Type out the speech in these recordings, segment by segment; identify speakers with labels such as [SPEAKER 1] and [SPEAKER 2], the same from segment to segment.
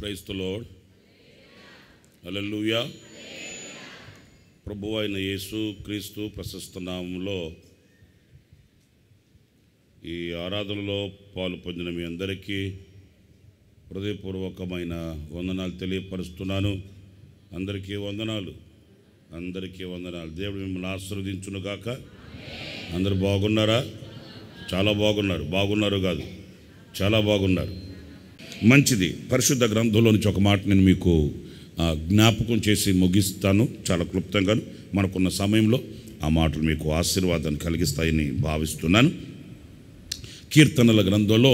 [SPEAKER 1] Praise the lord. హల్లెలూయా. ప్రభువు అయిన యేసు క్రీస్తు ప్రశస్త నామములో ఈ ఆరాధనలో పాలు పొందిన మీ అందరికీ హృదయపూర్వకమైన వందనాలు తెలియపరుస్తున్నాను. అందరికీ వందనాలు, అందరికీ వందనాలు. దేవుడు మిమ్మల్ని ఆశీర్వదించునుగాక. అందరూ బాగున్నారా? చాలా బాగున్నారు. బాగున్నారు కాదు, చాలా బాగున్నారు. మంచిది. పరిశుద్ధ గ్రంథంలో నుంచి ఒక మాట నేను మీకు జ్ఞాపకం చేసి ముగిస్తాను. చాలా క్లుప్తంగా మనకున్న సమయంలో ఆ మాటలు మీకు ఆశీర్వాదాన్ని కలిగిస్తాయని భావిస్తున్నాను. కీర్తనల గ్రంథంలో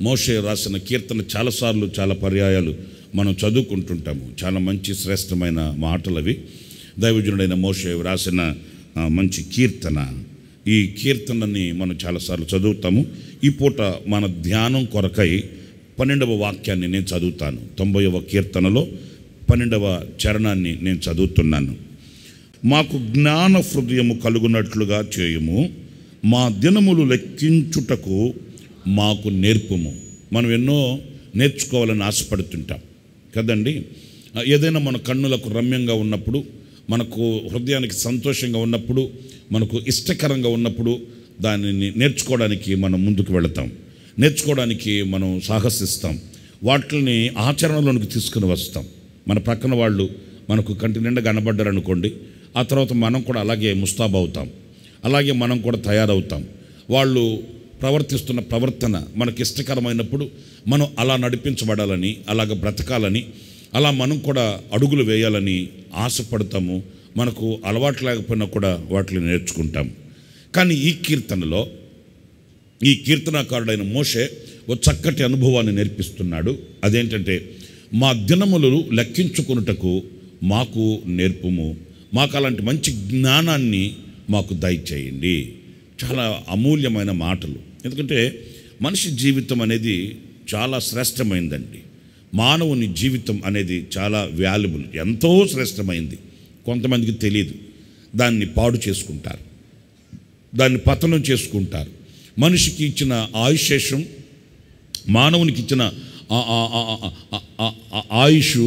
[SPEAKER 1] మోషే రాసిన కీర్తన చాలాసార్లు చాలా పర్యాయాలు మనం చదువుకుంటుంటాము. చాలా మంచి శ్రేష్టమైన మాటలు అవి. దైవజనుడైన మోషే రాసిన మంచి కీర్తన. ఈ కీర్తనని మనం చాలాసార్లు చదువుతాము. ఈ పూట మన ధ్యానం కొరకై 12వ వాక్యాన్ని నేను చదువుతాను. 90వ కీర్తనలో 12వ చరణాన్ని నేను చదువుతున్నాను. మాకు జ్ఞాన హృదయము కలుగునట్లుగా చేయుము, మా దినములు లెక్కించుటకు మాకు నేర్పుము. మనం ఎన్నో నేర్చుకోవాలని ఆశపడుతుంటాం కదండి. ఏదైనా మన కన్నులకు రమ్యంగా ఉన్నప్పుడు, మనకు హృదయానికి సంతోషంగా ఉన్నప్పుడు, మనకు ఇష్టకరంగా ఉన్నప్పుడు దానిని నేర్చుకోవడానికి మనం ముందుకు వెళతాం, నేర్చుకోవడానికి మనం సాహసిస్తాం, వాటిని ఆచరణలోనికి తీసుకుని వస్తాం. మన ప్రక్కన వాళ్ళు మనకు కంటి నిండా కనబడ్డారు అనుకోండి, ఆ తర్వాత మనం కూడా అలాగే ముస్తాబు అవుతాం, అలాగే మనం కూడా తయారవుతాం. వాళ్ళు ప్రవర్తిస్తున్న ప్రవర్తన మనకి ఇష్టకరమైనప్పుడు మనం అలా నడిపించబడాలని, అలాగ బ్రతకాలని, అలా మనం కూడా అడుగులు వేయాలని ఆశపడతాము. మనకు అలవాటు లేకపోయినా కూడా వాటిని నేర్చుకుంటాం. కానీ ఈ కీర్తనలో ఈ కీర్తనాకారుడైన మోషే ఓ చక్కటి అనుభవాన్ని నేర్పిస్తున్నాడు. అదేంటంటే, మా దినములు లెక్కించుకొనుటకు మాకు నేర్పుము, మాకు అలాంటి మంచి జ్ఞానాన్ని మాకు దయచేయండి. చాలా అమూల్యమైన మాటలు. ఎందుకంటే మనిషి జీవితం అనేది చాలా శ్రేష్టమైందండి. మానవుని జీవితం అనేది చాలా వాల్యుబుల్, ఎంతో శ్రేష్టమైంది. కొంతమందికి తెలియదు, దాన్ని పాడు చేసుకుంటారు, దాన్ని పతనం చేసుకుంటారు. మనిషికి ఇచ్చిన ఆయుషేషం, మానవునికి ఇచ్చిన ఆయుష్,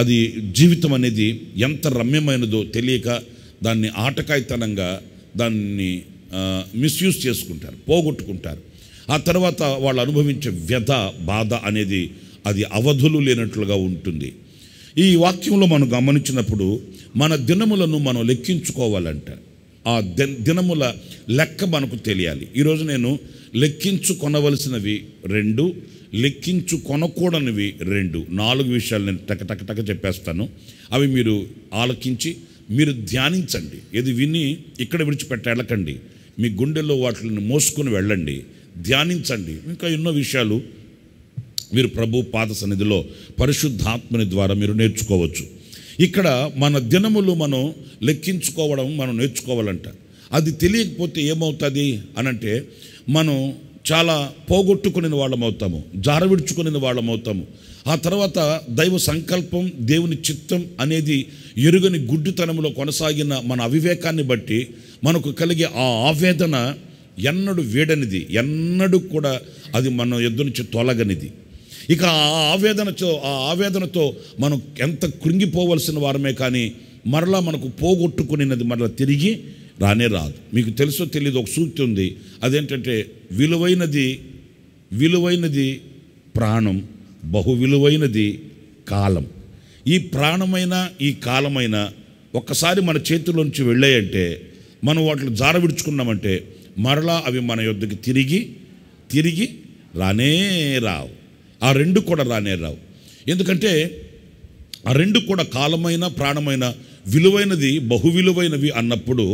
[SPEAKER 1] అది జీవితం అనేది ఎంత రమ్యమైనదో తెలియక దాన్ని ఆటకాయితనంగా దాన్ని మిస్యూజ్ చేసుకుంటారు, పోగొట్టుకుంటారు. ఆ తర్వాత వాళ్ళు అనుభవించే వ్యధ, బాధ అనేది అది అవధులు లేనట్లుగా ఉంటుంది. ఈ వాక్యంలో మనం గమనించినప్పుడు మన దినములను మనం లెక్కించుకోవాలంట. ఆ దినముల లెక్క మనకు తెలియాలి. ఈరోజు నేను లెక్కించుకొనవలసినవి 2, లెక్కించుకొనకూడనివి 2, 4 విషయాలు నేను టక చెప్పేస్తాను. అవి మీరు ఆలకించి మీరు ధ్యానించండి. ఇది విని ఇక్కడ విడిచిపెట్టి వెళ్ళకండి. మీ గుండెల్లో వాటిని మోసుకొని వెళ్ళండి, ధ్యానించండి. ఇంకా ఎన్నో విషయాలు మీరు ప్రభు పాద సన్నిధిలో పరిశుద్ధాత్మని ద్వారా మీరు నేర్చుకోవచ్చు. ఇక్కడ మన దినములు మనం లెక్కించుకోవడం మనం నేర్చుకోవాలంట. అది తెలియకపోతే ఏమవుతుంది అనంటే, మనం చాలా పోగొట్టుకునే వాళ్ళం అవుతాము, జారవిడుచుకునే వాళ్ళం అవుతాము. ఆ తర్వాత దైవ సంకల్పం, దేవుని చిత్తం అనేది ఎరుగని గుడ్డితనంలో కొనసాగిన మన అవివేకాన్ని బట్టి మనకు కలిగే ఆ ఆవేదన ఎన్నడూ వీడనిది, ఎన్నడూ కూడా అది మన ఎదురు నుంచి తొలగనిది. ఇక ఆ ఆవేదనతో మనం ఎంత కృంగిపోవలసిన వారమే, కానీ మరలా మనకు పోగొట్టుకునేది మరలా తిరిగి రానే రాదు. మీకు తెలుసో తెలియదు, ఒక సూక్తి ఉంది. అదేంటంటే, విలువైనది ప్రాణం, బహు విలువైనది కాలం. ఈ ప్రాణమైన ఈ కాలమైన ఒక్కసారి మన చేతిలోంచి వెళ్ళాయంటే, మనం వాటిని జార విడుచుకున్నామంటే మరలా అవి మన యొద్దకి తిరిగి రానే రావు. ఆ 2 కూడా రానే రావు. ఎందుకంటే ఆ 2 కూడా కాలమైన ప్రాణమైన విలువైనది, బహు విలువైనవి అన్నప్పుడు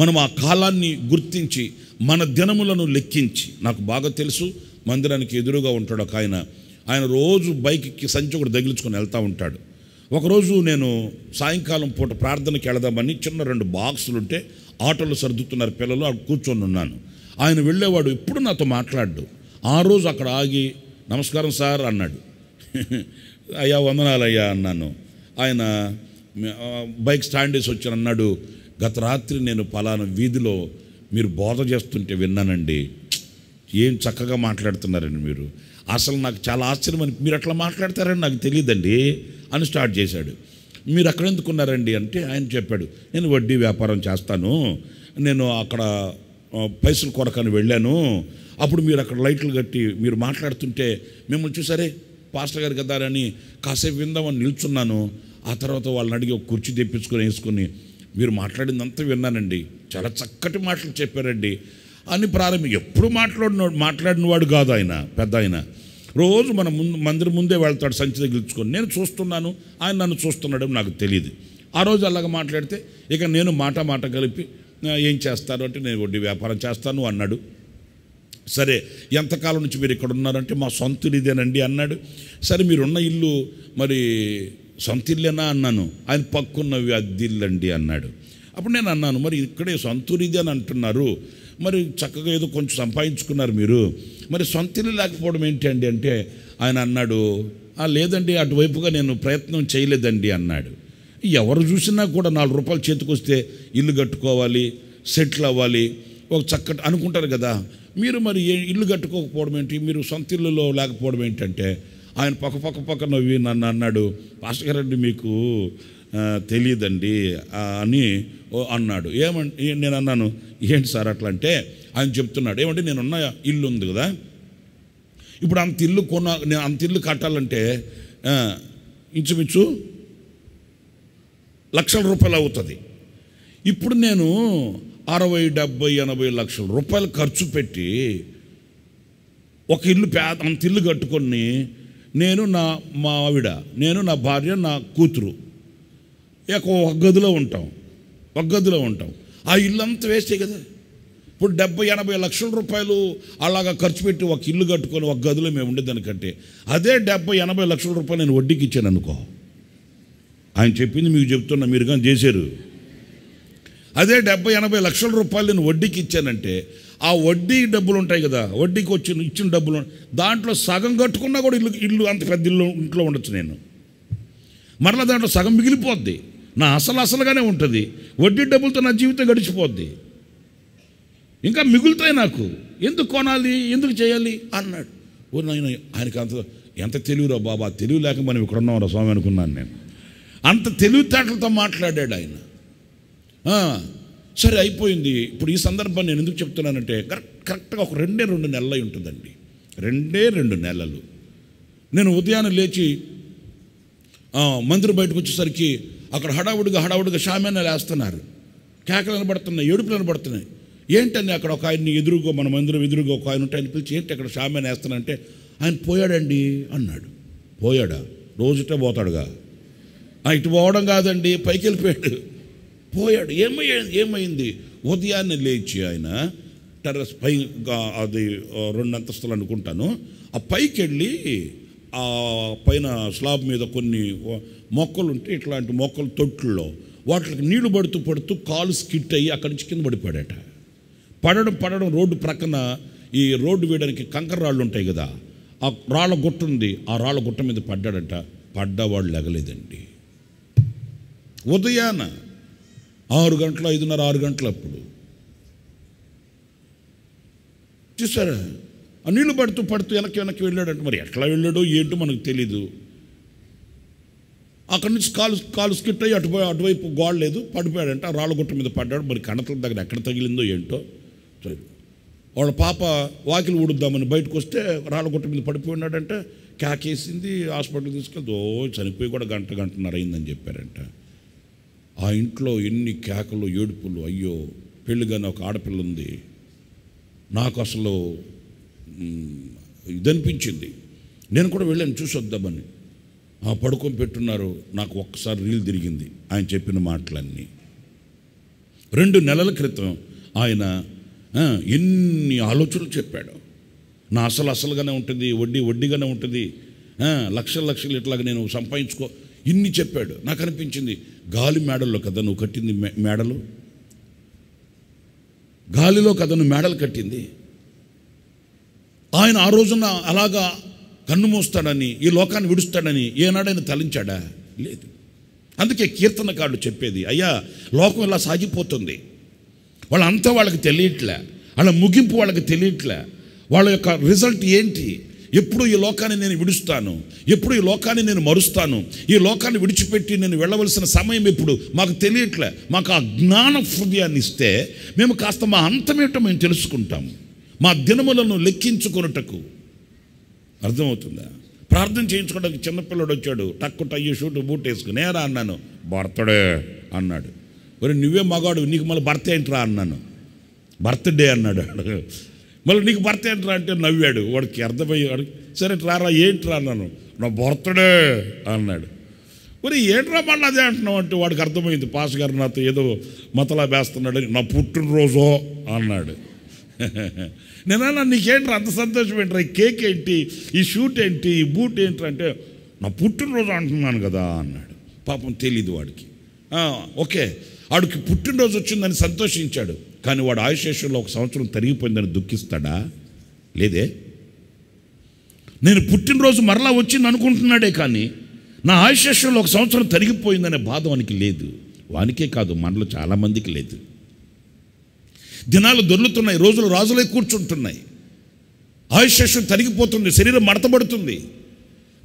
[SPEAKER 1] మనం ఆ కాలాన్ని గుర్తించి మన దినములను లెక్కించి, నాకు బాగా తెలుసు, మందిరానికి ఎదురుగా ఉంటాడు ఒక ఆయన రోజు బైక్కి సంచి ఒకటి తగిలించుకొని వెళ్తూ ఉంటాడు. ఒకరోజు నేను సాయంకాలం పూట ప్రార్థనకి వెళదామని చిన్న 2 బాక్సులు ఉంటే ఆటోలో సర్దుతున్నారు పిల్లలు, అక్కడ కూర్చొని ఉన్నాను. ఆయన వెళ్ళేవాడు, ఎప్పుడు నాతో మాట్లాడు. ఆ రోజు అక్కడ ఆగి, నమస్కారం సార్ అన్నాడు. అయ్యా వందనాలు అయ్యా అన్నాను. ఆయన బైక్ స్టాండ్ వేసి వచ్చాను. అన్నాడు, గత రాత్రి నేను పలానా వీధిలో మీరు బోధ చేస్తుంటే విన్నానండి. ఏం చక్కగా మాట్లాడుతున్నారండి మీరు.
[SPEAKER 2] అసలు నాకు చాలా ఆశ్చర్యం అని, మీరు అట్లా మాట్లాడతారని నాకు తెలియదండి అని స్టార్ట్ చేశాడు. మీరు అక్కడ ఎందుకున్నారండి అంటే ఆయన చెప్పాడు, నేను వడ్డీ వ్యాపారం చేస్తాను, నేను అక్కడ పైసలు కొరకని వెళ్ళాను, అప్పుడు మీరు అక్కడ లైట్లు కట్టి మీరు మాట్లాడుతుంటే మిమ్మల్ని చూసారే పాస్టర్ గారు కదా అని కాసేపు విందామని నిల్చున్నాను. ఆ తర్వాత వాళ్ళని అడిగి ఒక కుర్చీ తెప్పించుకొని వేసుకొని మీరు మాట్లాడిందంతా విన్నానండి, చాలా చక్కటి మాటలు చెప్పారండి అని ఎప్పుడు మాట్లాడినవాడు కాదు ఆయన, పెద్ద ఆయన. రోజు మన మందిరం ముందే వెళ్తాడు సంచి తగిలించుకొని. నేను చూస్తున్నాను, ఆయన నన్ను చూస్తున్నాడు నాకు తెలియదు. ఆ రోజు అలాగ మాట్లాడితే ఇక నేను మాట కలిపి ఏం చేస్తారు అంటే నేను వడ్డీ వ్యాపారం చేస్తాను అన్నాడు. సరే ఎంతకాలం నుంచి మీరు ఇక్కడ ఉన్నారంటే మా సొంత ఇల్లు ఇదేనండి అన్నాడు. సరే మీరున్న ఇల్లు మరి సొంత ఇల్లేనా అన్నాను. ఆయన పక్కున్నవి అద్దిల్లండి అన్నాడు. అప్పుడు నేను అన్నాను, మరి ఇక్కడే సొంత ఇల్లు అని అంటున్నారు, మరి చక్కగా ఏదో కొంచెం సంపాదించుకున్నారు మీరు, మరి సొంత ఇల్లు లేకపోవడం ఏంటి అండి అంటే ఆయన అన్నాడు, లేదండి అటువైపుగా నేను ప్రయత్నం చేయలేదండి అన్నాడు. ఎవరు చూసినా కూడా 4 రూపాయలు చేతికొస్తే ఇల్లు కట్టుకోవాలి, సెటిల్ అవ్వాలి, ఒక చక్కటి అనుకుంటారు కదా. మీరు మరి ఇల్లు కట్టుకోకపోవడం ఏంటి, మీరు సొంత ఇల్లులో లేకపోవడం ఏంటంటే ఆయన పక్క నవ్వి నన్ను అన్నాడు, పాస్టర్ గారండి మీకు తెలియదండి అని అన్నాడు. నేను అన్నాను, ఏంటి సార్ అట్లా అంటే ఆయన చెప్తున్నాడు, ఏమంటే నేనున్న ఇల్లు ఉంది కదా, ఇప్పుడు నేను అంత ఇల్లు కట్టాలంటే ఇంచుమించు లక్షల రూపాయలు అవుతుంది. ఇప్పుడు నేను 60, 70, 80 లక్షల రూపాయలు ఖర్చు పెట్టి ఒక ఇల్లు అంత ఇల్లు కట్టుకొని నేను మా ఆవిడ, నేను నా భార్య, నా కూతురు ఒక గదిలో ఉంటాం. ఆ ఇల్లు అంతా వేస్తే కదా. ఇప్పుడు 70, 80 లక్షల రూపాయలు అలాగా ఖర్చు పెట్టి ఒక ఇల్లు కట్టుకొని ఒక గదిలో మేము ఉండేదానికంటే అదే 70, 80 లక్షల రూపాయలు నేను వడ్డీకి ఇచ్చాను అనుకో. ఆయన చెప్పింది మీకు చెప్తున్నా, మీరు కానీ చేశారు. అదే 70, 80 లక్షల రూపాయలు నేను వడ్డీకి ఇచ్చానంటే ఆ వడ్డీ డబ్బులు ఉంటాయి కదా, వడ్డీకి ఇచ్చిన డబ్బులు దాంట్లో సగం కట్టుకున్నా కూడా ఇల్లు అంత పెద్ద ఇంట్లో ఉండొచ్చు నేను. మరలా దాంట్లో సగం మిగిలిపోద్ది, నా అసలుగానే ఉంటుంది, వడ్డీ డబ్బులతో నా జీవితం గడిచిపోద్ది, ఇంకా మిగులుతాయి నాకు, ఎందుకు కొనాలి, ఎందుకు చేయాలి అన్నాడు. ఆయనకి ఎంత తెలివిరా బాబా, తెలివి లేక మనం ఇక్కడ ఉన్నాం స్వామి అనుకున్నాను నేను. అంత తెలివితేటలతో మాట్లాడాడు ఆయన. సరే అయిపోయింది. ఇప్పుడు ఈ సందర్భాన్ని నేను ఎందుకు చెప్తున్నానంటే కరెక్ట్గా ఒక 2 నెలలు ఉంటుందండి. 2 నెలలు నేను ఉదయాన్నే లేచి మందిరం బయటకు వచ్చేసరికి అక్కడ హడావుడిగా షామేనాలు వేస్తున్నారు, కేకలు వినబడుతున్నాయి, ఏడుపులు వినబడుతున్నాయి. ఏంటని అక్కడ ఒక ఆయన్ని ఎదురుగా, మన మందిరం ఎదురుగా ఒక ఆయన ఉంటే ఆయన పిలిచి, ఏంటి అక్కడ షామేన వేస్తానంటే ఆయన పోయాడండి అన్నాడు. పోయాడా? రోజుటే పోతాడుగా. ఇటు పోవడం కాదండి, పైకి వెళ్ళిపోయాడు, పోయాడు. ఏమైంది? ఉదయాన్నే లేచి ఆయన టెర్రస్ పై, అది 2 అంతస్తులు అనుకుంటాను, ఆ పైకి వెళ్ళి ఆ పైన స్లాబ్ మీద కొన్ని మొక్కలు ఉంటే ఇట్లాంటి మొక్కలు తొట్టుల్లో వాటికి నీళ్లు పడుతూ కాలు స్కిట్ అయ్యి అక్కడి నుంచి కింద పడిపోయాడట. పడడం రోడ్డు ప్రక్కన ఈ రోడ్డు వేయడానికి కంకర రాళ్ళు ఉంటాయి కదా, ఆ రాళ్ళ గుట్ట ఉంది, ఆ రాళ్ళ గుట్ట మీద పడ్డాడట. పడ్డవాడు లెగలేదండి. ఉదయాన 6 గంటలు, 5:30, 6 గంటలు అప్పుడు చూసారా, ఆ నీళ్లు పడుతూ వెనక్కి వెళ్ళాడంటే మరి ఎట్లా వెళ్ళాడో ఏంటో మనకు తెలీదు. అక్కడి నుంచి కాలు స్కిట్ అయ్యి అటువైపు గోడ లేదు, పడిపోయాడంటే ఆ రాళ్ళగుట్ట మీద పడ్డాడు. మరి కణతల దగ్గర ఎక్కడ తగిలిందో ఏంటో. వాళ్ళ పాప వాకిలు ఊడుద్దామని బయటకు వస్తే రాళ్ళగుట్ట మీద పడిపోయినాడంటే కేకేసింది. హాస్పిటల్కి తీసుకెళ్తే చనిపోయి కూడా గంటన్నర అయిందని చెప్పారంట. ఆ ఇంట్లో ఎన్ని కేకలు, ఏడుపులు. అయ్యో పెళ్ళిగానే ఒక ఆడపిల్ల ఉంది. నాకు అసలు ఇదనిపించింది. నేను కూడా వెళ్ళాను చూసి వద్దామని. పడుకొని పెట్టున్నారు. నాకు ఒక్కసారి రీల్ తిరిగింది ఆయన చెప్పిన మాటలన్నీ. 2 నెలల క్రితం ఆయన ఎన్ని ఆలోచనలు చెప్పాడు. నా అసలుగానే ఉంటుంది, వడ్డీగానే ఉంటుంది, లక్షలు ఇట్లాగా నేను సంపాదించుకో, ఇన్ని చెప్పాడు. నాకు అనిపించింది, గాలి మేడల్లో కదా నువ్వు కట్టింది మేడలు, గాలిలో కదా నువ్వు మేడలు కట్టింది. ఆయన ఆ రోజున అలాగా కన్ను మూస్తాడని, ఈ లోకాన్ని విడుస్తాడని ఏనాడైనా తలించాడా? లేదు. అందుకే కీర్తనకారుడు చెప్పేది, అయ్యా లోకం ఇలా సాగిపోతుంది, వాళ్ళంతా వాళ్ళకి తెలియట్లే, వాళ్ళ ముగింపు వాళ్ళకి తెలియట్లే, వాళ్ళ యొక్క రిజల్ట్ ఏంటి, ఎప్పుడు ఈ లోకాన్ని నేను విడుస్తాను, ఎప్పుడు ఈ లోకాన్ని నేను మరుస్తాను, ఈ లోకాన్ని విడిచిపెట్టి నేను వెళ్ళవలసిన సమయం ఎప్పుడు మాకు తెలియట్లే. మాకు ఆ జ్ఞాన హృదయాన్ని ఇస్తే మేము కాస్త మా అంతమేటో మేము తెలుసుకుంటాము, మా దినములను లెక్కించుకొనుటకు. అర్థమవుతుందా? ప్రార్థన చేయించుకోవడానికి చిన్నపిల్లడు వచ్చాడు, టక్కు టయ్యి షూటు బూట్ వేసుకుని నేరా అన్నాను, బర్త్డే అన్నాడు. మరి నువ్వే మగాడు, నీకు మళ్ళీ బర్త్ ఏంట్రా అన్నాను. బర్త్డే అన్నాడు. మళ్ళీ నీకు బర్త్ ఏంట్రా అంటే నవ్వాడు. వాడికి అర్థమయ్యాడు. సరే రారా ఏంట్రా అన్నాను. నా బర్త్డే అన్నాడు. మరి ఏంట్రా మళ్ళీ అదే అంటున్నావు అంటే వాడికి అర్థమైంది, పాస్ గారు నాతో ఏదో మతలా వేస్తున్నాడు. నా పుట్టినరోజో అన్నాడు. నేనన్నా నీకేంట్రా అంత సంతోషం ఏంట్రా, ఈ కేక్ ఏంటి, ఈ షూట్ ఏంటి, ఈ బూట్ ఏంట్రా అంటే నా పుట్టినరోజు అంటున్నాను కదా అన్నాడు. పాపం తెలీదు వాడికి. ఓకే, వాడికి పుట్టినరోజు వచ్చిందని సంతోషించాడు, కానీ వాడు ఆయుషేషంలో 1 సంవత్సరం తరిగిపోయిందని దుఃఖిస్తాడా? లేదే. నేను పుట్టినరోజు మరలా వచ్చింది అనుకుంటున్నాడే కానీ నా ఆయుషేషంలో 1 సంవత్సరం తరిగిపోయిందనే బాధ వానికి లేదు. వానికే కాదు, మనలో చాలామందికి లేదు. దినాలు దొర్లుతున్నాయి, రోజులు రాజులై కూర్చుంటున్నాయి, ఆయుషేషం తరిగిపోతుంది, శరీరం మడతబడుతుంది,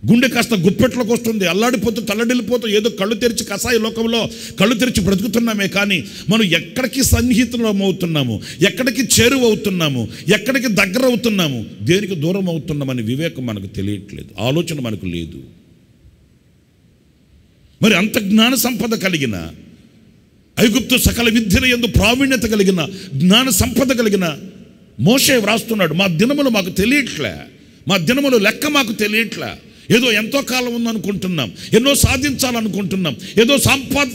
[SPEAKER 2] గుండె కాస్త గుప్పెట్లోకి వస్తుంది, అల్లాడిపోతూ తల్లడిల్లిపోతూ ఏదో కళ్ళు తెరిచి కషాయ లోకంలో కళ్ళు తెరిచి బ్రతుకుతున్నామే కానీ మనం ఎక్కడికి సన్నిహితం అవుతున్నాము, ఎక్కడికి చేరువ అవుతున్నాము, ఎక్కడికి దగ్గర అవుతున్నాము, దేనికి దూరం అవుతున్నామని వివేకం మనకు తెలియట్లేదు, ఆలోచన మనకు లేదు. మరి అంత జ్ఞాన సంపద కలిగిన, ఐగుప్తు సకల విద్యల యందు ప్రావీణ్యత కలిగిన, జ్ఞాన సంపద కలిగిన మోషే వ్రాస్తున్నాడు, మా దినములు మాకు తెలియట్లే, మా దినములు లెక్క మాకు తెలియట్లే. ఏదో ఎంతో కాలం ఉందనుకుంటున్నాం, ఎన్నో సాధించాలనుకుంటున్నాం, ఏదో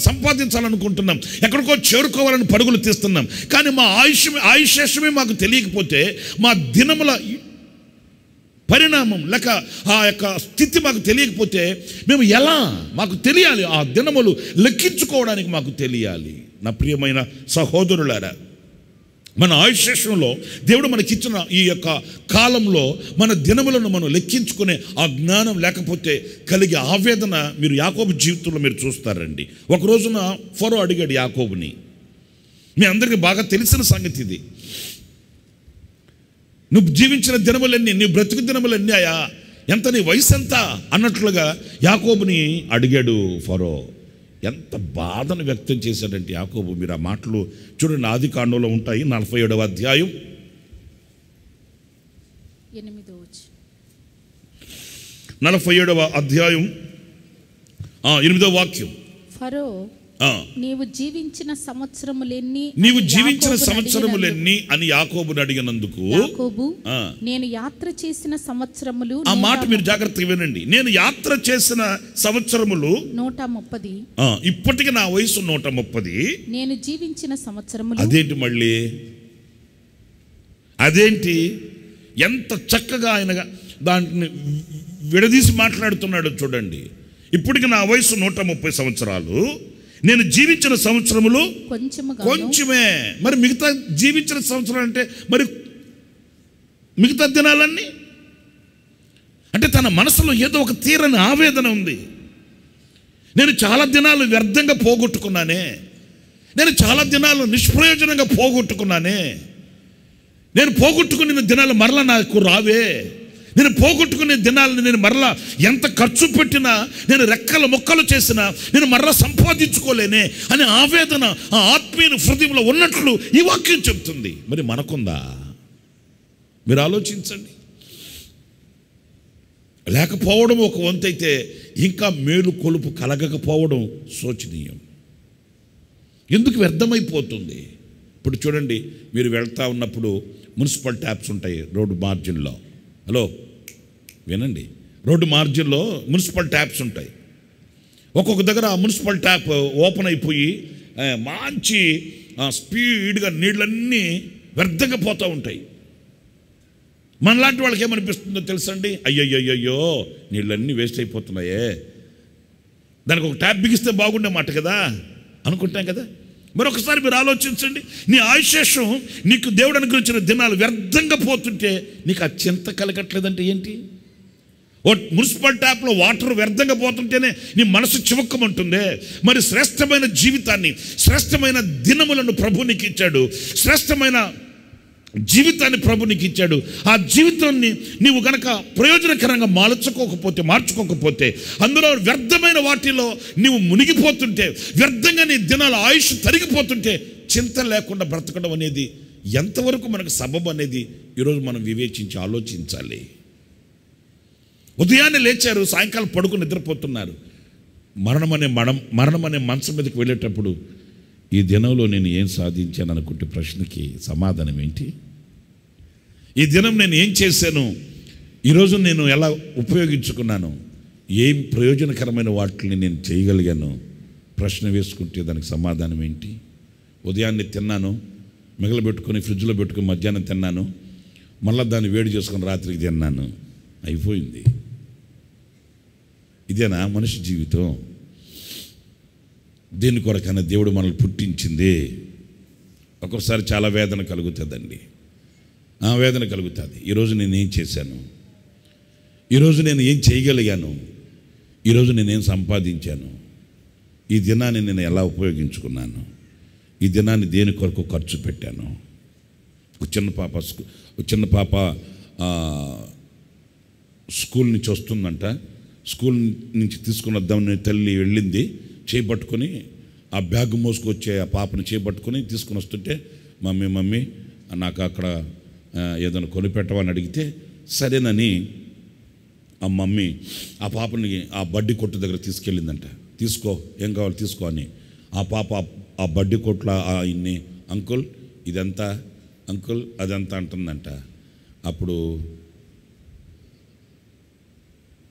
[SPEAKER 2] సంపాదించాలనుకుంటున్నాం, ఎక్కడికో చేరుకోవాలని పరుగులు తీస్తున్నాం. కానీ మా ఆయుష్యమే మాకు తెలియకపోతే, మా దినముల పరిణామం లేక ఆ యొక్క స్థితి మాకు తెలియకపోతే మేము ఎలా, మాకు తెలియాలి, ఆ దినములు లెక్కించుకోవడానికి మాకు తెలియాలి. నా ప్రియమైన సహోదరులారా, మన ఆయుష్యంలో దేవుడు మనకిచ్చిన ఈ యొక్క కాలంలో మన దినములను మనం లెక్కించుకునే ఆ జ్ఞానం లేకపోతే కలిగే ఆవేదన మీరు యాకోబు జీవితంలో మీరు చూస్తారండి. ఒక రోజున ఫరో అడిగాడు యాకోబుని, మీ అందరికీ బాగా తెలిసిన సంగతి ఇది, నువ్వు జీవించిన దినములన్నీ, నీ బ్రతుకు దినములన్నీ అయ్యా, ఎంత, నీ వయసు ఎంత అన్నట్లుగా యాకోబుని అడిగాడు ఫరో. ఎంత బాధను వ్యక్తం చేశాడంటే యాకోబు, మీరు ఆ మాటలు చూడండి, ఆదికాండంలో ఉంటాయి, 47వ అధ్యాయం 47వ అధ్యాయం 8వ వాక్యం.
[SPEAKER 3] ఫరో, నీవు జీవించిన సంవత్సరములెన్ని అని యాకోబుని అడిగినందుకు, యాకోబు, నేను యాత్ర చేసిన సంవత్సరములు, ఆ మాట మీరు జాగ్రత్తగా వినండి, నేను యాత్ర చేసిన సంవత్సరములు 130, ఇప్పటికి నా వయసు 130, నేను జీవించిన సంవత్సరములు. అదేంటి మళ్ళీ, అదేంటి, ఎంత చక్కగా ఆయన దాన్ని విడదీసి మాట్లాడుతున్నాడు చూడండి. ఇప్పటికి నా వయసు 130 సంవత్సరాలు, నేను జీవించిన సంవత్సరములు కొంచెమే. మరి మిగతా జీవించిన సంవత్సరాలు అంటే మరి మిగతా దినాలన్నీ అంటే తన మనసులో ఏదో ఒక తీరని ఆవేదన ఉంది. నేను చాలా దినాలు వ్యర్థంగా పోగొట్టుకున్నానే, నేను చాలా దినాలు నిష్ప్రయోజనంగా పోగొట్టుకున్నానే, నేను పోగొట్టుకున్న దినాలు మరలా నాకు రావే, నేను పోగొట్టుకునే దినాలను నేను మరలా ఎంత ఖర్చు పెట్టినా, నేను రెక్కలు మొక్కలు చేసినా నేను మరలా సంపాదించుకోలేనే అనే ఆవేదన ఆ ఆత్మీయ హృదయంలో ఉన్నట్లు ఈ వాక్యం చెప్తుంది. మరి మనకుందా? మీరు ఆలోచించండి. లేకపోవడం ఒక వంతైతే ఇంకా మేలు కొలుపు కలగకపోవడం శోచనీయం. ఎందుకు వ్యర్థమైపోతుంది? ఇప్పుడు చూడండి, మీరు వెళ్తూ ఉన్నప్పుడు మున్సిపల్ ట్యాప్స్ ఉంటాయి రోడ్డు మార్జిన్లో. హలో వినండి, రోడ్డు మార్జిన్లో మున్సిపల్ ట్యాప్స్ ఉంటాయి. ఒక్కొక్క దగ్గర ఆ మున్సిపల్ ట్యాప్ ఓపెన్ అయిపోయి మంచి స్పీడ్గా నీళ్ళన్నీ వ్యర్థంగా పోతూ ఉంటాయి. మనలాంటి వాళ్ళకి ఏమనిపిస్తుందో తెలుసండి, అయ్యయ్యో నీళ్ళన్నీ వేస్ట్ అయిపోతున్నాయే, దానికి ఒక ట్యాప్ బిగిస్తే బాగుండే మాట కదా అనుకుంటాం కదా. మరొకసారి మీరు ఆలోచించండి, నీ ఆయుష్యం నీకు దేవుడు అనుగ్రహించిన దినాలు వ్యర్థంగా పోతుంటే నీకు ఆ చింత కలగట్లేదంటే ఏంటి? మున్సిపల్ ట్యాప్లో వాటర్ వ్యర్థంగా పోతుంటేనే నీ మనసు చివుక్కమంటుందే. మరి శ్రేష్టమైన జీవితాన్ని, శ్రేష్టమైన దినములను ప్రభు నీకు ఇచ్చాడు, శ్రేష్టమైన
[SPEAKER 2] జీవితాన్ని ప్రభు నీకు ఇచ్చాడు. ఆ జీవితాన్ని నీవు గనక ప్రయోజనకరంగా మార్చుకోకపోతే అందులో వ్యర్థమైన వాటిలో నీవు మునిగిపోతుంటే, వ్యర్థంగా నీ దినాల ఆయుష్ తరిగిపోతుంటే, చింత లేకుండా బ్రతకడం అనేది ఎంతవరకు మనకు సబబు అనేది ఈరోజు మనం వివేచించి ఆలోచించాలి. ఉదయాన్నే లేచారు, సాయంకాలం పడుకుని నిద్రపోతున్నారు. మరణమనే మంచం మీదకి వెళ్ళేటప్పుడు ఈ దినంలో నేను ఏం సాధించాను అనుకుంటే ప్రశ్నకి సమాధానం ఏంటి? ఈ దినం నేను ఏం చేశాను, ఈరోజు నేను ఎలా ఉపయోగించుకున్నాను, ఏం ప్రయోజనకరమైన వాటిని నేను చేయగలిగాను ప్రశ్న వేసుకుంటే దానికి సమాధానం ఏంటి? ఉదయాన్నే తిన్నాను, మిగలబెట్టుకొని ఫ్రిడ్జ్లో పెట్టుకుని మధ్యాహ్నం తిన్నాను, మళ్ళీ దాన్ని వేడి చేసుకొని రాత్రికి తిన్నాను, అయిపోయింది. ఇదేనా మనిషి జీవితం? దీని కొరకైనా దేవుడు మనల్ని పుట్టించింది. ఒక్కొక్కసారి చాలా వేదన కలుగుతుందండి, వేదన కలుగుతుంది. ఈరోజు నేను ఏం చేశాను, ఈరోజు నేను ఏం చేయగలిగాను, ఈరోజు నేనేం సంపాదించాను, ఈ దినాన్ని నేను ఎలా ఉపయోగించుకున్నాను, ఈ దినాన్ని దేని కొరకు ఖర్చు పెట్టాను. ఒక చిన్న పాప స్కూల్ నుంచి వస్తుందంట. స్కూల్ నుంచి తీసుకుని వద్దామని తల్లి వెళ్ళింది, చేపట్టుకొని ఆ బ్యాగ్ మోసుకొచ్చే ఆ పాపని చేపట్టుకొని తీసుకుని వస్తుంటే, మమ్మీ నాకు అక్కడ ఏదైనా కొనిపెట్టవని అడిగితే సరేనని ఆ మమ్మీ ఆ పాపని ఆ బడ్డీ కొట్టు దగ్గర తీసుకెళ్ళిందంట. తీసుకో, ఏం కావాలి తీసుకో అని. ఆ పాప ఆ బడ్డీ కొట్ల ఇన్ని అంకుల్ ఇదంతా, అంకుల్ అదంతా అంటుందంట. అప్పుడు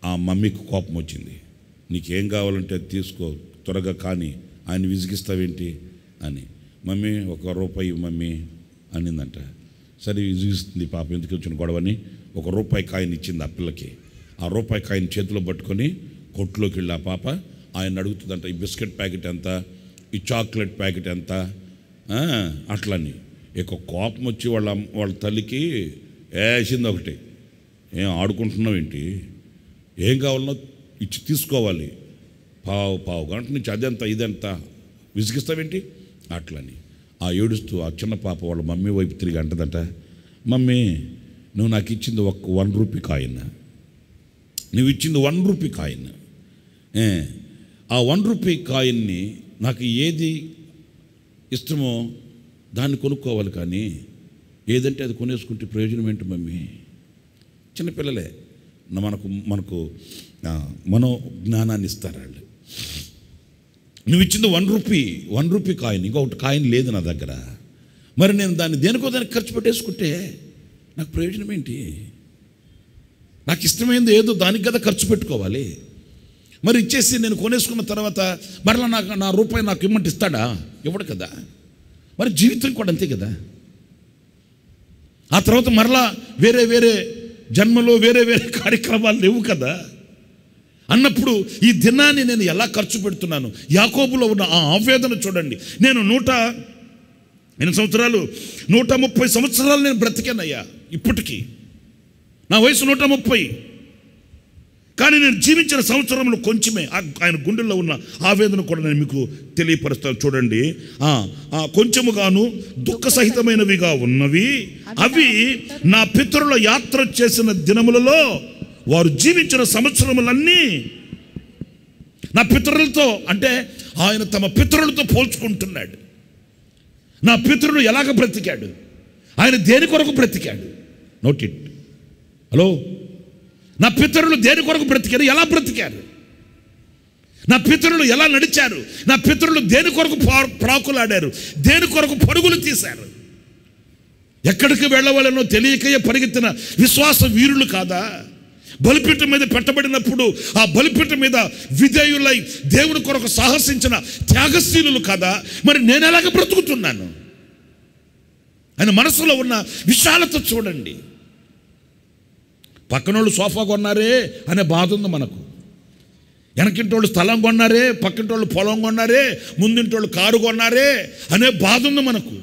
[SPEAKER 2] ఆ మమ్మీకి కోపం వచ్చింది. నీకేం కావాలంటే తీసుకో, త్వరగా కానీ, ఆయన విసిగిస్తావేంటి అని. మమ్మీ ₹1 మమ్మీ అనిందంట. సరే విసిగిస్తుంది పాప, ఎందుకు వచ్చిన గొడవని ₹1 కాయిన్ ఇచ్చింది ఆ పిల్లకి. ఆ ₹1 కాయిన్ చేతిలో పట్టుకొని కొట్టులోకి వెళ్ళి ఆ పాప ఆయన అడుగుతుందంట, ఈ బిస్కెట్ ప్యాకెట్ ఎంత, ఈ చాక్లెట్ ప్యాకెట్ ఎంత అట్లని. ఇక కోపం వచ్చి వాళ్ళ తల్లికి వేసింది ఒకటి, ఏం ఆడుకుంటున్నావు ఏంటి, ఏం కావాలనో ఇచ్చి తీసుకోవాలి, పావు గంట నుంచి అదెంత ఇదెంత విసిగిస్తావేంటి అట్లని. ఆ ఏడుస్తూ ఆ చిన్న పాప వాళ్ళ మమ్మీ వైపు తిరిగి అంటదంట, మమ్మీ నువ్వు నాకు ఇచ్చింది ₹1 కాయిన్, నువ్వు ఇచ్చింది ₹1 కాయిన్. ఆ ₹1 కాయిన్ని నాకు ఏది ఇష్టమో దాన్ని కొనుక్కోవాలి, కానీ ఏదంటే అది కొనేసుకుంటే ప్రయోజనం ఏంటి మమ్మీ? చిన్నపిల్లలే, మనకు మనో జ్ఞానాన్ని ఇస్తారు వాళ్ళు. నువ్వు ఇచ్చింది ₹1 కాయిన్, ఇంకొకటి కాయిన్ లేదు నా దగ్గర, మరి నేను దాన్ని దేనికో దానికి ఖర్చు పెట్టేసుకుంటే నాకు ప్రయోజనం ఏంటి? నాకు ఇష్టమైంది ఏదో దానికి కదా ఖర్చు పెట్టుకోవాలి. మరి ఇచ్చేసి నేను కొనేసుకున్న తర్వాత మరలా నా రూపాయి నాకు ఇమ్మంటే ఇస్తాడా? ఇవ్వడు కదా. మరి జీవితం కూడా అంతే కదా. ఆ తర్వాత మరలా వేరే జన్మలో వేరే కార్యక్రమాలు లేవు కదా. అన్నప్పుడు ఈ దినాన్ని నేను ఎలా ఖర్చు పెడుతున్నాను? యాకోబులో ఉన్న ఆ ఆవేదన చూడండి. నేను 130 సంవత్సరాలు నేను బ్రతికానయ్యా, ఇప్పటికీ నా వయసు 130, కానీ నేను జీవించిన సంవత్సరంలో కొంచెమే. ఆయన గుండెల్లో ఉన్న ఆవేదన కూడా నేను మీకు తెలియపరుస్తాను. చూడండి, కొంచెముగాను దుఃఖ సహితమైనవిగా ఉన్నవి అవి నా పితరుల యాత్ర చేసిన దినములలో వారు జీవించిన సంవత్సరములన్నీ నా పితరులతో, అంటే ఆయన తమ పితరులతో పోల్చుకుంటున్నాడు. నా పితరుడు ఎలాగ బ్రతికాడు, ఆయన దేని కొరకు బ్రతికాడు? Note it. హలో, నా పితరులు దేని కొరకు బ్రతికారు, ఎలా బ్రతికారు? నా పితరులు ఎలా నడిచారు? నా పితరులు దేని కొరకు ప్రాకులాడారు, దేని కొరకు పరుగులు తీశారు? ఎక్కడికి వెళ్ళవాలనో తెలియకయే పరిగెత్తిన విశ్వాస వీరులు కాదా? బలిపీఠం మీద పెట్టబడినప్పుడు ఆ బలిపీఠం మీద విధేయులై దేవుని కొరకు సాహసించిన త్యాగశీలులు కాదా? మరి నేను ఎలాగ బ్రతుకుతున్నాను? ఆయన మనసులో ఉన్న విశాలత చూడండి. పక్కనోళ్ళు సోఫా కొన్నారే అనే బాధ ఉంది మనకు. వెనకింటోళ్ళు స్థలం కొన్నారే, పక్కింటోళ్ళు పొలం కొన్నారే, ముందింటోళ్ళు కారు కొన్నారే అనే బాధ ఉంది మనకు.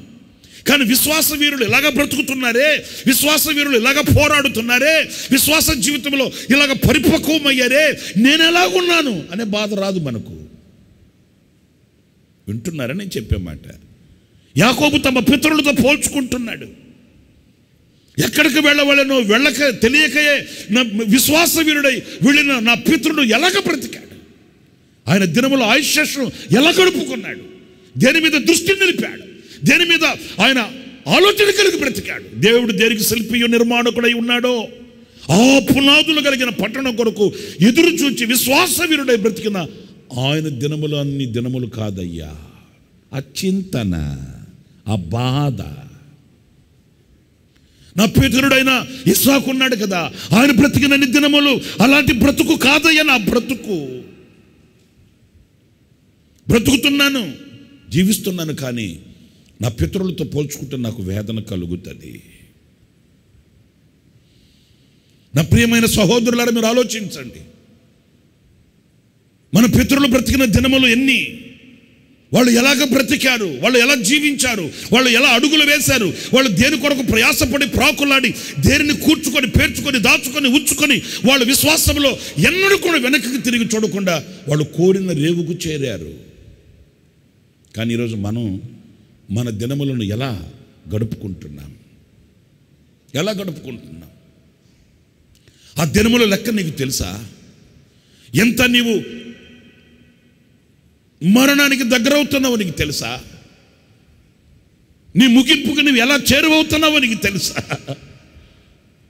[SPEAKER 2] కానీ విశ్వాస వీరులు ఇలాగ బ్రతుకుతున్నారే, విశ్వాస వీరులు ఇలాగ పోరాడుతున్నారే, విశ్వాస జీవితంలో ఇలాగ పరిపక్వమయ్యారే, నేను ఎలాగున్నాను అనే బాధ రాదు మనకు. వింటున్నారని నేను చెప్పే మాట. యాకోబు తమ పితరులతో పోల్చుకుంటున్నాడు. ఎక్కడికి వెళ్ళవలనో వెళ్ళక తెలియకయే నా విశ్వాసవీరుడై వెళ్ళిన నా పితరుడు ఎలాగ బ్రతికాడు, ఆయన దినముల ఆయుష్ను ఎలా గడుపుకున్నాడు, దేని మీద దృష్టి నిలిపాడు, దేని మీద ఆయన ఆలోచన కలిగి బ్రతికాడు. దేవుడు దేనికి శిల్పియు నిర్మాణకుడై ఉన్నాడో ఆ పునాదులు కలిగిన పట్టణం కొరకు ఎదురు చూచి విశ్వాసవీరుడై బ్రతికిన ఆయన దినములు అన్ని దినములు కాదయ్యా. ఆ చింతన, ఆ బాధ. నా పితరుడైన ఇస్సాకు ఉన్నాడు కదా, ఆయన బ్రతికినన్ని దినములు అలాంటి బ్రతుకు కాదయ్యా. నా బ్రతుకుతున్నాను, జీవిస్తున్నాను, కానీ నా పితరులతో పోల్చుకుంటే నాకు వేదన కలుగుతుంది. నా ప్రియమైన సహోదరులారా, మీరు ఆలోచించండి. మన పితరులు బ్రతికిన దినములు ఎన్ని, వాళ్ళు ఎలాగ బ్రతికారు, వాళ్ళు ఎలా జీవించారు, వాళ్ళు ఎలా అడుగులు వేశారు, వాళ్ళు దేని కొరకు ప్రయాసపడి ప్రాకులాడి దేనిని కూర్చుకొని పేర్చుకొని దాచుకొని ఉంచుకొని వాళ్ళ విశ్వాసంలో ఎన్నడూ కూడా వెనక్కి తిరిగి చూడకుండా వాళ్ళు కోరిన రేవుకు చేరారు. కానీ ఈరోజు మనం మన దినములను ఎలా గడుపుకుంటున్నాం? ఆ దినముల లెక్క నీకు తెలుసా? ఎంత నీవు మరణానికి దగ్గరవుతున్నావో నీకు తెలుసా? నీ ముగింపుకు నువ్వు ఎలా చేరువవుతున్నావో నీకు తెలుసా?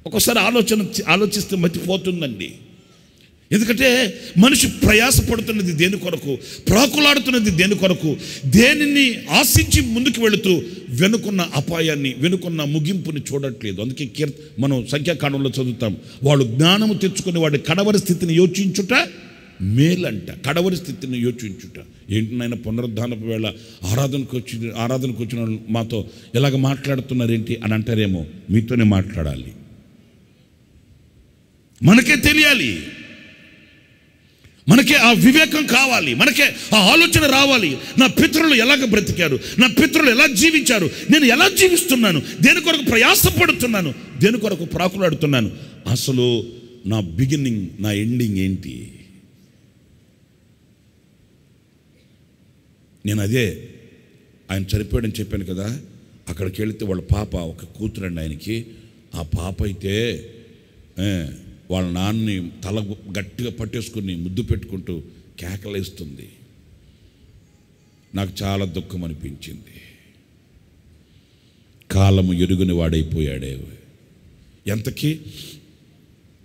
[SPEAKER 2] ఒకసారి ఆలోచిస్తే మతిపోతుందండి. ఎందుకంటే మనిషి ప్రయాసపడుతున్నది దేని కొరకు, ప్రాకులాడుతున్నది దేని కొరకు, దేనిని ఆశించి ముందుకు వెళుతూ వెనుకున్న అపాయాన్ని, వెనుకున్న ముగింపుని చూడట్లేదు. అందుకే మనం సంఖ్యాకాండంలో చదువుతాం, వాళ్ళు జ్ఞానము తెచ్చుకుని వాడి కడవరి స్థితిని యోచించుట మేలంట. కడవరి స్థితిని యోచించుట ఏంటి నాయన? పునరుద్ధానపు వేళ ఆరాధనకు వచ్చిన మాతో ఎలాగ మాట్లాడుతున్నారేంటి అని అంటారేమో. మీతోనే మాట్లాడాలి, మనకే తెలియాలి, మనకే ఆ వివేకం కావాలి, మనకే ఆ ఆలోచన రావాలి. నా పితరులు ఎలాగ బ్రతికారు, నా పితరులు ఎలా జీవించారు, నేను ఎలా జీవిస్తున్నాను, దేని కొరకు ప్రయాసపడుతున్నాను, దేని కొరకు ప్రాకులాడుతున్నాను, అసలు నా బిగినింగ్, నా ఎండింగ్ ఏంటి? నేను అదే ఆయన చనిపోయాడని చెప్పాను కదా, అక్కడికి వెళితే వాళ్ళ పాప, ఒక కూతురండి ఆయనకి. ఆ పాప అయితే వాళ్ళ నాన్నని తల గట్టిగా పట్టేసుకుని ముద్దు పెట్టుకుంటూ కేకలేస్తుంది. నాకు చాలా దుఃఖం అనిపించింది. కాలము ఎరుగుని వాడైపోయాడే. ఎంతకీ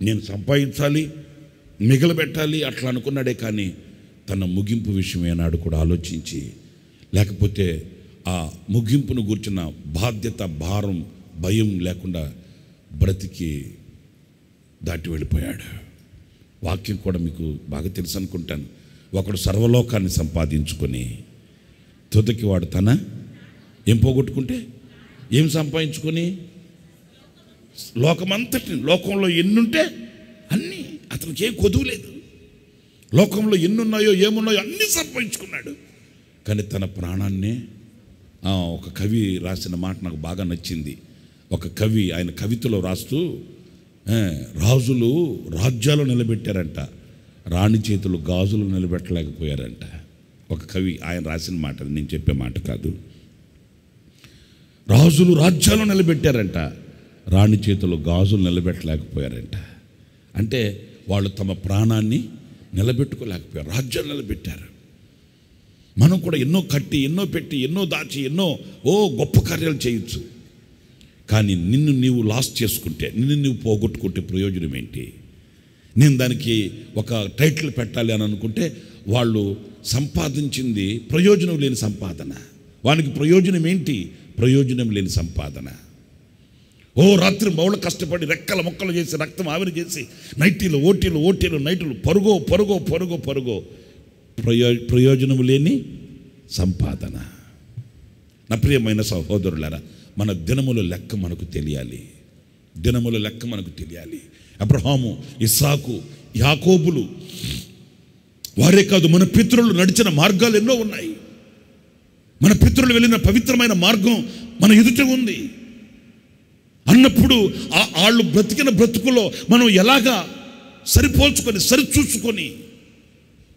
[SPEAKER 2] నేను సంపాదించాలి, మిగలబెట్టాలి అట్లా అనుకున్నాడే, కానీ తన ముగింపు విషయం ఏనాడు కూడా ఆలోచించి, లేకపోతే ఆ ముగింపును గూర్చిన బాధ్యత, భారం, భయం లేకుండా బ్రతికి దాటి వెళ్ళిపోయాడు. వాక్యం కూడా మీకు బాగా తెలుసు అనుకుంటాను. ఒకడు సర్వలోకాన్ని సంపాదించుకొని తుదకి వాడు తన ఏం పోగొట్టుకుంటే, ఏం సంపాదించుకొని లోకమంతటిని, లోకంలో ఎన్నుంటే అన్నీ, అతనికి ఏం కొదువులేదు. లోకంలో ఎన్నున్నాయో ఏమున్నాయో అన్నీ సంపాదించుకున్నాడు, కానీ తన ప్రాణాన్నే. ఒక కవి రాసిన మాట నాకు బాగా నచ్చింది. ఒక కవి ఆయన కవితలో రాస్తూ, రాజులు రాజ్యాలు నిలబెట్టారంట, రాణి చేతులు గాజులు నిలబెట్టలేకపోయారంట. ఒక కవి ఆయన రాసిన మాట, నేను చెప్పే మాట కాదు. రాజులు రాజ్యాలు నిలబెట్టారంట, రాణి చేతులు గాజులు నిలబెట్టలేకపోయారంట. అంటే వాళ్ళు తమ ప్రాణాన్ని నిలబెట్టుకోలేకపోయారు, రాజ్యాలు నిలబెట్టారు. మనం కూడా ఎన్నో కట్టి, ఎన్నో పెట్టి, ఎన్నో దాచి, ఎన్నో గొప్ప కార్యాలు చేయొచ్చు. కానీ నిన్ను నీవు లాస్ చేసుకుంటే, నిన్ను నీవు పోగొట్టుకుంటే ప్రయోజనం ఏంటి? నేను దానికి ఒక టైటిల్ పెట్టాలి అని అనుకుంటే, వాళ్ళు సంపాదించింది ప్రయోజనం లేని సంపాదన. వానికి ప్రయోజనం ఏంటి? ప్రయోజనం లేని సంపాదన. రాత్రి మౌళ కష్టపడి రెక్కల మొక్కలు చేసి, రక్తం ఆవిరి చేసి, నైటీలు ఓటీలు నైటులు, పరుగో ప్రయోజనం లేని సంపాదన. నా ప్రియమైన సహోదరులారా, మన దినముల లెక్క మనకు తెలియాలి. అబ్రహాము, ఇస్సాకు, యాకోబులు వారే కాదు, మన పితరులు నడిచిన మార్గాలు ఎన్నో ఉన్నాయి. మన పితరులు వెళ్ళిన పవిత్రమైన మార్గం మన ఎదుట ఉంది అన్నప్పుడు, వాళ్ళు బ్రతికిన బ్రతుకులో మనం ఎలాగా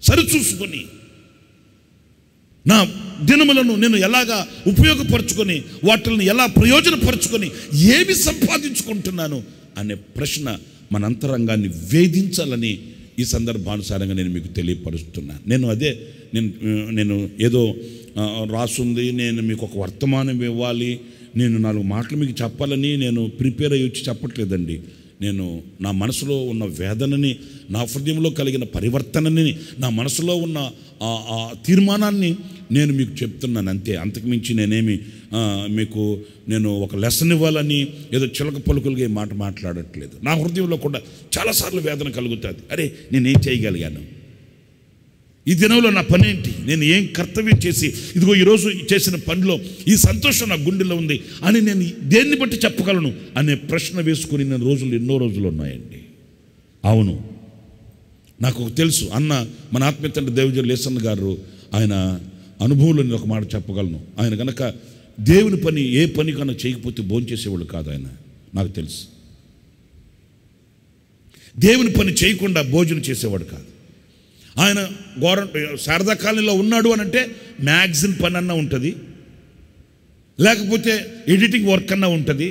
[SPEAKER 2] సరిచూసుకొని నా దినములను నేను ఎలాగా ఉపయోగపరుచుకొని వాటిని ఎలా ప్రయోజనపరుచుకొని ఏమి సంపాదించుకుంటున్నాను అనే ప్రశ్న మన అంతరంగాన్ని వేధించాలని ఈ సందర్భానుసారంగా నేను మీకు తెలియపరుస్తున్నాను. నేను ఏదో రాసుంది, నేను మీకు ఒక వర్తమానం ఇవ్వాలి, నేను 4 మాటలు మీకు చెప్పాలని నేను ప్రిపేర్ అయ్యి వచ్చి చెప్పట్లేదండి. నేను నా మనసులో ఉన్న వేదనని, నా హృదయంలో కలిగిన పరివర్తనని, నా మనసులో ఉన్న ఆ తీర్మానాన్ని నేను మీకు చెప్తున్నాను అంతే. అంతకుమించి నేనేమి మీకు నేను ఒక లెసన్ ఇవ్వాలని ఏదో చిలక పలుకులుగా ఈ మాట మాట్లాడట్లేదు. నా హృదయంలో కూడా చాలాసార్లు వేదన కలుగుతుంది. అరే, నేనేం చేయగలిగాను, ఈ దినంలో నా పని ఏంటి, నేను ఏం కర్తవ్యం చేసి ఇదిగో ఈరోజు చేసిన పనిలో ఈ సంతోషం నా గుండెలో ఉంది అని నేను దేన్ని బట్టి చెప్పగలను అనే ప్రశ్న వేసుకుని నేను ఎన్నో రోజులు ఉన్నాయండి. అవును, నాకు తెలుసు. మన ఆత్మీయ తండ్రి దేవజ లేసన్న గారు ఆయన అనుభవంలో నేను ఒక మాట చెప్పగలను. ఆయన కనుక దేవుని పని ఏ పని కన్నా చేయకపోతే భోంచేసేవాళ్ళు కాదు. ఆయన నాకు తెలుసు, దేవుని పని చేయకుండా భోజనం చేసేవాడు కాదు. ఆయన శారదా కాలనీలో ఉన్నాడు అని అంటే మ్యాగజిన్ పని అన్నా ఉంటుంది, లేకపోతే ఎడిటింగ్ వర్క్ అన్నా ఉంటుంది,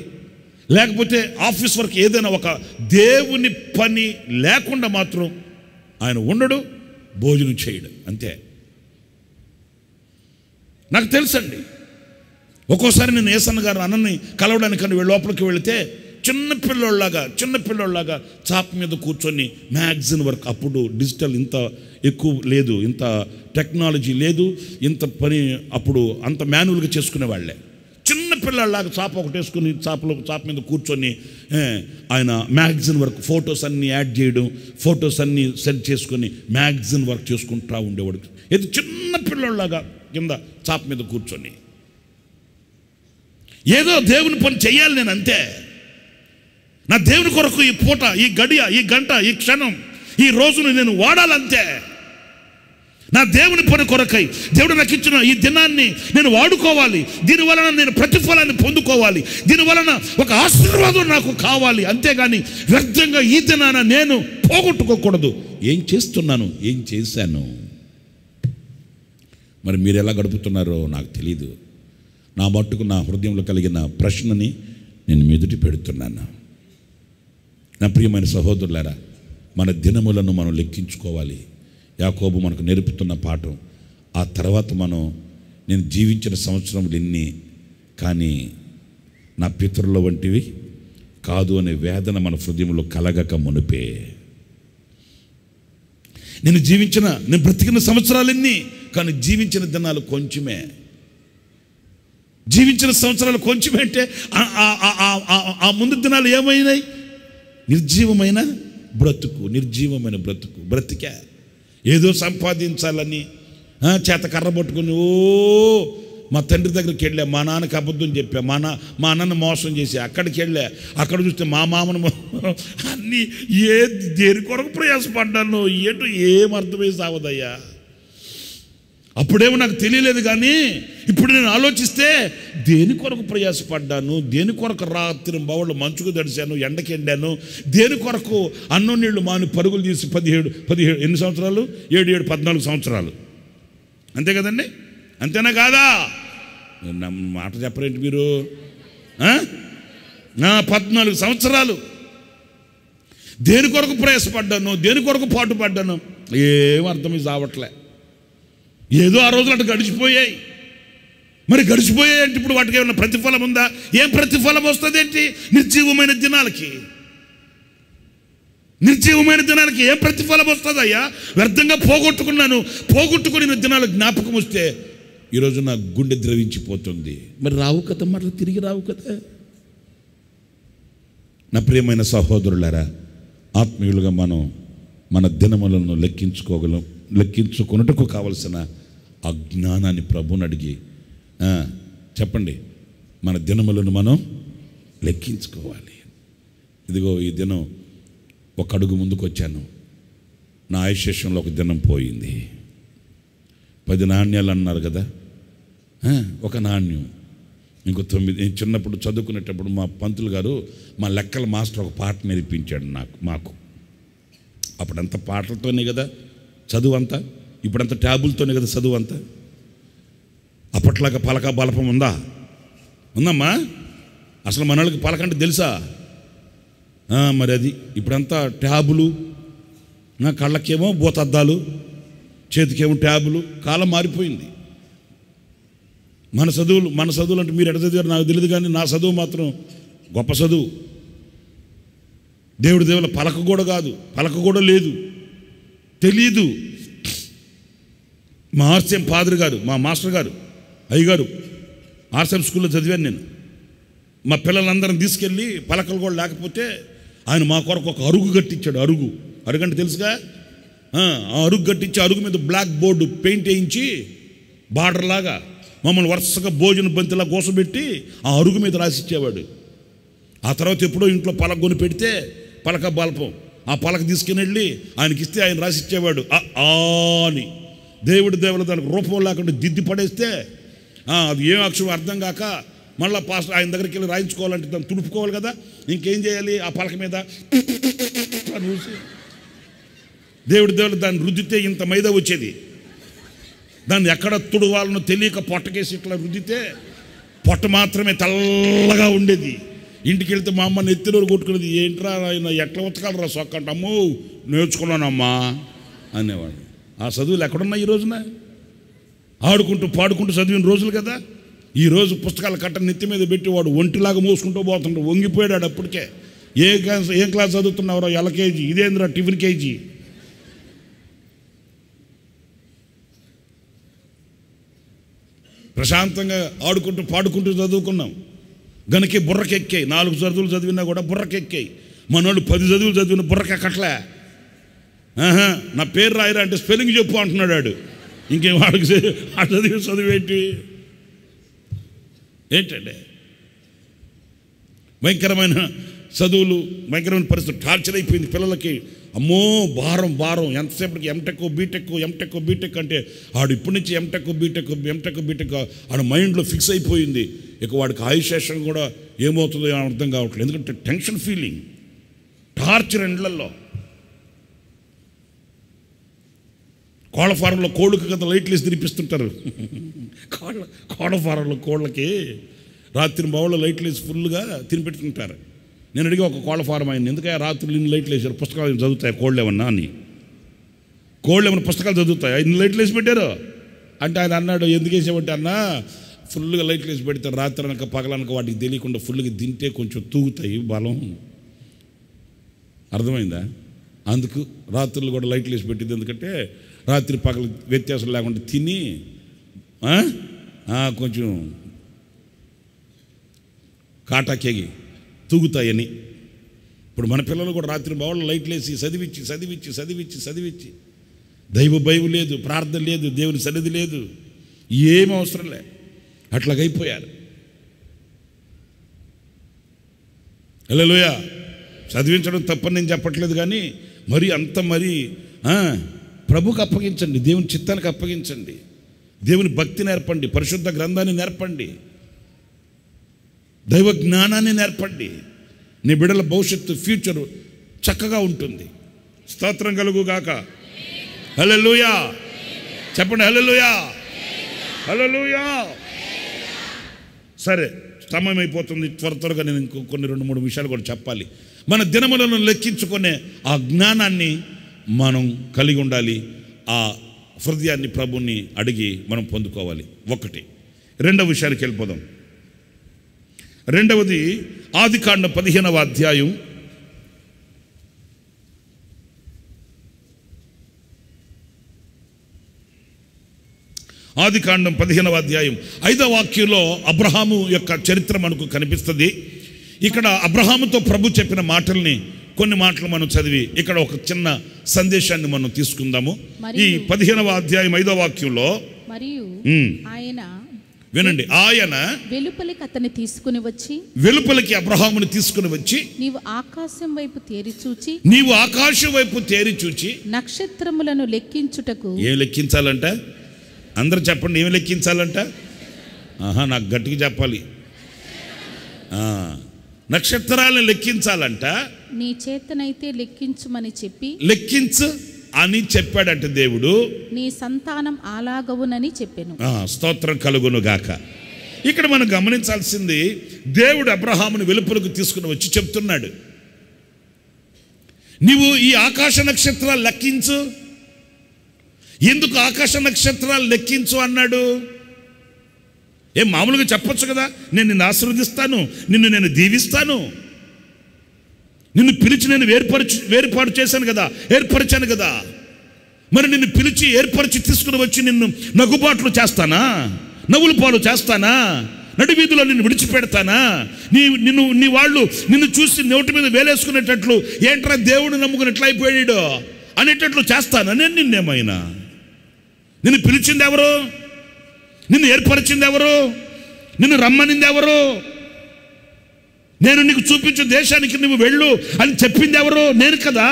[SPEAKER 2] లేకపోతే ఆఫీస్ వర్క్ ఏదైనా ఒక దేవుని పని లేకుండా మాత్రం ఆయన ఉండడు, భోజనం చేయడు. అంతే. నాకు తెలుసండి. ఒక్కోసారి నేను ఏసన్న గారు అన్నని కలవడానికి లోపలికి వెళితే చిన్నపిల్లోళ్ళలాగా చాప మీద కూర్చొని మ్యాగజిన్ వర్క్, అప్పుడు డిజిటల్ ఇంత ఎక్కువ లేదు, ఇంత టెక్నాలజీ లేదు, ఇంత పని అప్పుడు అంత మాన్యువల్గా చేసుకునేవాళ్లే. చిన్నపిల్లలాగా చాప ఒకటి వేసుకుని చాప మీద కూర్చొని ఆయన మ్యాగజిన్ వర్క్, ఫొటోస్ అన్నీ యాడ్ చేయడం, ఫొటోస్ అన్నీ సెట్ చేసుకొని మ్యాగజిన్ వర్క్ చేసుకుంటూ ఉండేవాడు. ఇది చిన్నపిల్లలాగా కింద చాప మీద కూర్చొని ఏదో దేవుని పని చేయాలి నేను, అంతే. నా దేవుని కొరకు ఈ పూట, ఈ గడియ, ఈ గంట, ఈ క్షణం, ఈ రోజును నేను వాడాలంతే. నా దేవుని పని కొరకై దేవుడు నాకు ఇచ్చిన ఈ దినాన్ని నేను వాడుకోవాలి, దీనివలన నేను ప్రతిఫలాన్ని పొందుకోవాలి, దీనివలన ఒక ఆశీర్వాదం నాకు కావాలి. అంతేగాని వ్యర్థంగా ఈ దినాన నేను పోగొట్టుకోకూడదు. ఏం చేస్తున్నాను, ఏం చేశాను, మరి మీరు ఎలా గడుపుతున్నారో నాకు తెలీదు. నా మట్టుకు నా హృదయంలో కలిగిన ప్రశ్నని నేను మెదుటి పెడుతున్నాను. నా ప్రియమైన సహోదరులారా, మన దినములను మనం లెక్కించుకోవాలి. యాకోబు మనకు నేర్పుతున్న పాఠం. ఆ తర్వాత నేను జీవించిన సంవత్సరములు ఎన్ని, కానీ నా పితరుల వంటివి కాదు అనే వేదన మన హృదయంలో కలగక మునిపే, నేను బ్రతికిన సంవత్సరాలు ఎన్ని, కానీ జీవించిన దినాలు కొంచెమే. జీవించిన సంవత్సరాలు కొంచెమే అంటే ఆ ముందు దినాలు ఏమైనాయి? నిర్జీవమైన బ్రతుకు బ్రతికా. ఏదో సంపాదించాలని చేత కర్ర పట్టుకుని మా తండ్రి దగ్గరికి వెళ్ళా, మా నాన్నకి అబద్ధం చెప్పా, మా అన్నను మోసం చేసి అక్కడికి వెళ్ళా. అక్కడ చూస్తే మా మామను అన్నీ దేని కొరకు ప్రయాసపడ్డాను ఏం అర్థమై సావదయ్యా. అప్పుడేమో నాకు తెలియలేదు, కానీ ఇప్పుడు నేను ఆలోచిస్తే దేని కొరకు ప్రయాసపడ్డాను, దేని కొరకు రాత్రి బావుళ్ళు మంచుకు తడిశాను, ఎండకి ఎండాను, దేని కొరకు అన్నం నీళ్లు మాని పరుగులు తీసి 17 ఎన్ని సంవత్సరాలు, 14 సంవత్సరాలు, అంతే కదండి? అంతేనా కాదా? మాట చెప్పరేంటి మీరు? 14 సంవత్సరాలు దేని కొరకు ప్రయాసపడ్డాను, దేని కొరకు పాటుపడ్డాను, ఏం అర్థమై సావట్లే. ఏదో ఆ రోజులు అటు గడిచిపోయాయి. మరి గడిచిపోయాయి అంటే ఇప్పుడు వాటికి ఏమైనా ప్రతిఫలం ఉందా? ఏం ప్రతిఫలం వస్తుంది ఏంటి? నిర్జీవమైన దినాలకి ఏం ప్రతిఫలం వస్తుంది అయ్యా? వ్యర్థంగా పోగొట్టుకుని దినాలు జ్ఞాపకం వస్తే ఈరోజు నా గుండె ద్రవించిపోతుంది. మరి రావు కదా, మరలా తిరిగి రావు కదా. నా ప్రియమైన సహోదరులారా, ఆత్మీయులుగా మన దినములను లెక్కించుకొనుటకు కావలసిన ఆ జ్ఞానాన్ని ప్రభువుని అడిగి చెప్పండి. మన దినములను మనం లెక్కించుకోవాలి. ఇదిగో ఈ దినం ఒక అడుగు ముందుకు వచ్చాను. నా ఆయుష్యంలో ఒక దినం పోయింది. 10 నాణ్యాలు అన్నారు కదా, ఒక నాణ్యం, ఇంకో 9. నేను చిన్నప్పుడు చదువుకునేటప్పుడు మా పంతులు గారు, మా లెక్కల మాస్టర్ ఒక పాట నేర్పించాడు మాకు. అప్పుడంతా పాటలతోనే కదా చదువు అంతా, ఇప్పుడంతా ట్యాబులతోనే కదా చదువు అంతా. అప్పట్లాగా పలక బలపం ఉందమ్మా? అసలు మన వాళ్ళకి పలక అంటే తెలుసా? మరి అది ఇప్పుడంతా ట్యాబులు, కళ్ళకేమో భూతద్దాలు, చేతికేమో ట్యాబులు. కాలం మారిపోయింది. మన చదువులు అంటే మీరు ఎడ చదివారు నాకు తెలియదు, కానీ నా చదువు మాత్రం గొప్ప చదువు. దేవుల పలక కూడా కాదు, పలక కూడా లేదు, తెలీదు. మా ఆర్సిఎం ఫాదర్ గారు, మా మాస్టర్ గారు, అయ్యగారు ఆర్సిఎం స్కూల్లో చదివాను నేను. మా పిల్లలందరం తీసుకెళ్ళి పలకలు కూడా లేకపోతే ఆయన మా కొరకు ఒక అరుగు కట్టించాడు. అరుగు అంటే తెలుసుగా? ఆ అరుగు కట్టించి అరుగు మీద బ్లాక్ బోర్డు పెయింట్ వేయించి బార్డర్ లాగా మమ్మల్ని వరుసగా భోజన బంతిలా కోసబెట్టి ఆ అరుగు మీద రాసిచ్చేవాడు. ఆ తర్వాత ఎప్పుడో ఇంట్లో పలక కొని పెడితే పలక బల్పం, ఆ పలక తీసుకుని వెళ్ళి ఆయనకి ఇస్తే ఆయన రాసిచ్చేవాడు అని. దేవుల దానికి రూపం లేకుండా దిద్ది పడేస్తే అది ఏం అక్షరం అర్థం కాక మళ్ళీ పాస్టర్ ఆయన దగ్గరికి వెళ్ళి రాయించుకోవాలంటే దాన్ని తుడుపుకోవాలి కదా. ఇంకేం చేయాలి? ఆ పలక మీద చూసి దేవుడు దాన్ని రుద్దితే ఇంత మైదా వచ్చేది. దాన్ని ఎక్కడ తుడవాలనో తెలియక పొట్టకేసి ఇట్లా రుద్దితే పొట్ట మాత్రమే తెల్లగా ఉండేది. ఇంటికి వెళ్తే మా అమ్మ నెత్తినూరు కొట్టుకునేది. ఏంట్రా ఆయన ఎట్లా ఉతకాలరా సొక్క అంటే, అమ్మో నేర్చుకున్నానమ్మా అనేవాడు. ఆ చదువులు ఎక్కడున్నాయి ఈ రోజున? ఆడుకుంటూ పాడుకుంటూ చదివిన రోజులు కదా. ఈరోజు పుస్తకాల కట్ట నెత్తి మీద పెట్టి వాడు ఒంటిలాగా మోసుకుంటూ పోతుంటాడు. వంగిపోయాడు అప్పటికే. ఏం క్లాస్ చదువుతున్నారో? ఎల్కేజీ. ఇదేంద్రా టిఫిన్ కేజీ. ప్రశాంతంగా ఆడుకుంటూ పాడుకుంటూ చదువుకున్నాం. గనకే బుర్రకెక్కాయి. 4 చదువులు చదివినా కూడా బుర్రకెక్కాయి. మనోళ్ళు 10 చదువులు చదివిన బుర్రకెక్కట్లే. నా పేరు రాయరా అంటే స్పెల్లింగ్ చెప్పు అంటున్నాడు వాడు. ఇంకేం వాడికి ఆ చదివేంటి ఏంటంటే భయంకరమైన చదువులు, భయంకరమైన పరిస్థితి. టార్చర్ అయిపోయింది పిల్లలకి. అమ్మో భారం ఎంతసేపటికి ఎంటెక్ బీటెక్ అంటే ఆడు ఇప్పటి నుంచి ఎంటెక్ బీటెక్ ఆడ మైండ్లో ఫిక్స్ అయిపోయింది. ఇక వాడికి ఆయుశేషం కూడా ఏమవుతుందో అర్థం కావట్లేదు. ఎందుకంటే టెన్షన్ ఫీలింగ్, టార్చర్ ఎండ్లలో. కోళ్ళ ఫారంలో కోళ్ళకి కదా లైట్లు వేసి తినిపిస్తుంటారు. కోళ్ళ ఫారంలో కోళ్ళకి రాత్రి బావుల్లో లైట్లు వేసి ఫుల్గా తినిపెట్టుకుంటారు. నేను అడిగి ఒక కోళ్ళ ఫారం అయింది, ఎందుకంటే రాత్రులు ఇన్ని లైట్లు వేసారు, పుస్తకాలు చదువుతాయి కోళ్ళు ఏమన్నా అని. కోళ్ళు ఏమన్నా పుస్తకాలు చదువుతాయి, ఇన్ని లైట్లు వేసి పెట్టారు అంటే ఆయన అన్నాడు, ఎందుకు వేసామంటే అన్న ఫుల్గా లైట్లు వేసి పెడతారు రాత్రి అనక పగలనక వాటికి తెలియకుండా ఫుల్గా తింటే కొంచెం తూగుతాయి బలం. అర్థమైందా? అందుకు రాత్రులు కూడా లైట్లు వేసి పెట్టింది. ఎందుకంటే రాత్రి పగల వ్యత్యాసం లేకుండా తిని కొంచెం కాటాకేగి తూగుతాయని. ఇప్పుడు మన పిల్లలు కూడా రాత్రి బావులు లైట్లు వేసి చదివించి దైవ భయం లేదు, ప్రార్థన లేదు, దేవుని సన్నిధి లేదు, ఏం అవసరం లే, అట్లాగైపోయారు. హల్లెలూయా. చదివించడం తప్పని నేను చెప్పట్లేదు, కానీ మరి ప్రభుకు అప్పగించండి, దేవుని చిత్తానికి అప్పగించండి, దేవుని భక్తి నేర్పండి, పరిశుద్ధ గ్రంథాన్ని నేర్పండి, దైవ జ్ఞానాన్ని నేర్పండి. నీ బిడ్డల భవిష్యత్తు ఫ్యూచర్ చక్కగా ఉంటుంది. స్తోత్రం కలుగుగాక. హల్లెలూయా చెప్పండి. హల్లెలూయా హల్లెలూయా. సరే, సమయం అయిపోతుంది. త్వరగా నేను ఇంకో కొన్ని 2-3 విషయాలు కూడా చెప్పాలి. మన దినములను లెక్కించుకునే ఆ జ్ఞానాన్ని మనం కలిగి ఉండాలి. ఆ హృదయాన్ని ప్రభుని అడిగి మనం పొందుకోవాలి. ఒకటి. రెండవ విషయానికి వెళ్ళిపోదాం. రెండవది ఆదికాండం 15వ అధ్యాయం 5వ వాక్యంలో అబ్రహాము యొక్క చరిత్ర మనకు కనిపిస్తుంది. ఇక్కడ అబ్రహాముతో ప్రభు చెప్పిన మాటల్ని, కొన్ని మాటలు మనం చదివి ఇక్కడ ఒక చిన్న సందేశాన్ని మనం తీసుకుందాము. ఈ 15వ అధ్యాయం 5వ వాక్యంలో
[SPEAKER 4] ఆయన
[SPEAKER 2] వినండి. ఆయన
[SPEAKER 4] వెలుపలికి అతన్ని తీసుకుని వచ్చి,
[SPEAKER 2] వెలుపలికి అబ్రహాముని తీసుకుని వచ్చి,
[SPEAKER 4] నీవు ఆకాశం వైపు తేరి చూచి నక్షత్రములను లెక్కించుటకు.
[SPEAKER 2] ఏం లెక్కించాలంట? అందరూ చెప్పండి, ఏమి లెక్కించాలంట? నాకు గట్టిగా చెప్పాలి. నక్షత్రాలను లెక్కించాలంట.
[SPEAKER 4] నీ చేతనైతే లెక్కించుమని చెప్పి,
[SPEAKER 2] లెక్కించు
[SPEAKER 3] అని చెప్పాడంటే దేవుడు,
[SPEAKER 4] నీ సంతానం అలాగవునని చెప్పెను.
[SPEAKER 3] స్తోత్రం కలుగును గాక. ఇక్కడ మనం గమనించాల్సింది, దేవుడు అబ్రహామును వెలుపలకు తీసుకుని వచ్చి చెప్తున్నాడు, నీవు ఈ ఆకాశ నక్షత్రాలు లెక్కించు. ఎందుకు ఆకాశ నక్షత్రాలు లెక్కించు అన్నాడు? ఏం మామూలుగా చెప్పొచ్చు కదా, నేను నిన్ను ఆశీర్వదిస్తాను, నిన్ను నేను దీవిస్తాను, నిన్ను పిలిచి నేను వేరుపాటు చేశాను కదా, ఏర్పరిచాను కదా. మరి నిన్ను పిలిచి ఏర్పరిచి తీసుకుని వచ్చి నిన్ను నగుబాట్లు చేస్తానా, నవ్వుల పాలు చేస్తానా, నడి వీధిలో నిన్ను విడిచిపెడతానా? నీ వాళ్ళు నిన్ను చూసి నోటి మీద వేలేసుకునేటట్లు, ఏంట్రా దేవుడు నమ్ముకుని ఎట్లా అయిపోయాడు అనేటట్లు చేస్తానా నేను నిన్నేమైనా? నిన్ను పిలిచింది ఎవరు? నిన్ను ఏర్పరిచింది ఎవరు? నిన్ను రమ్మనింది ఎవరు? నేను నీకు చూపించు దేశానికి నువ్వు వెళ్ళు అని చెప్పింది ఎవరు? నేను కదా.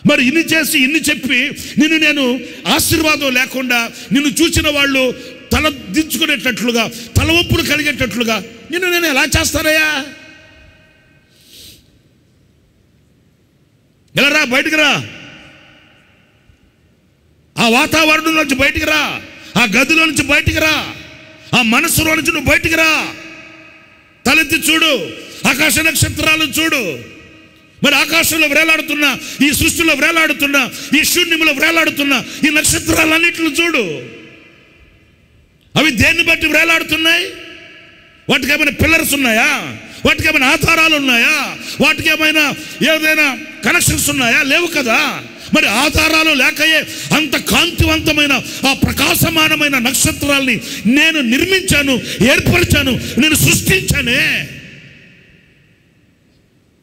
[SPEAKER 3] మరి ఇన్ని చేసి ఇన్ని చెప్పి నిన్ను నేను ఆశీర్వాదం లేకుండా నిన్ను చూసిన వాళ్ళు తల దించుకునేటట్లుగా, తల ఒప్పులు కలిగేటట్లుగా నిన్ను నేను ఎలా చేస్తానయ్యా? ఎలా రా, బయటికి రా, ఆ వాతావరణం నుంచి బయటికి రా, ఆ గదిలో నుంచి బయటికి రా, ఆ మనసులో నుంచి నువ్వు బయటికి రా, తలెత్తి చూడు, ఆకాశ నక్షత్రాలను చూడు. మరి ఆకాశంలో వేలాడుతున్నా, ఈ సృష్టిలో వేలాడుతున్నా, ఈ శూన్యంలో వేలాడుతున్నా ఈ నక్షత్రాలన్నిటిని చూడు. అవి దేన్ని బట్టి వేలాడుతున్నాయి? వాటికి ఏమైనా పిల్లర్స్ ఉన్నాయా? వాటికి ఏమైనా ఆధారాలు ఉన్నాయా? వాటికి ఏమైనా ఏదైనా కనెక్షన్స్ ఉన్నాయా? లేవు కదా. మరి ఆధారాలు లేకయే అంత కాంతివంతమైన ఆ ప్రకాశమానమైన నక్షత్రాల్ని నేను నిర్మించాను, ఏర్పరిచాను, నేను సృష్టించానే.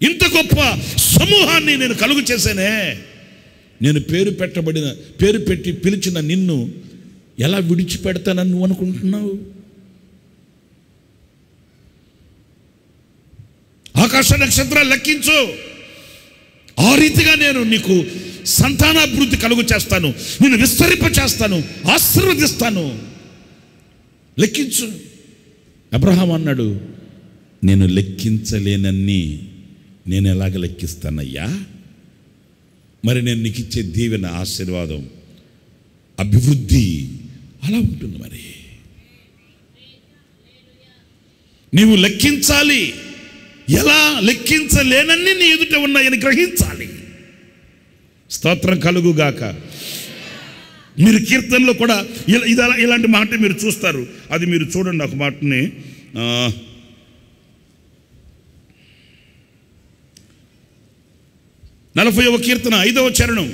[SPEAKER 3] ఇంత గొప్ప సమూహాన్ని నేను కలుగు చేశానే. నేను పేరు పెట్టి పిలిచిన నిన్ను ఎలా విడిచిపెడతానని నువ్వు అనుకుంటున్నావు? ఆకాశ నక్షత్రాలు లెక్కించు. ఆ రీతిగా నేను నీకు సంతానాభివృద్ధి కలుగు చేస్తాను, నిన్ను విస్తరింప చేస్తాను, ఆశీర్వదిస్తాను. లెక్కించు. అబ్రహాం అన్నాడు, నేను లెక్కించలేనన్ని నేను ఎలాగ లెక్కిస్తానయ్యా? మరి నేను నీకు ఇచ్చే దీవెన, ఆశీర్వాదం, అభివృద్ధి అలా ఉంటుంది. మరి నీవు లెక్కించాలి. ఎలా? లెక్కించలేనన్ని నీ ఎదుట ఉన్నాయని గ్రహించాలి. స్తోత్రం కలుగుగాక. మీరు కీర్తనలో కూడా ఇలాంటి మాట మీరు చూస్తారు. అది మీరు చూడండి. ఒక మాటని 40వ కీర్తన 5వ చరణం.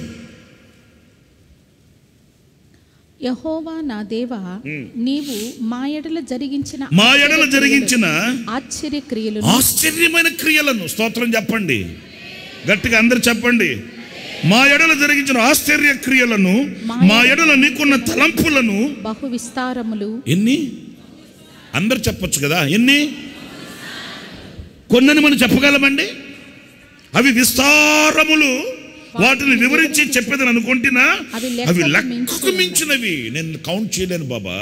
[SPEAKER 4] యెహోవా నా దేవా, నీవు మా ఎడల జరిగించిన
[SPEAKER 3] ఆశ్చర్యమైన క్రియలను, స్తోత్రం చెప్పండి గట్టిగా, అందరు చెప్పండి. మా ఎడల జరిగించిన ఆశ్చర్య క్రియలను, మా ఎడల నీకున్న తలంపులను
[SPEAKER 4] బహు విస్తారములు.
[SPEAKER 3] ఎన్ని? అందరు చెప్పొచ్చు కదా. ఎన్ని? కొన్నని మనం చెప్పగలమండి. అవి విస్తారములు. వాటిని వివరించి చెప్పేదని అనుకుంటున్నా, అవి లెక్కకు మించినవి. నేను కౌంట్ చేయలేను బాబా.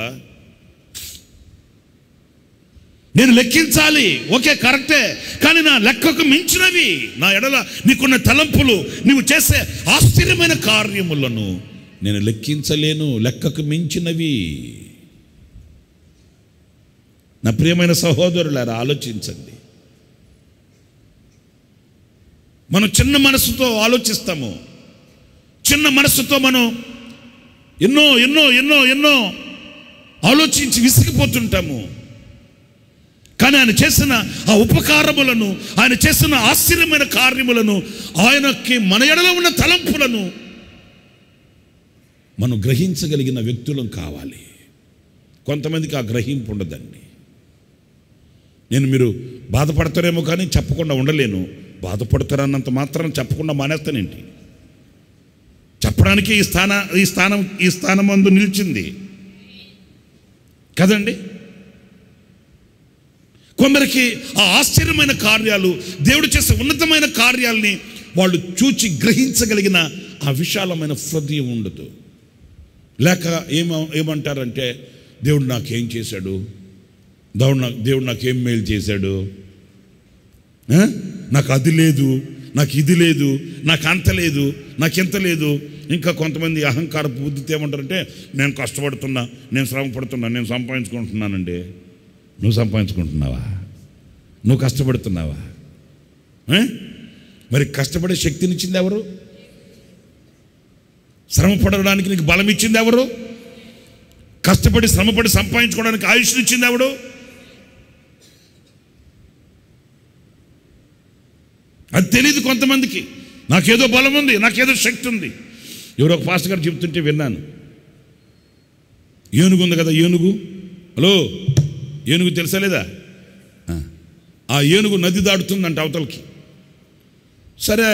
[SPEAKER 3] నేను లెక్కించాలి, ఓకే కరెక్టే, కానీ నా లెక్కకు మించినవి. నా ఎడల నీకున్న తలంపులు, నీవు చేసే ఆశ్చర్యమైన కార్యములను నేను లెక్కించలేను, లెక్కకు మించినవి. నా ప్రియమైన సహోదరులారా, ఆలోచించండి. మనం చిన్న మనసుతో ఆలోచిస్తాము. చిన్న మనసుతో మనం ఎన్నో ఎన్నో ఎన్నో ఎన్నో ఆలోచించి విసిగిపోతుంటాము. కానీ ఆయన చేసిన ఆ ఉపకారములను, ఆయన చేసిన ఆశ్చర్యమైన కార్యములను, ఆయనకి మన ఎడలో ఉన్న తలంపులను మనం గ్రహించగలిగిన వ్యక్తులం కావాలి. కొంతమందికి ఆ గ్రహింపు ఉండదండి. మీరు బాధపడతారేమో కానీ చెప్పకుండా ఉండలేను. బాధపడతారన్నంత మాత్రం చెప్పకుండా మానేస్తానేంటి? చెప్పడానికి ఈ స్థానం అందు నిలిచింది కదండి. కొందరికి ఆ ఆశ్చర్యమైన కార్యాలు, దేవుడు చేసే ఉన్నతమైన కార్యాలని వాళ్ళు చూచి గ్రహించగలిగిన ఆ విశాలమైన హృదయం ఉండదు. లేక ఏమంటారంటే, దేవుడు నాకేం చేశాడు, దేవుడు నాకేం మేలు చేశాడు, నాకు అది లేదు, నాకు ఇది లేదు, నాకు అంత లేదు, నాకు ఎంత లేదు, ఇంకా కొంతమంది అహంకార బుద్ధితో ఏమంటారంటే నేను కష్టపడుతున్నా, నేను శ్రమ పడుతున్నా, నేను సంపాదించుకుంటున్నానండి. నువ్వు సంపాదించుకుంటున్నావా? నువ్వు కష్టపడుతున్నావా? మరి కష్టపడే శక్తినిచ్చింది ఎవరు? శ్రమ పడడానికి నీకు బలం ఇచ్చింది ఎవరు? కష్టపడి శ్రమపడి సంపాదించుకోవడానికి ఆయుష్నిచ్చింది ఎవడు? అది తెలియదు కొంతమందికి. నాకేదో బలం ఉంది, నాకేదో శక్తి ఉంది. ఎవరో ఒక పాస్టర్ గారు చెప్తుంటే విన్నాను. ఏనుగు ఉంది కదా, ఏనుగు. హలో, ఏనుగు తెలుసా లేదా? ఆ ఏనుగు నది దాటుతుందంట అవతలకి. సరే,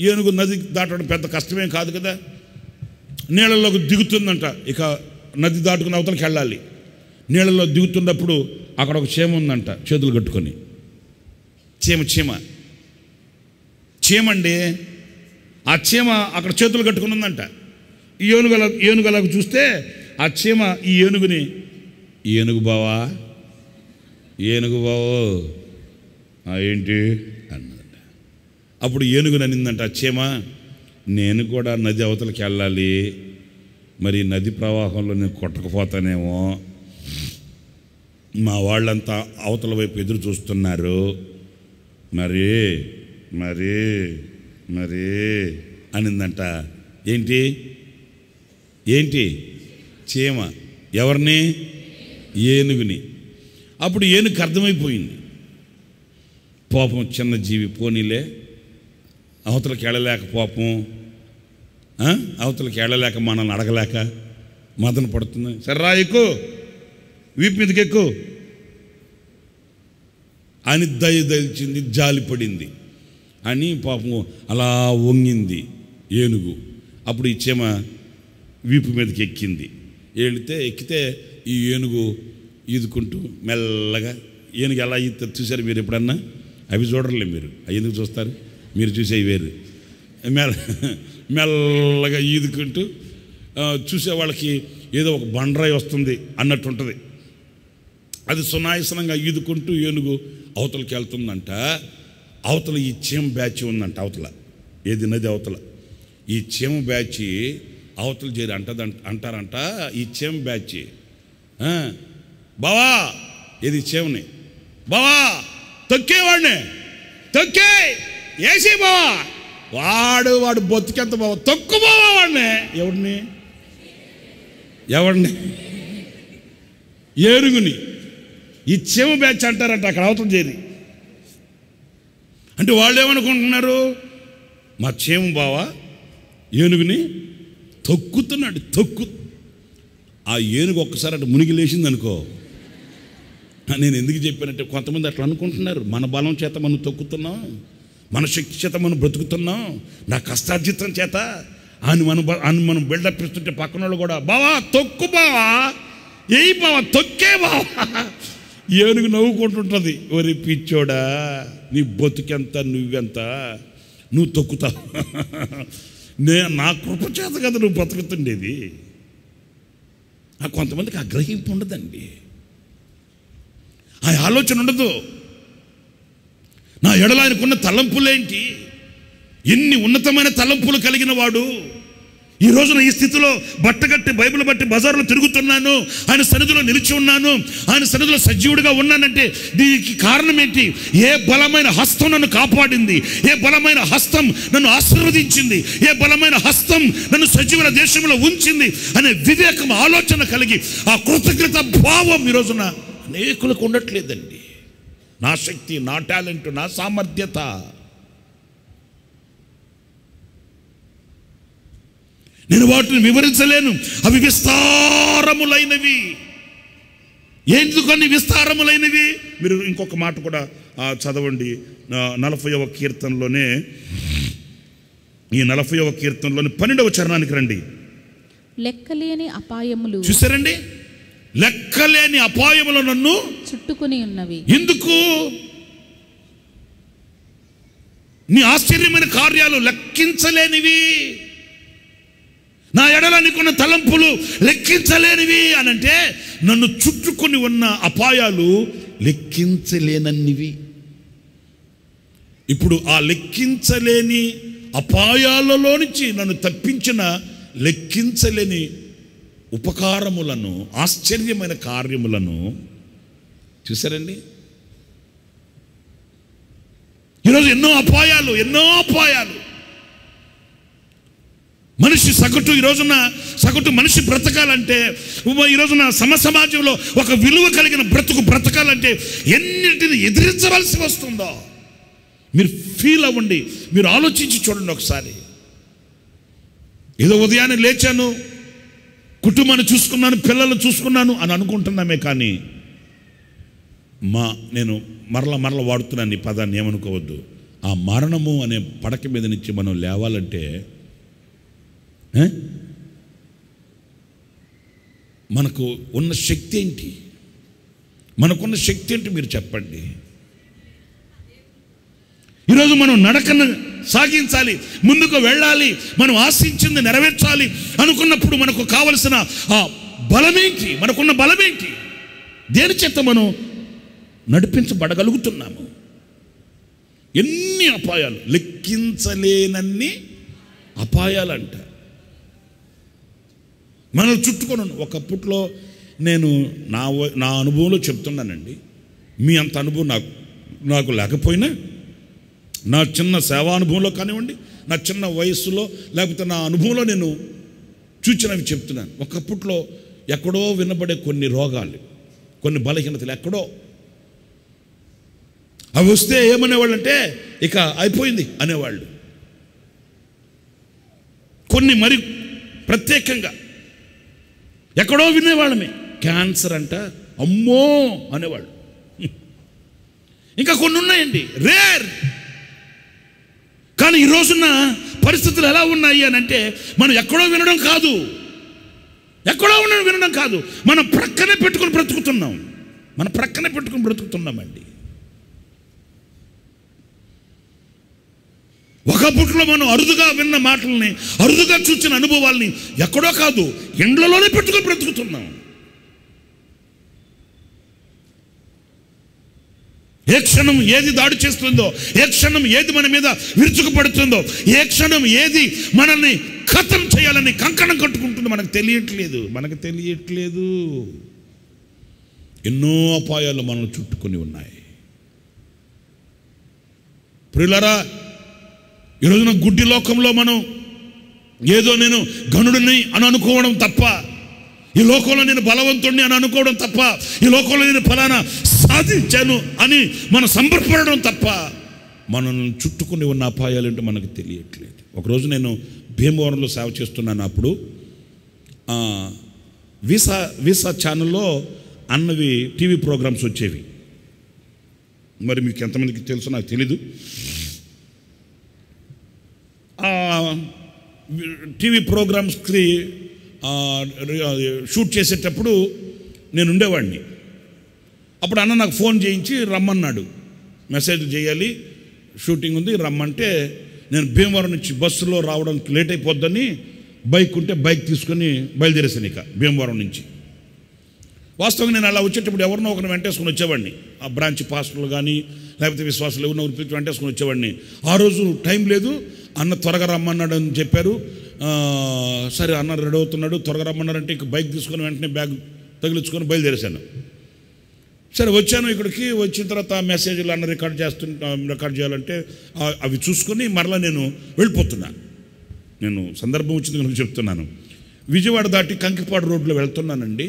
[SPEAKER 3] ఏనుగు నది దాటడం పెద్ద కష్టమేం కాదు కదా. నీళ్ళలోకి దిగుతుందంట. ఇక నది దాటుకుని అవతలకి వెళ్ళాలి. నీళ్ళలో దిగుతున్నప్పుడు అక్కడ ఒక చీమ ఉందంట, చేతులు కట్టుకొని. చీమండి. ఆ చీమ అక్కడ చేతులు కట్టుకుని ఉందంట. ఈ ఏనుగలకు చూస్తే ఆ చీమ ఈ ఏనుగుని, ఏనుగు బావో ఏంటి అన్నదంట. అప్పుడు ఏనుగు అనిందంట ఆ చీమ, నేను కూడా నది అవతలకి వెళ్ళాలి, మరి నది ప్రవాహంలో నేను కొట్టకపోతానేమో, మా వాళ్ళంతా అవతల వైపు ఎదురు చూస్తున్నారు, మరి మరి మరి అనిందంట. ఏంటి చీమ ఎవరిని? ఏనుగుని. అప్పుడు ఏనుగుకి అర్థమైపోయింది, పాపం చిన్న జీవి, పోనీలే అవతలకి వెళ్ళలేక, పాపం అవతలకి వెళ్ళలేక, మనల్ని అడగలేక మదన పడుతుంది. సరే రా, ఎక్కువ వీపు మీదకి ఎక్కువ అని దయదలిచింది, జాలిపడింది అని పాపం అలా వంగింది ఏనుగు. అప్పుడు ఈ చీమ వీపు మీదకి ఎక్కితే ఈ ఏనుగు ఈదుకుంటూ మెల్లగా, ఏనుగు ఎలా ఈదుతుంది చూసారు మీరు ఎప్పుడన్నా? అవి చూడరులే మీరు, అవి ఎందుకు చూస్తారు? మీరు చూసేవి వేరు. మెల్లగా ఈదుకుంటూ చూసే వాళ్ళకి ఏదో ఒక బండరాయి వస్తుంది అన్నట్టు ఉంటుంది. అది సునాయసనంగా ఈదుకుంటూ ఏనుగు అవతలకి వెళ్తుందంట. అవతల ఈ చీమ బ్యాచ్ ఉందంట. అవతల ఏది నది అవతల ఈ చీమ బ్యాచ్ అవతల చేరి అంటారంట. ఈ చీమ బ్యాచ్, బావా ఏది చీమని, బావా తొక్కేవాడిని, తొక్కే ఏసీ బావా, వాడు బొత్తికెంత బావా, తొక్కు బావా వాడిని. ఎవడిని? ఏనుగుని. ఈ చీమ బ్యాచ్ అంటారంట అక్కడ అవతల చేరి. అంటే వాళ్ళు ఏమనుకుంటున్నారు? మా చీమ బావా ఏనుగుని తొక్కుతున్నాడు. ఆ ఏనుగు ఒక్కసారి అటు మునిగి లేచింది అనుకో. నేను ఎందుకు చెప్పానంటే, కొంతమంది అట్లా అనుకుంటున్నారు, మన బలం చేత మనం తొక్కుతున్నాం, మన శక్తి చేత మనం బ్రతుకుతున్నాం, నా కష్టార్జితం చేత అని మనం బిల్డప్ ఇస్తుంటే పక్కన వాళ్ళు కూడా బావా తొక్కు బావా, ఏయి బావా, తొక్కే బావా. ఏనుగు నవ్వుకుంటుంటుంది, ఒరి పిచ్చోడా నీ బతుకెంత, నువ్వెంత, నువ్వు తొక్కుతావు, నా కృప చేత కదా నువ్వు బ్రతుకుతుండేది. కొంతమందికి ఆ గ్రహింపు ఉండదండి, ఆ ఆలోచన ఉండదు. నా ఎడల ఆయనకున్న తలంపులేంటి, ఎన్ని ఉన్నతమైన తలంపులు కలిగిన వాడు. ఈ రోజున ఈ స్థితిలో బట్టగట్టి బైబిల్ బట్టి బజార్లో తిరుగుతున్నాను, ఆయన సన్నిధిలో నిలిచి ఉన్నాను, ఆయన సన్నిధిలో సజీవుడిగా ఉన్నానంటే దీనికి కారణం ఏంటి? ఏ బలమైన హస్తం నన్ను కాపాడింది, ఏ బలమైన హస్తం నన్ను ఆశీర్వదించింది, ఏ బలమైన హస్తం నన్ను సజీవుల దేశంలో ఉంచింది అనే వివేకం, ఆలోచన కలిగి ఆ కృతజ్ఞత భావం ఈ రోజున అనేకులకు ఉండట్లేదండి. నా శక్తి, నా టాలెంట్, నా సామర్థ్యత, నేను వాటిని వివరించలేను, అవి విస్తారములైనవి. ఎందుకని విస్తారములైనవి? మీరు ఇంకొక మాట కూడా చదవండి. 40వ కీర్తనలోనే, ఈ 40వ కీర్తనలోని 12వ చరణానికి రండి.
[SPEAKER 4] లెక్కలేని అపాయములు,
[SPEAKER 3] చూసారండి, లెక్కలేని అపాయములు నన్ను
[SPEAKER 4] చుట్టుకుని ఉన్నవి.
[SPEAKER 3] ఎందుకు? నీ ఆశ్చర్యమైన కార్యాలు లెక్కించలేనివి, నా ఎడల నీకున్న తలంపులు లెక్కించలేనివి అనంటే నన్ను చుట్టుకొని ఉన్న అపాయాలు లెక్కించలేనన్నివి. ఇప్పుడు ఆ లెక్కించలేని
[SPEAKER 2] అపాయాలలో నుంచి నన్ను తప్పించిన లెక్కించలేని ఉపకారములను, ఆశ్చర్యమైన కార్యములను చూసారండి. ఈరోజు ఎన్నో అపాయాలు. మనిషి సగటు సగటు మనిషి బ్రతకాలంటే, ఈ రోజున సమాజంలో ఒక విలువ కలిగిన బ్రతకాలంటే ఎన్నిటిని ఎదిరించవలసి వస్తుందో మీరు ఫీల్ అవ్వండి, మీరు ఆలోచించి చూడండి ఒకసారి. ఏదో ఉదయాన్నే లేచాను, కుటుంబాన్ని చూసుకున్నాను, పిల్లలను చూసుకున్నాను అని అనుకుంటున్నామే కానీ నేను మరల వాడుతున్నాను ఈ పదాన్ని, ఏమనుకోవద్దు. ఆ మరణము అనే పడక మీద నుంచి మనం లేవాలంటే మనకు ఉన్న శక్తి ఏంటి? మనకున్న శక్తి ఏంటి మీరు చెప్పండి. ఈరోజు మనం నడకను సాగించాలి, ముందుకు వెళ్ళాలి, మనం ఆశించింది నెరవేర్చాలి అనుకున్నప్పుడు మనకు కావలసిన ఆ బలమేంటి? మనకున్న బలమేంటి? దేని చేత మనం నడిపించబడగలుగుతున్నాము? ఎన్ని అపాయాలు, లెక్కించలేనన్ని అపాయాలంట మనల్ని చుట్టుకొని. ఒకప్పట్లో నేను నా అనుభవంలో చెప్తున్నానండి, మీ అంత అనుభవం నాకు లేకపోయినా నా చిన్న సేవా అనుభవంలో కానివ్వండి, నా చిన్న వయస్సులో, లేకపోతే నా అనుభవంలో నేను చూచినవి చెప్తున్నాను. ఒకప్పట్లో ఎక్కడో వినబడే కొన్ని రోగాలు, కొన్ని బలహీనతలు ఎక్కడో అవి వస్తే ఏమనేవాళ్ళు అంటే ఇక అయిపోయింది అనేవాళ్ళు. కొన్ని మరి ప్రత్యేకంగా ఎక్కడో వినేవాళ్ళమే, క్యాన్సర్ అంట, అమ్మో అనేవాళ్ళు. ఇంకా కొన్ని ఉన్నాయండి రేర్. కానీ ఈ రోజున పరిస్థితులు ఎలా ఉన్నాయి అని అంటే మనం ఎక్కడో వినడం కాదు, వినడం కాదు, మనం ప్రక్కనే పెట్టుకుని బ్రతుకుతున్నామండి. ఒకప్పట్లో మనం అరుదుగా విన్న మాటల్ని, అరుదుగా చూసిన అనుభవాల్ని ఎక్కడో కాదు, ఇండ్లలోనే పెట్టుకుని బ్రతుకుతున్నాం. ఏ క్షణం ఏది దాడి చేస్తుందో, ఏ క్షణం ఏది మన మీద విరుచుకుపడుతుందో, ఏ క్షణం ఏది మనల్ని ఖతం చేయాలని కంకణం కట్టుకుంటుందో మనకు తెలియట్లేదు. ఎన్నో అపాయాలు మనల్ని చుట్టుకొని ఉన్నాయి. ప్రియులారా, ఈరోజున గుడ్డి లోకంలో మనం ఏదో నేను గనుడిని అని అనుకోవడం తప్ప, ఈ లోకంలో నేను బలవంతుడిని అని అనుకోవడం తప్ప, ఈ లోకంలో నేను ఫలానా సాధించాను అని మనం సంబరపడడం తప్ప, మనల్ని చుట్టుకుని ఉన్న అపాయాలు ఏంటో మనకు తెలియట్లేదు. ఒకరోజు నేను భీమవరంలో సేవ చేస్తున్నాను. అప్పుడు వీసా ఛానల్లో అన్నవి టీవీ ప్రోగ్రామ్స్ వచ్చేవి. మరి మీకు ఎంతమందికి తెలుసో నాకు తెలీదు. టీవీ ప్రోగ్రామ్స్కి షూట్ చేసేటప్పుడు నేను ఉండేవాడిని. అప్పుడు అన్న నాకు ఫోన్ చేయించి రమ్మన్నాడు, మెసేజ్ చేయాలి, షూటింగ్ ఉంది రమ్మంటే, నేను భీమవరం నుంచి బస్సులో రావడానికి లేట్ అయిపోద్దని బైక్ ఉంటే బైక్ తీసుకొని బయలుదేరేసాను ఇక భీమవరం నుంచి. వాస్తవంగా నేను అలా వచ్చేటప్పుడు ఎవరినో ఒకరిని వెంటేసుకుని వచ్చేవాడిని, ఆ బ్రాంచ్ పాస్టర్లు కానీ లేకపోతే విశ్వాసులు ఎవరినో పిలిచి వెంటేసుకుని వచ్చేవాడిని. ఆ రోజు టైం లేదు, అన్న త్వరగా రమ్మన్నాడు అని చెప్పారు. సరే అన్న రెడీ అవుతున్నాడు, త్వరగా రమ్మన్నారంటే ఇక బైక్ తీసుకొని వెంటనే బ్యాగ్ తగిలించుకొని బయలుదేరేశాను. సరే వచ్చాను. ఇక్కడికి వచ్చిన తర్వాత మెసేజ్లు అన్న రికార్డ్ చేయాలంటే అవి చూసుకొని మరలా నేను వెళ్ళిపోతున్నాను. నేను సందర్భం వచ్చింది కనుక చెప్తున్నాను. విజయవాడ దాటి కంకిపాడు రోడ్లో వెళ్తున్నానండి,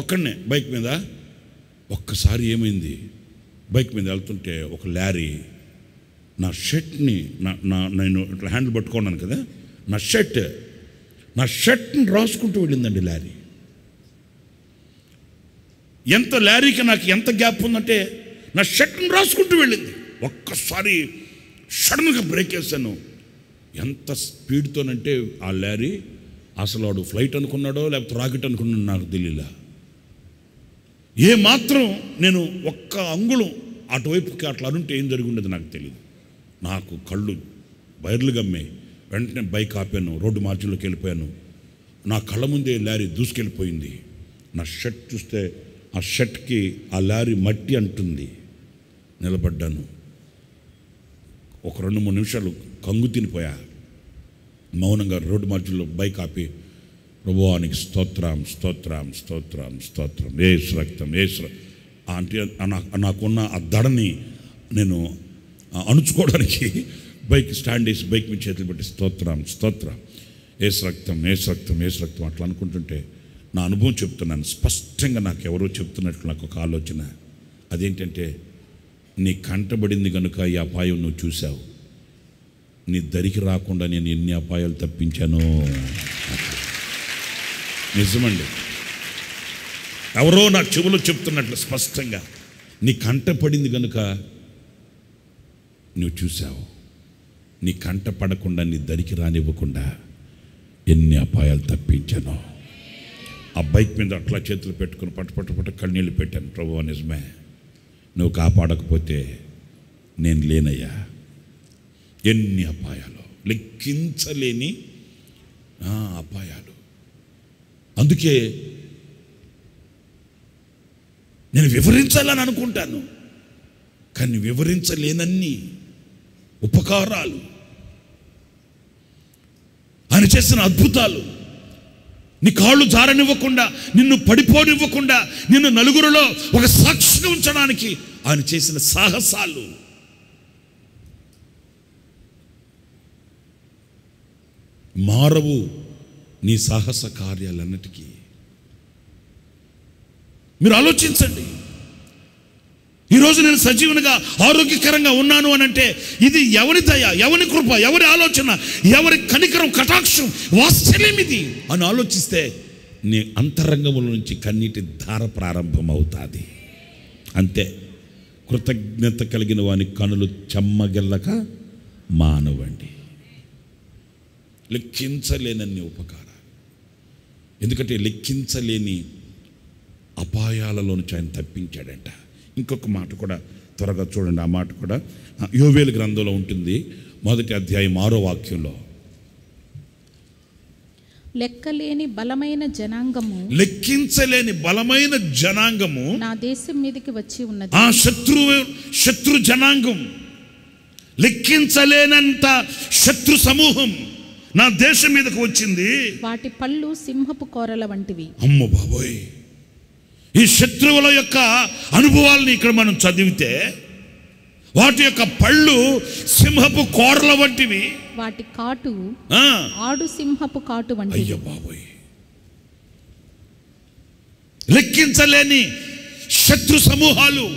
[SPEAKER 2] ఒక్కడనే బైక్ మీద. ఒక్కసారి ఏమైంది, బైక్ మీద వెళ్తుంటే ఒక లారీ నా షర్ట్ని, నేను ఇట్లా హ్యాండిల్ పట్టుకున్నాను కదా, నా షర్ట్ని రాసుకుంటూ వెళ్ళిందండి లారీ. ఎంత లారీకి నాకు ఎంత గ్యాప్ ఉందంటే నా షర్ట్ని రాసుకుంటూ వెళ్ళింది. ఒక్కసారి సడన్గా బ్రేక్ వేసాను. ఎంత స్పీడ్తోనంటే ఆ లారీ అసలు వాడు ఫ్లైట్ అనుకున్నాడో లేకపోతే రాకెట్ అనుకున్నాడో నాకు తెలియలా. ఏ మాత్రం నేను ఒక్క అంగుళం అటువైపుకి అట్లా అనుంటే ఏం జరిగి ఉండేది నాకు తెలియదు. నాకు కళ్ళు బయర్లు గమ్మాయి. వెంటనే బైక్ ఆపాను, రోడ్డు మార్జిన్లోకి వెళ్ళిపోయాను. నా కళ్ళ ముందే లారీ దూసుకెళ్ళిపోయింది. నా షర్ట్ చూస్తే ఆ షర్ట్కి ఆ లారీ మట్టి అంటుంది. నిలబడ్డాను. ఒక 2-3 నిమిషాలు కంగు తినిపోయా. మౌనంగా రోడ్డు మధ్యలో బైక్ ఆపి, ప్రభువానికి స్తోత్రం స్తోత్రం స్తోత్రం స్తోత్రం, ఏసు రక్తం ఏసు. అంటే నాకున్న ఆ దడని నేను అణుచుకోవడానికి బైక్ స్టాండ్ వేసి బైక్ మీద చేతులు పెట్టి స్తోత్రం స్తోత్రం, ఏసు రక్తం ఏసు రక్తం ఏసు రక్తం అట్లా అనుకుంటుంటే నా అనుభవం చెప్తున్నాను. స్పష్టంగా నాకు ఎవరో చెప్తున్నట్లు నాకు ఒక ఆలోచన. అదేంటంటే, నీ కంటబడింది కనుక ఈ అపాయం నువ్వు చూసావు, నీ దరికి రాకుండా నేను ఎన్ని అపాయాలు తప్పించానో. నిజమండి, ఎవరో నా చెవులో చెప్తున్నట్లు స్పష్టంగా, నీ కంట పడింది కనుక నువ్వు చూసావు, నీ కంట పడకుండా నీ దరికి రానివ్వకుండా ఎన్ని అపాయాలు తప్పించానో. ఆ బైక్ మీద అట్లా చేతులు పెట్టుకుని పట్టు కన్నీళ్ళు పెట్టాను. ప్రభువా నిజమే, నువ్వు కాపాడకపోతే నేను లేనయ్యా. ఎన్ని అపాయాలు, లెక్కించలేని అపాయాలు. అందుకే నేను వివరించాలని అనుకుంటాను, కానీ వివరించలేనన్ని ఉపకారాలు, ఆయన చేసిన అద్భుతాలు, నీ కాళ్ళు జారనివ్వకుండా, నిన్ను పడిపోనివ్వకుండా, నిన్ను నలుగురిలో ఒక సాక్షిగా ఉంచడానికి ఆయన చేసిన సాహసాలు. మారవు నీ సాహస కార్యాలన్నిటికీ. మీరు ఆలోచించండి. ఈరోజు నేను సజీవునిగా ఆరోగ్యకరంగా ఉన్నాను అని అంటే ఇది ఎవరి దయ, ఎవరి కృప, ఎవరి ఆలోచన, ఎవరి కనికరం, కటాక్షం, వాత్సల్యం ఇది అని ఆలోచిస్తే నీ అంతరంగముల నుంచి కన్నీటి ధార ప్రారంభమవుతుంది. అంతే. కృతజ్ఞత కలిగిన వాని కనులు చెమ్మగిల్లక మానవండి. లెక్కించలేనన్ని ఉపకారాలు. ఎందుకంటే లెక్కించలేని అపాయాలలో నుంచి ఆయన తప్పించాడంట. ఇంకొక మాట కూడా త్వరగా చూడండి. ఆ మాట కూడా యోవేలు గ్రంథంలో ఉంటుంది, 1వ అధ్యాయం 6వ వాక్యంలో.
[SPEAKER 4] లెక్కలేని బలమైన జనాంగము,
[SPEAKER 2] లెక్కించలేని బలమైన జనాంగము
[SPEAKER 4] నా దేశం మీదకి వచ్చి ఉన్నది.
[SPEAKER 2] ఆ శత్రు జనాంగం, లెక్కించలేనంత శత్రు సమూహం నా దేశం మీదకు వచ్చింది.
[SPEAKER 4] వాటి పళ్ళు సింహపు కోరల వంటివి.
[SPEAKER 2] అమ్మ బాబోయ్, ఈ శత్రువుల యొక్క అనుభవాల్ని ఇక్కడ మనం చదివితే వాటి యొక్క పళ్ళు సింహపు కోరల వంటివి,
[SPEAKER 4] వాటి కాటు ఆడు సింహపు కాటు వంటివి.
[SPEAKER 2] అయ్య బాబోయ్, లెక్కించలేని శత్రు సమూహాలు.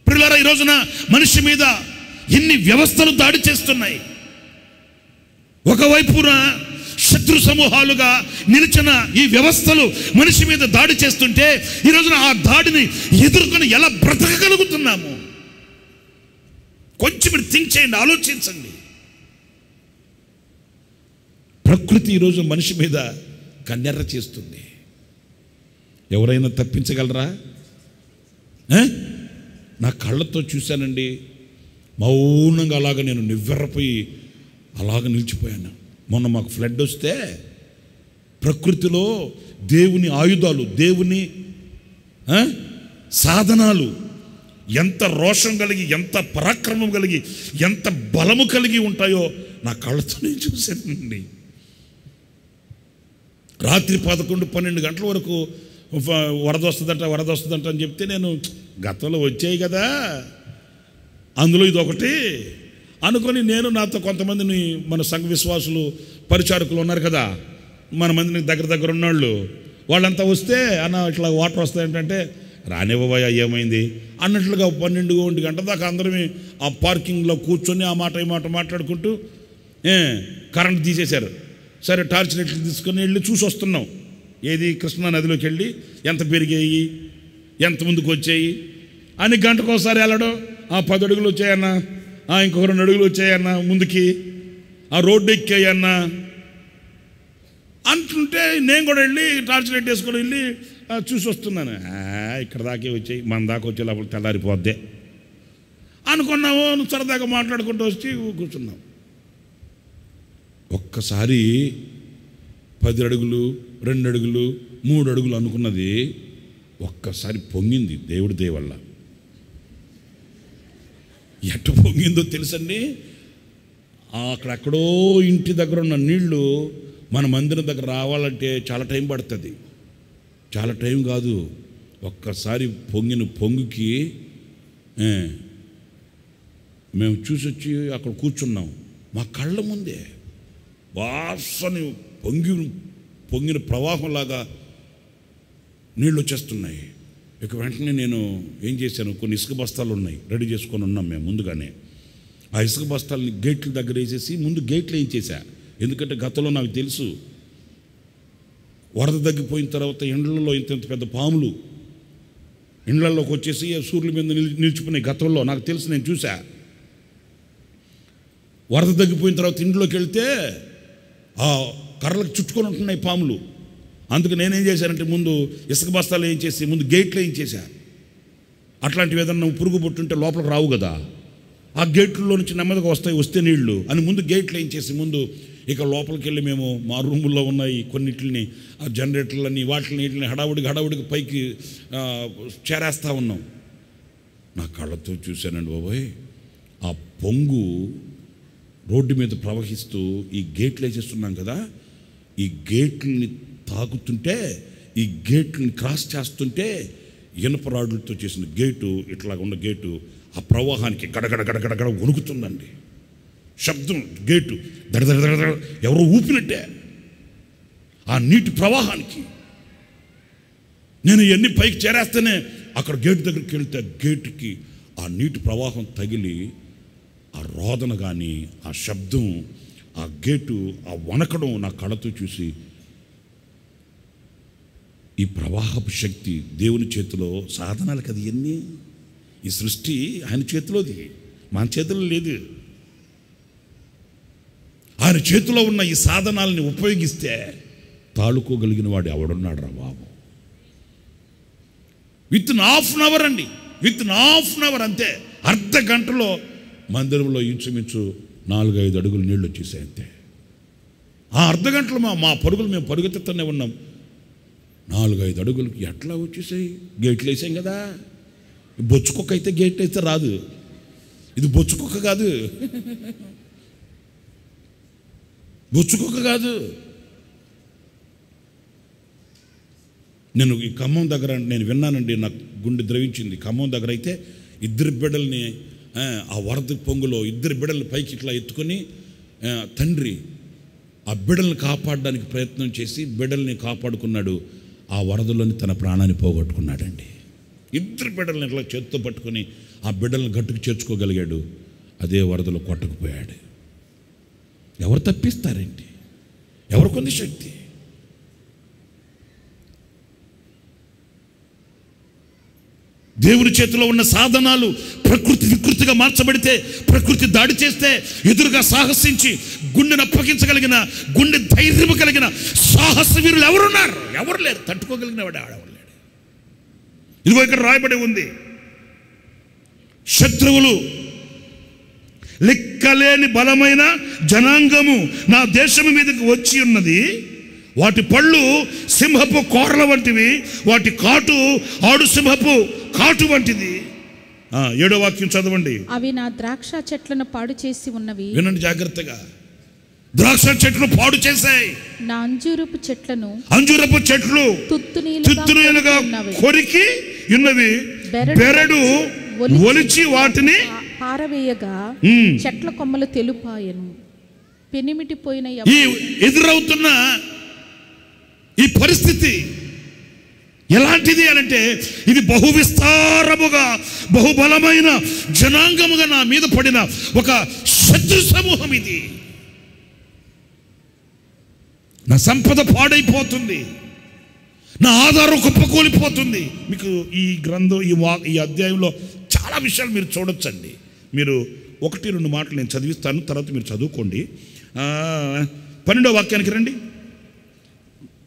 [SPEAKER 2] ప్రియులారా, ఈ రోజున మనిషి మీద ఎన్ని వ్యవస్థలు దాడి చేస్తున్నాయి. ఒకవైపున శత్రు సమూహాలుగా నిలిచిన ఈ వ్యవస్థలు మనిషి మీద దాడి చేస్తుంటే ఈ రోజున ఆ దాడిని ఎదుర్కొని ఎలా బ్రతకగలుగుతున్నాము? కొంచెం మీరు థింక్ చేయండి, ఆలోచించండి. ప్రకృతి ఈరోజు మనిషి మీద కన్నెర్ర చేస్తుంది. ఎవరైనా తప్పించగలరా? నా కళ్ళతో చూశానండి, మౌనంగా అలాగ నేను నివ్వెరపోయి అలాగ నిలిచిపోయాను. మొన్న మాకు ఫ్లడ్ వస్తే ప్రకృతిలో దేవుని ఆయుధాలు, దేవుని సాధనాలు ఎంత రోషం కలిగి, ఎంత పరాక్రమం కలిగి, ఎంత బలము కలిగి ఉంటాయో నా కళ్ళతో నేను చూశానండి. రాత్రి 11-12 గంటల వరకు వరద వస్తుందంట అని చెప్తే నేను గతంలో వచ్చాయి కదా, అందులో ఇది ఒకటి అనుకొని నేను నాతో కొంతమందిని, మన సంఘ విశ్వాసులు పరిచారకులు ఉన్నారు కదా, మన మందిని దగ్గర ఉన్నవాళ్ళు, వాళ్ళంతా వస్తే అన్న ఇట్లా వాటర్ వస్తాయంటే రానివ్వబోయా ఏమైంది అన్నట్లుగా 12-1 గంటల దాకా అందరమే ఆ పార్కింగ్లో కూర్చొని ఆ మాట ఈ మాట మాట్లాడుకుంటూ కరెంట్ తీసేశారు. సరే టార్చ్ లైట్లు తీసుకొని వెళ్ళి చూసి వస్తున్నాం. ఏది కృష్ణా నదిలోకి వెళ్ళి ఎంత పెరిగాయి, ఎంత ముందుకు వచ్చాయి అని గంటకోసారి వెళ్ళడం. 10 అడుగులు వచ్చాయన్నా, ఇంకొక 2 అడుగులు వచ్చాయన్నా ముందుకి, ఆ రోడ్డు ఎక్కాయన్నా అంటుంటే నేను కూడా వెళ్ళి టార్చ్ లైట్ వేసుకొని వెళ్ళి చూసి వస్తున్నాను. ఇక్కడ దాకే వచ్చాయి, మన దాకా వచ్చే లోపల తెల్లారిపోద్దే అనుకున్నాము. సరదాగా మాట్లాడుకుంటూ వచ్చి కూర్చున్నాం. ఒక్కసారి 10 అడుగులు, 2 అడుగులు, 3 అడుగులు అనుకున్నది ఒక్కసారి పొంగింది దేవుడి దయ వల్ల. ఎట్టు పొంగిందో తెలుసండి, అక్కడెక్కడో ఇంటి దగ్గర ఉన్న నీళ్లు మన మందిరం దగ్గర రావాలంటే చాలా టైం పడుతుంది. చాలా టైం కాదు, ఒక్కసారి పొంగిన పొంగుకి మేము చూసొచ్చి అక్కడ కూర్చున్నాం. మా కళ్ళ ముందే వాసని పొంగిన ప్రవాహంలాగా నీళ్ళు వచ్చేస్తున్నాయి. ఇక వెంటనే నేను ఏం చేశాను, కొన్ని ఇసుక బస్తాలు ఉన్నాయి, రెడీ చేసుకొని ఉన్నాం మేము ముందుగానే. ఆ ఇసుక బస్తాలని గేట్ల దగ్గర వేసేసి ముందు గేట్లు వేయించేసా. ఎందుకంటే గతంలో నాకు తెలుసు, వరద తగ్గిపోయిన తర్వాత ఇండ్లలో ఇంత పెద్ద పాములు ఇండ్లలోకి వచ్చేసి సూర్యుల మీద నిలిచిపోయినాయి. గతంలో నాకు తెలుసు, నేను చూసా. వరద తగ్గిపోయిన తర్వాత ఇంట్లోకి వెళ్తే ఆ కర్రలకు చుట్టుకొని ఉంటున్నాయి పాములు. అందుకు నేనేం చేశానంటే ముందు ఇసుక బస్తాలు వేయించేసి ముందు గేట్లు వేయించేసా. అట్లాంటివి ఏదన్నా పురుగు పుట్టుంటే లోపలికి రావు కదా, ఆ గేట్లలో నుంచి నెమ్మదిగా వస్తే నీళ్లు అని ముందు గేట్లు వేయించేసి ముందు ఇక లోపలికి వెళ్ళి మేము మా రూముల్లో ఉన్నాయి కొన్నిటిని ఆ జనరేటర్లని వీటిని హడావుడికి పైకి చేరేస్తూ ఉన్నాం. నా కళ్ళతో చూశానండి బాబోయ్, ఆ పొంగు రోడ్డు మీద ప్రవహిస్తూ ఈ గేట్లు వేసేస్తున్నాం కదా, ఈ గేట్లని తాకుతుంటే, ఈ గేట్లని క్రాస్ చేస్తుంటే ఇనుప రాడ్లతో చేసిన గేటు, ఇట్లాగా ఉన్న గేటు ఆ ప్రవాహానికి గడగడ వణుకుతుందండి. శబ్దం, గేటు దడ ఎవరో ఊపినట్టే ఆ నీటి ప్రవాహానికి. నేను ఇవన్నీ పైకి చేరేస్తేనే అక్కడ గేటు దగ్గరికి వెళ్తే గేటుకి ఆ నీటి ప్రవాహం తగిలి ఆ రోదన కానీ ఆ శబ్దం, ఆ గేటు ఆ వణకడం నా కళ్ళతో చూసి, ఈ ప్రవాహపు శక్తి దేవుని చేతిలో సాధనాలు కదా ఇవన్నీ. ఈ సృష్టి ఆయన చేతిలోది, మన చేతిలో లేదు. ఆయన చేతిలో ఉన్న ఈ సాధనాలని ఉపయోగిస్తే తాళుకోగలిగిన వాడు ఎవడున్నాడు రా బాబు. Within half an hour అండి, within half an hour అంతే, అర్ధ గంటలో మందిరంలో ఇంచుమించు 4-5 అడుగులు నీళ్ళు వచ్చేసాయి అంతే. ఆ అర్ధ గంటలో మా పరుగులు మేము పరుగుతూనే ఉన్నాం. 4-5 అడుగులకి ఎట్లా వచ్చేసాయి? గేట్లు వేసాం కదా. బొచ్చుకొక్క అయితే గేట్ వేస్తే రాదు, ఇది బొచ్చుకొక్క కాదు, బొచ్చుకొక్క కాదు. నేను ఈ ఖమ్మం దగ్గర నేను విన్నానండి, నాకు గుండె ద్రవించింది. ఖమ్మం దగ్గర అయితే 2 బిడ్డల్ని ఆ వరద పొంగులో 2 బిడ్డల్ని పైకి ఇట్లా ఎత్తుకొని తండ్రి ఆ బిడ్డల్ని కాపాడడానికి ప్రయత్నం చేసి బిడ్డల్ని కాపాడుకున్నాడు. ఆ వరదలోని తన ప్రాణాన్ని పోగొట్టుకున్నాడండి. 2 బిడ్డల్ని ఇట్లా చేత్తో పట్టుకొని ఆ బిడ్డల్ని గట్టుకు చేర్చుకోగలిగాడు. అదే వరదలో కొట్టకపోయాడు. ఎవరు తప్పిస్తారేంటి? ఎవరు కొన్ని శక్తి? దేవుని చేతిలో ఉన్న సాధనాలు ప్రకృతి వికృతిగా మార్చబడితే, ప్రకృతి దాడి చేస్తే ఎదురుగా సాహసించి గుండెను అప్పగించగలిగిన, గుండె ధైర్యము కలిగిన సాహస వీరులు ఎవరున్నారు? ఎవరు లేరు. తట్టుకోగలిగిన వాడు ఎవరు లేడు. ఇదిగో ఇక్కడ రాయబడి ఉంది, శత్రువులు లెక్కలేని బలమైన జనాంగము నా దేశము మీదకి వచ్చి ఉన్నది. వాటి పళ్ళు సింహపు కోరల వంటివి, వాటి కాటు ఆడు సింహపు కాటు వంటిది. 7వ వాక్యం చదవండి.
[SPEAKER 4] అవి నా ద్రాక్ష చెట్లను పాడు చేసి ఉన్నవి.
[SPEAKER 2] వినండి జాగ్రత్తగా. ద్రాక్ష చెట్లు పాడు చేశాయి.
[SPEAKER 4] నా అంజూరపు చెట్లు
[SPEAKER 2] తుత్తునీలుగా కొరికి ఉన్నవి. బెరడు ఒలిచి వాటిని
[SPEAKER 4] పారవేయగా చెట్ల కొమ్మలు తెలుపాయను. పెనిమిటిపోయిన
[SPEAKER 2] ఎదురవుతున్న ఈ పరిస్థితి ఎలాంటిది అనంటే, ఇది బహు విస్తారముగా బహుబలమైన జనాంగముగా నా మీద పడిన ఒక శత్రు సమూహం. ఇది నా సంపద పాడైపోతుంది, నా ఆధారం కుప్పకూలిపోతుంది. మీకు ఈ గ్రంథం ఈ అధ్యాయంలో చాలా విషయాలు మీరు చూడొచ్చండి. మీరు 1-2 మాటలు నేను చదివిస్తాను, తర్వాత మీరు చదువుకోండి. 12వ వాక్యానికి రండి.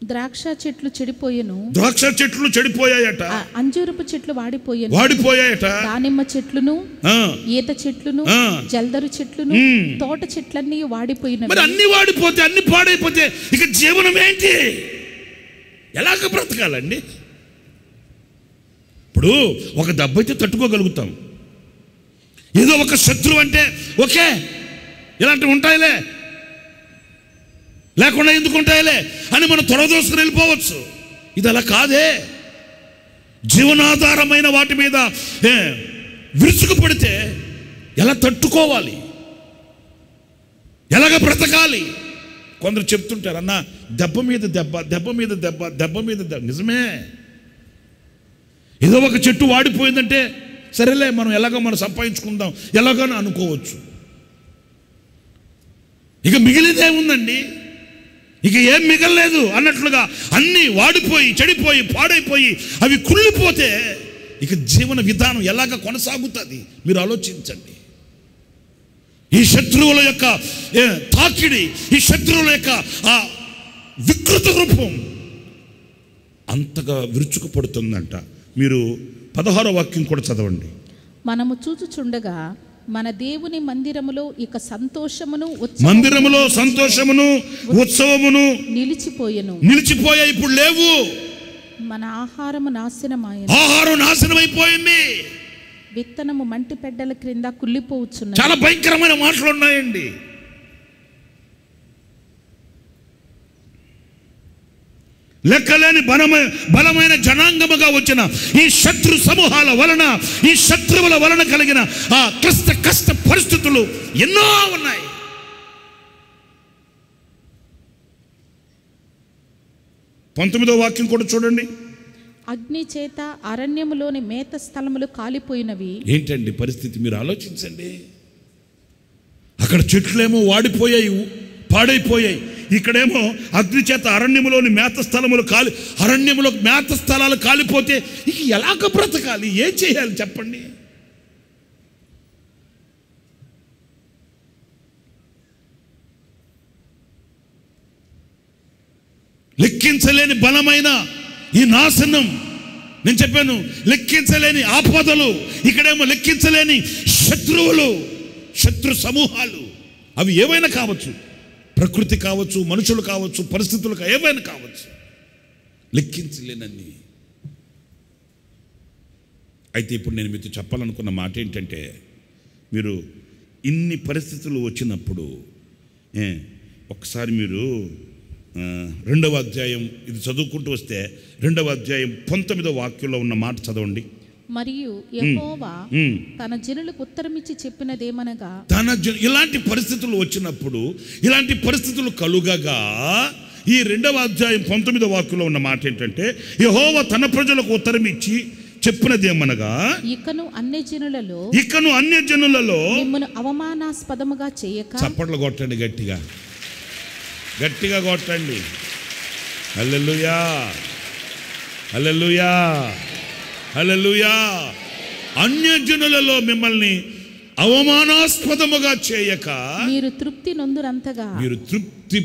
[SPEAKER 4] ద్రాక్ష చెట్లు చెడిపోయెను.
[SPEAKER 2] ద్రాక్ష చెట్లు చెడిపోయాయట.
[SPEAKER 4] అంజూరపు చెట్లు
[SPEAKER 2] వాడిపోయాయట.
[SPEAKER 4] దానిమ్మ చెట్లును, ఈత చెట్లును, జల్దరు చెట్లును, తోట చెట్లన్నీ వాడిపోయిన.
[SPEAKER 2] మరి అన్ని వాడిపోతే, అన్ని పాడైపోతే ఇక జీవనం ఏంటి? ఎలాగ బ్రతకాలండి? ఇప్పుడు ఒక దెబ్బ అయితే తట్టుకోగలుగుతాం. ఏదో ఒక శత్రువు అంటే ఓకే,
[SPEAKER 3] ఇలాంటివి ఉంటాయిలే, లేకుండా ఎందుకు ఉంటాయిలే అని మనం త్వరదోసుకుని వెళ్ళిపోవచ్చు. ఇది అలా కాదే. జీవనాధారమైన వాటి మీద విరుచుకుపడితే ఎలా తట్టుకోవాలి, ఎలాగ బ్రతకాలి? కొందరు చెప్తుంటారు, అన్న దెబ్బ మీద దెబ్బ, దెబ్బ మీద దెబ్బ, దెబ్బ మీద దెబ్బ. నిజమే. ఏదో ఒక చెట్టు వాడిపోయిందంటే సరేలే మనం ఎలాగో మనం సంపాదించుకుందాం ఎలాగోనో అనుకోవచ్చు. ఇక మిగిలిదేముందండి, ఇక ఏం మిగలలేదు అన్నట్లుగా అన్నీ వాడిపోయి చెడిపోయి పాడైపోయి అవి కుళ్ళిపోతే ఇక జీవన విధానం ఎలాగ కొనసాగుతుంది? మీరు ఆలోచించండి. ఈ శత్రువుల యొక్క తాకిడి, ఈ శత్రువుల యొక్క ఆ వికృత రూపం అంతగా విరుచుకుపడుతుందంట. మీరు 16వ వాక్యం కూడా చదవండి.
[SPEAKER 4] మనము చూచుచుండగా మన దేవుని మందిరములో ఇక సంతోషమును
[SPEAKER 3] ఉత్సవమును నిలిచిపోయాయి, ఇప్పుడు లేవు.
[SPEAKER 4] మన ఆహారం
[SPEAKER 3] నాశనమైపోయింది.
[SPEAKER 4] విత్తనము మంటి పెడ్డల క్రింద కుళ్ళిపోవచ్చున్నది.
[SPEAKER 3] చాలా భయంకరమైన మాటలు ఉన్నాయండి. లెక్కలేని బలమైన జనాంగముగా వచ్చిన ఈ శత్రు సమూహాల వలన, ఈ శత్రువుల వలన కలిగిన ఆ కష్ట పరిస్థితులు ఎన్నో ఉన్నాయి. పంతొమ్మిదో వాక్యం కూడా చూడండి.
[SPEAKER 4] అగ్ని చేత అరణ్యములోని మేత స్థలములు కాలిపోయినవి.
[SPEAKER 3] ఏంటండి పరిస్థితి? మీరు ఆలోచించండి. అక్కడ చెట్లేమో వాడిపోయాయి, పాడైపోయాయి. ఇక్కడేమో అగ్ని చేత అరణ్యములోని మేత స్థలములు అరణ్యములో మేత స్థలాలు కాలిపోతే ఇక ఎలాగ బ్రతకాలి? ఏం చేయాలి చెప్పండి? లెక్కించలేని బలమైన ఈ నాశనం, నేను చెప్పాను లెక్కించలేని ఆపదలు, ఇక్కడేమో లెక్కించలేని శత్రువులు, శత్రు సమూహాలు. అవి ఏవైనా కావచ్చు, ప్రకృతి కావచ్చు, మనుషులు కావచ్చు, పరిస్థితులు ఏవైనా కావచ్చు, లెక్కించలేనన్ని. అయితే ఇప్పుడు నేను మీతో చెప్పాలనుకున్న మాట ఏంటంటే, మీరు ఇన్ని పరిస్థితులు వచ్చినప్పుడు ఒకసారి మీరు 2వ అధ్యాయం ఇది చదువుకుంటూ వస్తే 2వ అధ్యాయం 19వ వాక్యంలో ఉన్న మాట చదవండి.
[SPEAKER 4] మరియు యెహోవా తన జనులకు ఉత్తరమిచ్చి చెప్పినదేమనగా,
[SPEAKER 3] ఇలాంటి పరిస్థితులు వచ్చినప్పుడు, ఇలాంటి పరిస్థితులు కలుగగా ఈ 2వ అధ్యాయం 19వ వాక్యంలో ఉన్న మాట ఏంటంటే, యెహోవా తన ప్రజలకు ఉత్తరం ఇచ్చి చెప్పినదేమనగా,
[SPEAKER 4] ఇకను అన్యజనులలో మిమ్మును అవమానాస్పదముగా చేయక.
[SPEAKER 3] చప్పట్లు కొట్టండి, గట్టిగా కొట్టండి. హల్లెలూయా, హల్లెలూయా, హల్లెలూయా. అన్యజనులలో మిమ్మల్ని అవమానాస్పదముగా చేయక
[SPEAKER 4] మీరు తృప్తి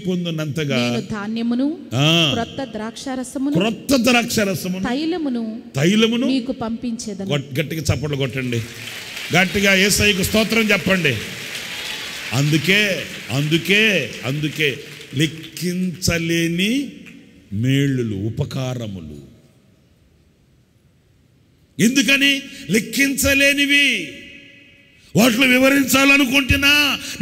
[SPEAKER 3] పొందినంతగా
[SPEAKER 4] నేను ధాన్యమును, క్రొత్త ద్రాక్షారసమును, తైలమును మీకు పంపించేదను.
[SPEAKER 3] గట్టిగా చప్పట్లు కొట్టండి, గట్టిగా యేసయ్యకు స్తోత్రం చెప్పండి. అందుకే లెక్కించలేని మేలులు, ఉపకారములు. ఎందుకని లెక్కించలేనివి? వాటిలో వివరించాలనుకుంటున్నా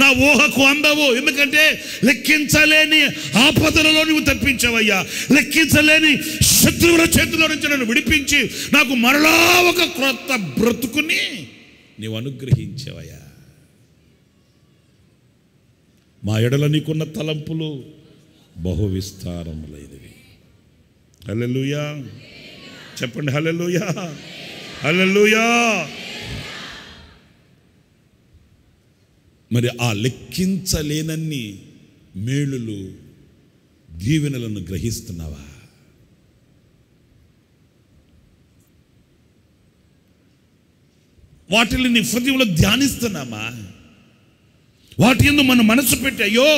[SPEAKER 3] నా ఊహకు అందవు. ఎందుకంటే లెక్కించలేని ఆపదలలో నువ్వు తప్పించవయ్యా, లెక్కించలేని శత్రువుల చేతిలో నుంచి నన్ను విడిపించి నాకు మరలా ఒక క్రొత్త బ్రతుకుని నీవు అనుగ్రహించవయ్యా. మా ఎడల నీకున్న తలంపులు బహు విస్తారములైనవి. హల్లెలూయా చెప్పండి, హల్లెలూయా, హల్లెలూయా. మరి ఆ లెక్కించలేనన్ని మేలులు, దీవెనలను గ్రహిస్తున్నావా? వాటిని నీ హృదయంలో ధ్యానిస్తున్నామా? వాటి యందు మన మనసు పెట్టి, అయ్యో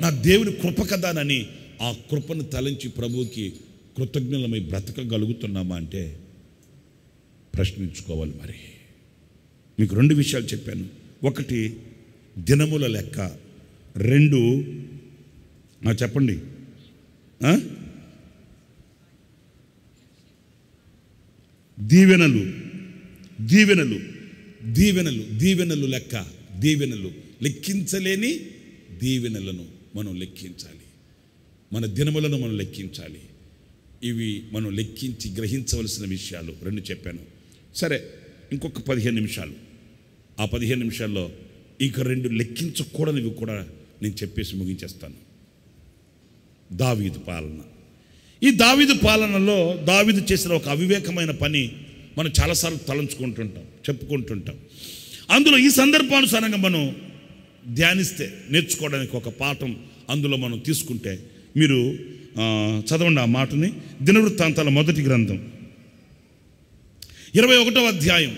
[SPEAKER 3] నా దేవుని కృప కదానని ఆ కృపను తలంచి ప్రభువుకి కృతజ్ఞులమై బ్రతకగలుగుతున్నామా అంటే ప్రశ్నించుకోవాలి. మరి మీకు 2 విషయాలు చెప్పాను. 1 దినముల లెక్క, 2 చెప్పండి దీవెనలు లెక్క.
[SPEAKER 2] దీవెనలు, లెక్కించలేని దీవెనలను మనం లెక్కించాలి. మన దినములను మనం లెక్కించాలి. ఇవి మనం లెక్కించి గ్రహించవలసిన విషయాలు 2 చెప్పాను. సరే, ఇంకొక 15 నిమిషాలు. ఆ 15 నిమిషాల్లో ఇంక 2 లెక్కించకూడనివి కూడా నేను చెప్పేసి ముగించేస్తాను. దావీదు పాలన. ఈ దావీదు పాలనలో దావీదు చేసిన ఒక అవివేకమైన పని మనం చాలాసార్లు తలంచుకుంటుంటాం, చెప్పుకుంటుంటాం. అందులో ఈ సందర్భానుసారంగా మనం ధ్యానిస్తే నేర్చుకోవడానికి ఒక పాఠం అందులో మనం తీసుకుంటే, మీరు చదవండి ఆ మాటని. దినవృత్తాంతాల మొదటి గ్రంథం 21వ అధ్యాయం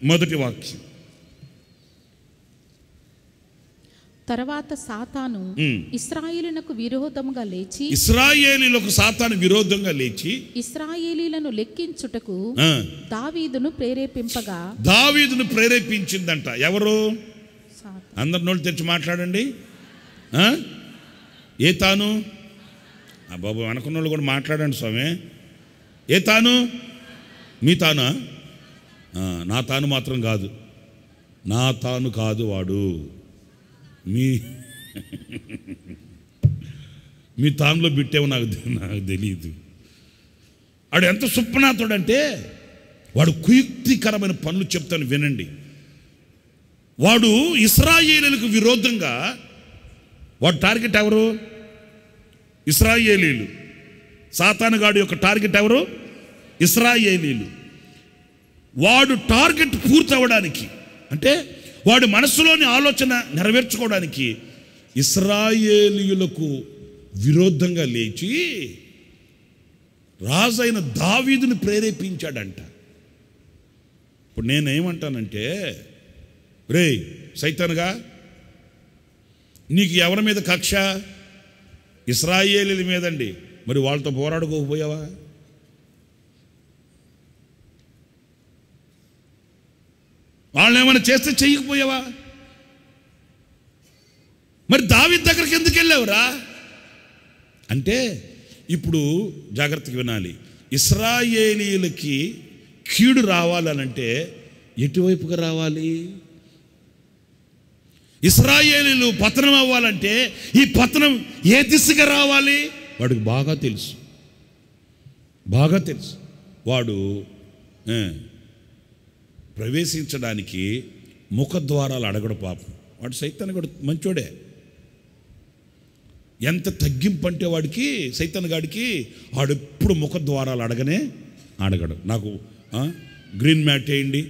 [SPEAKER 2] మొదటి వాక్యం.
[SPEAKER 4] తర్వాత సాతాను ఇశ్రాయేలునకు విరోధముగా లేచి,
[SPEAKER 2] ఇశ్రాయేలీలకు సాతాను విరోధంగా లేచి
[SPEAKER 4] ఇశ్రాయేలీలను లెక్కించుటకు దావీదును ప్రేరేపింపగా,
[SPEAKER 2] దావీదును ప్రేరేపించిందంట. ఎవరు?
[SPEAKER 4] సాతాను.
[SPEAKER 2] అందరి నోళ్ళు తెచ్చి మాట్లాడండి. ఏ తాను? బాబు అనుకున్న వాళ్ళు కూడా మాట్లాడండి స్వామి. ఏ తాను? మీ తానా? నా తాను మాత్రం కాదు, నా తాను కాదు వాడు. మీ తానులో బిట్టేమో నాకు తెలియదు. వాడు ఎంత సుప్నాథుడంటే వాడు కుయుక్తికరమైన పనులు చెప్తాను వినండి. వాడు ఇశ్రాయేలీలకు విరోధంగా, వాడు టార్గెట్ ఎవరు? ఇశ్రాయేలీలు. సాతానుగాడు యొక్క టార్గెట్ ఎవరు? ఇశ్రాయేలీలు. వాడు టార్గెట్ పూర్తవడానికి, అంటే వాడి మనసులోని ఆలోచన నెరవేర్చుకోవడానికి ఇశ్రాయేలీయులకు విరోధంగా లేచి రాజైన దావీదుని ప్రేరేపించాడంట. ఇప్పుడు నేనేమంటానంటే, రే సైతానుగా, నీకు ఎవరి మీద కక్ష? ఇశ్రాయేలీల మీదండి. మరి వాళ్ళతో పోరాడుకోకపోయావా? వాళ్ళని ఏమైనా చేస్తే చెయ్యకపోయావా? మరి దావీదు దగ్గరికి ఎందుకు వెళ్ళావురా అంటే, ఇప్పుడు జాగ్రత్తగా వినాలి. ఇశ్రాయేలీలకి కీడు రావాలనంటే ఎటువైపుగా రావాలి? ఇశ్రాయేలీలు పతనం అవ్వాలంటే ఈ పతనం ఏ దిశగా రావాలి? వాడికి బాగా తెలుసు, బాగా తెలుసు. వాడు ప్రవేశించడానికి ముఖద్వారాలు అడగడు పాపం. వాడు సైతాను కూడా మంచోడే. ఎంత తగ్గింపు అంటే వాడికి, సైతాను గాడికి, వాడెప్పుడు ముఖద్వారాలు అడగడు. నాకు గ్రీన్ మ్యాట్ వేయండి,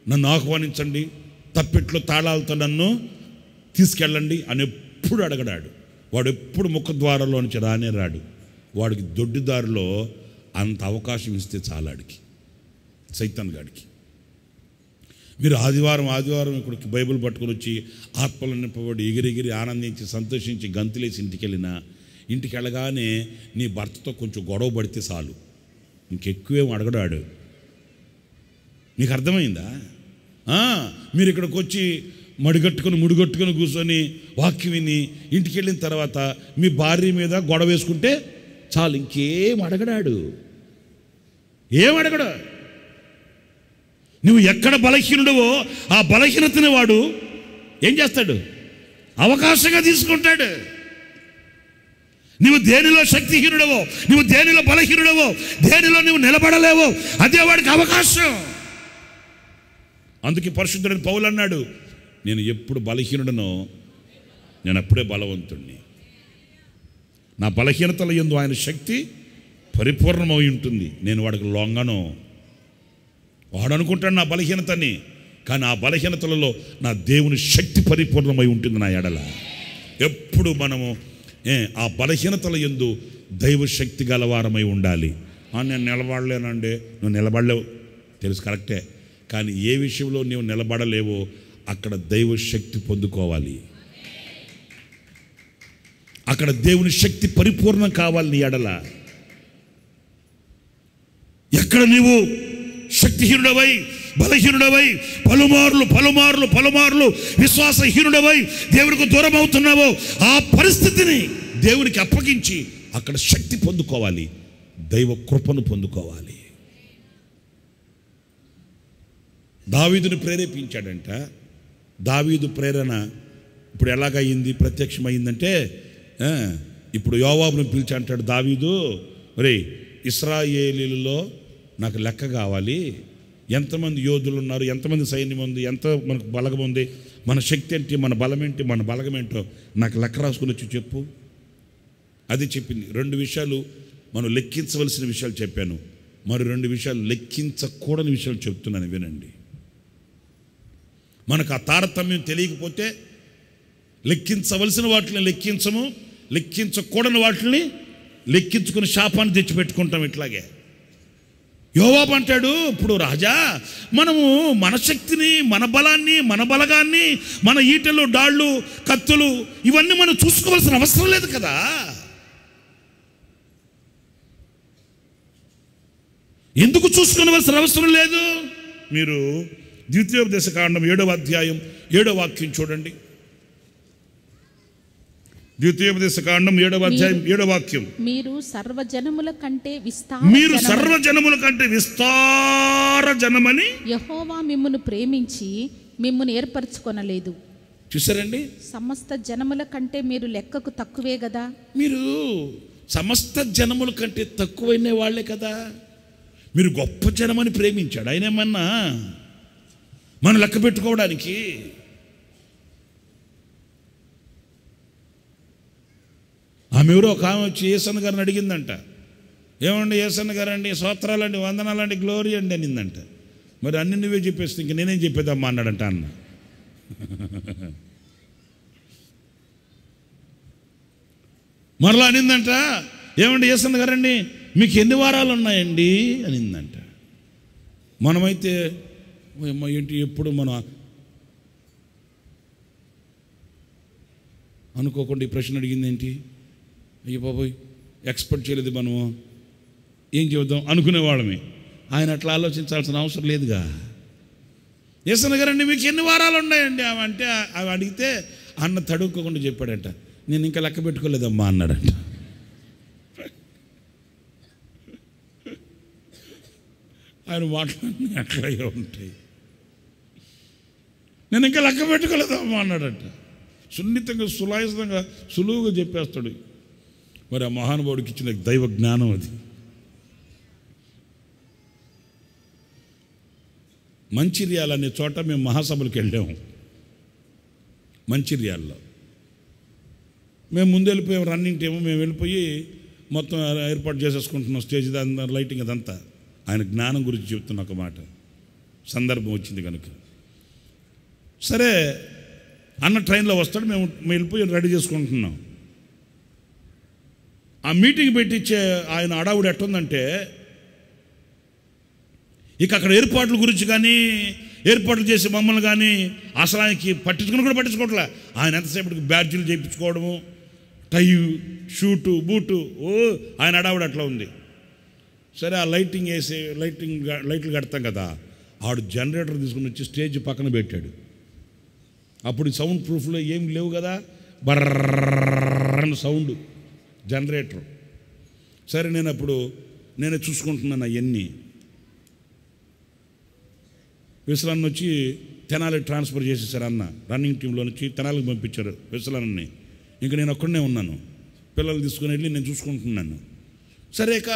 [SPEAKER 2] నన్ను ఆహ్వానించండి, తప్పెట్లో తాళాలతో నన్ను తీసుకెళ్ళండి అని ఎప్పుడు అడగడాడు. వాడు ఎప్పుడు ముఖద్వారంలో నుంచి రాడు. వాడికి దొడ్డిదారిలో అంత అవకాశం ఇస్తే చాలాడికి, సైతాన్ గాడికి. మీరు ఆదివారం ఇక్కడికి బైబిల్ పట్టుకొని వచ్చి ఆత్మలు నింపబడి ఎగిరెగిరి ఆనందించి సంతోషించి గంతులేసి ఇంటికి వెళ్ళగానే నీ భర్తతో కొంచెం గొడవ పడితే చాలు, ఇంకెక్కువేం అడగడాడు. నీకు అర్థమైందా? మీరు ఇక్కడికి వచ్చి ముడిగట్టుకొని కూర్చొని వాక్యం విని ఇంటికి వెళ్ళిన తర్వాత మీ భార్య మీద గొడవ వేసుకుంటే చాలు, ఇంకేం అడగడాడు, ఏం అడగడు. నువ్వు ఎక్కడ బలహీనుడవో ఆ బలహీనతని వాడు ఏం చేస్తాడు? అవకాశంగా తీసుకుంటాడు. నువ్వు దేనిలో శక్తిహీనుడవో, నువ్వు దేనిలో బలహీనుడవో, దేనిలో నువ్వు నిలబడలేవో అదే వాడికి అవకాశం. అందుకే పరిశుద్ధుడైన పౌలు అన్నాడు, నేను ఎప్పుడు బలహీనుడనో నేను అప్పుడే బలవంతుణ్ణి. నా బలహీనతల యందు ఆయన శక్తి పరిపూర్ణమై ఉంటుంది. నేను వాడికి లొంగను. వాడు అనుకుంటాడు నా బలహీనతని, కానీ ఆ బలహీనతలలో నా దేవుని శక్తి పరిపూర్ణమై ఉంటుంది నా ఎడల. ఎప్పుడు మనము ఆ బలహీనతల యందు దైవశక్తి గలవారమై ఉండాలి. నేను నిలబడలేనండి, నువ్వు నిలబడలేవు తెలుసు, కరెక్టే. కానీ ఏ విషయంలో నీవు నిలబడలేవో అక్కడ దైవశక్తి పొందుకోవాలి. అక్కడ దేవుని శక్తి పరిపూర్ణం కావాలి నీ ఎడల. ఎక్కడ నీవు శక్తిహీనుడవై బలహీనుడవై పలుమార్లు విశ్వాసహీనుడవై దేవునికి దూరం అవుతున్నావో ఆ పరిస్థితిని దేవునికి అప్పగించి అక్కడ శక్తి పొందుకోవాలి, దైవ కృపను పొందుకోవాలి. దావీదును ప్రేరేపించాడంట. దావీదు ప్రేరణ ఇప్పుడు ఎలాగయింది, ప్రత్యక్షమైందంటే ఇప్పుడు యోవాబును పిలిచి అంటాడు దావీదు, ఒరేయ్ ఇశ్రాయేలీలలో నాకు లెక్క కావాలి, ఎంతమంది యోధులు ఉన్నారు, ఎంతమంది సైన్యం ఉంది, ఎంత మనకు బలగం ఉంది, మన శక్తి ఏంటి, మన బలం ఏంటి, మన బలగం ఏంటో నాకు లెక్క రాసుకుని వచ్చి చెప్పు. అది చెప్పింది. 2 విషయాలు మనం లెక్కించవలసిన విషయాలు చెప్పాను, మరి 2 విషయాలు లెక్కించకూడని విషయాలు చెప్తున్నాను, వినండి. మనకు ఆ తారతమ్యం తెలియకపోతే లెక్కించవలసిన వాటిని లెక్కించము, లెక్కించకూడని వాటిని లెక్కించుకుని శాపాన్ని తెచ్చిపెట్టుకుంటాం. ఇట్లాగే యోవాబు అంటాడు, ఇప్పుడు రాజా మనము మన శక్తిని, మన బలాన్ని, మన బలగాన్ని, మన ఈటెలు, డాళ్ళు, కత్తులు ఇవన్నీ మనం చూసుకోవాల్సిన అవసరం లేదు కదా. ఎందుకు చూసుకోవలసిన అవసరం లేదు? మీరు ద్వితీయోపదేశకాండం 7వ అధ్యాయం 7వ వాక్యం చూడండి. ద్వితీయోపదేశకాండం 7వ అధ్యాయం 7వ వాక్యం.
[SPEAKER 4] మీరు సర్వజనముల కంటే
[SPEAKER 2] విస్తార జనమని
[SPEAKER 4] యెహోవా మిమ్మును ప్రేమించి మిమ్మును ఏర్పరచుకొనలేదు.
[SPEAKER 2] చూసారండి,
[SPEAKER 4] సమస్త జనముల కంటే మీరు లెక్కకు తక్కువే కదా.
[SPEAKER 2] మీరు సమస్త జనముల కంటే తక్కువైన వాళ్ళే కదా. మీరు గొప్ప జనమని ప్రేమించాడు ఆయన, ఏమన్నా మనం లెక్క పెట్టుకోవడానికి. ఆమె ఎవరో ఒక ఆమె వచ్చి యేసన్న గారిని అడిగిందంట, ఏమండి యేసన్న గారండి, స్తోత్రాలండి, వందనాలండి, గ్లోరీ అండి అనిందంట. మరి అన్ని నువ్వే చెప్పేస్తే ఇంక నేనేం చెప్పేదమ్మా అన్నాడంట అన్న. మరలా అనిందంట, ఏమండి యేసన్న గారండి మీకు ఎన్ని వారాలు ఉన్నాయండి అనిందంట. మనమైతే ఏంటి ఎప్పుడు మనం అనుకోకుండా ఈ ప్రశ్న అడిగింది ఏంటి, అయ్యో బాబోయ్ ఎక్స్పెక్ట్ చేయలేదు, మనము ఏం చెబుదాం అనుకునేవాళ్ళమే. ఆయన అట్లా ఆలోచించాల్సిన అవసరం లేదుగా. యేసన్న గారండి మీకు ఎన్ని వారాలు ఉన్నాయండి అంటే అవి అడిగితే అన్న తడుక్కోకుండా చెప్పాడంట, నేను ఇంకా లెక్క పెట్టుకోలేదమ్మా అన్నాడంట. ఆయన మాటలన్నీ అట్లాగే ఉంటాయి. నేను ఇంకా లెక్క పెట్టుకోలేదమ్మా అన్నాడంట. సున్నితంగా, సులాయసంగా, సులువుగా చెప్పేస్తాడు. మరి ఆ మహానుభావుడికి ఇచ్చిన దైవ జ్ఞానం అది. మంచిర్యాల అనే చోట మేము మహాసభలకు వెళ్ళాము. మంచిర్యాలలో మేము ముందు వెళ్ళిపోయాం, రన్నింగ్ టీము. మేము వెళ్ళిపోయి మొత్తం ఏర్పాటు చేసేసుకుంటున్నాం, స్టేజ్ లైటింగ్ అదంతా. ఆయన జ్ఞానం గురించి చెప్తున్న ఒక మాట, సందర్భం వచ్చింది కనుక. సరే అన్న ట్రైన్లో వస్తాడు, మేము వెళ్ళిపోయి రెడీ చేసుకుంటున్నాం. ఆ మీటింగ్ పెట్టించే ఆయన అడావుడు ఎట్టుందంటే, ఇక అక్కడ ఏర్పాట్ల గురించి కానీ, ఏర్పాట్లు చేసే మమ్మల్ని కానీ అసలు ఆయనకి పట్టించుకోవట్లే. ఆయన ఎంతసేపటికి బ్యాడ్జీలు చేయించుకోవడము, టై, షూటు, బూటు, ఆయన అడావుడు అట్లా ఉంది. సరే ఆ లైటింగ్ వేసి లైట్లు కడతాం కదా, ఆడు జనరేటర్ తీసుకుని వచ్చి స్టేజ్ పక్కన పెట్టాడు. అప్పుడు సౌండ్ ప్రూఫ్లో ఏం లేవు కదా, బర్రని సౌండ్ జనరేటర్. సరే నేనే చూసుకుంటున్నాను అవన్నీ. విసలన్న వచ్చి తెనాలికి ట్రాన్స్ఫర్ చేసేసారు అన్న, రన్నింగ్ టీంలో నుంచి తెనాలికి పంపించారు విసలన్నని. ఇంక నేను ఒక్కడనే ఉన్నాను, పిల్లలు తీసుకుని వెళ్ళి నేను చూసుకుంటున్నాను. సరే ఇక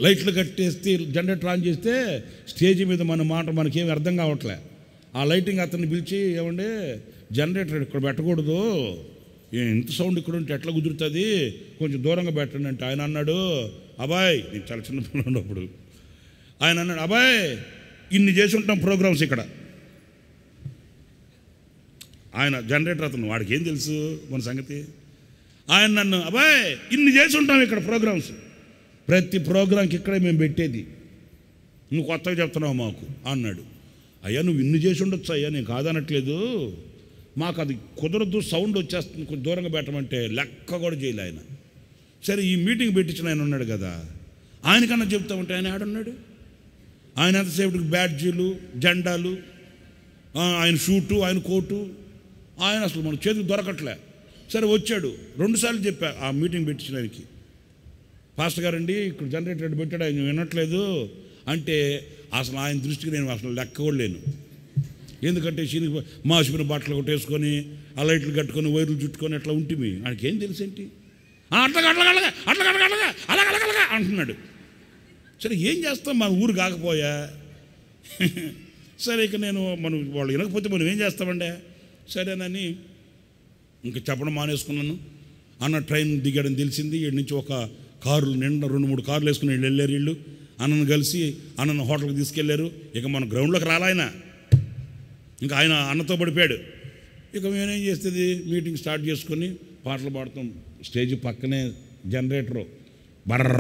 [SPEAKER 2] లైట్లు కట్టేస్తే జనరేటర్ ఆన్ చేస్తే స్టేజ్ మీద మన మాట మనకేమి అర్థం కావట్లే. ఆ లైటింగ్ అతన్ని పిలిచి, ఏమంటే జనరేటర్ ఇక్కడ పెట్టకూడదు, ఇంత సౌండ్ ఇక్కడ ఉంటే ఎట్లా కుదురుతుంది, కొంచెం దూరంగా పెట్టండి అంటే ఆయన అన్నాడు, అబ్బాయ్, నేను చాలా చిన్న పిల్లలు ఉన్నప్పుడు ఆయన అన్నాడు, అబ్బాయ్ ఇన్ని చేసి ఉంటాం ప్రోగ్రామ్స్ ఇక్కడ. ఆయన జనరేటర్ అతను, వాడికి ఏం తెలుసు మన సంగతి. ఆయన నన్ను, అబ్బాయ్ ఇన్ని చేసి ఉంటాం ఇక్కడ ప్రోగ్రామ్స్, ప్రతి ప్రోగ్రాంకి ఇక్కడే మేము పెట్టేది, నువ్వు కొత్తగా చెప్తున్నావు మాకు అన్నాడు. అయ్యా నువ్వు ఇన్ని చేసి ఉండొచ్చు అయ్యా, నేను కాదనట్లేదు, మాకు అది కుదరదు, సౌండ్ వచ్చేస్తుంది, కొంచెం దూరంగా పెట్టమంటే లెక్క కూడా చేయలే ఆయన. సరే ఈ మీటింగ్ పెట్టించిన ఆయన ఉన్నాడు కదా, ఆయనకన్నా చెప్తా ఉంటే ఆయన ఆడున్నాడు. ఆయన ఎంతసేపటికి బ్యాడ్జీలు, జెండాలు, ఆయన షూటు, ఆయన కోటు, ఆయన అసలు మన చేతికి దొరకట్లే. సరే వచ్చాడు, 2 సార్లు చెప్పా ఆ మీటింగ్ పెట్టించిన ఆయనకి, పాస్టర్ గారండి ఇక్కడ జనరేటర్ పెట్టాడు, ఆయన వినట్లేదు అంటే అసలు ఆయన దృష్టికి నేను అసలు లెక్క కూడా లేను. ఎందుకంటే మాసిపిన బట్టలు ఒకటి వేసుకొని ఆ లైట్లు కట్టుకొని వైర్లు చుట్టుకొని అట్లా ఉంటుంది. ఆయనకేం తెలుసేంటి? అట్లాగా అట్లాగా అట్లాగా అట్లాగా అలాగలగలగా అంటున్నాడు. సరే ఏం చేస్తాం, మన ఊరు కాకపోయా. సరే ఇక నేను మనం వాళ్ళు వినకపోతే మనం ఏం చేస్తామండి. సరేనని ఇంకా చెప్పడం మానేసుకున్నాను. అన్న ట్రైన్ దిగాడని తెలిసింది. ఇక్కడి నుంచి ఒక కారు నిండా 2-3 కార్లు వేసుకుని వెళ్ళారు వీళ్ళు. అన్నను కలిసి అన్నను హోటల్కి తీసుకెళ్లారు. ఇక మన గ్రౌండ్లోకి రాలాయన, ఇంకా ఆయన అన్నతో పడిపోయాడు. ఇక మేమేం చేస్తుంది, మీటింగ్ స్టార్ట్ చేసుకొని పాటలు పాడుతాం. స్టేజ్ పక్కనే జనరేటరు బర్ర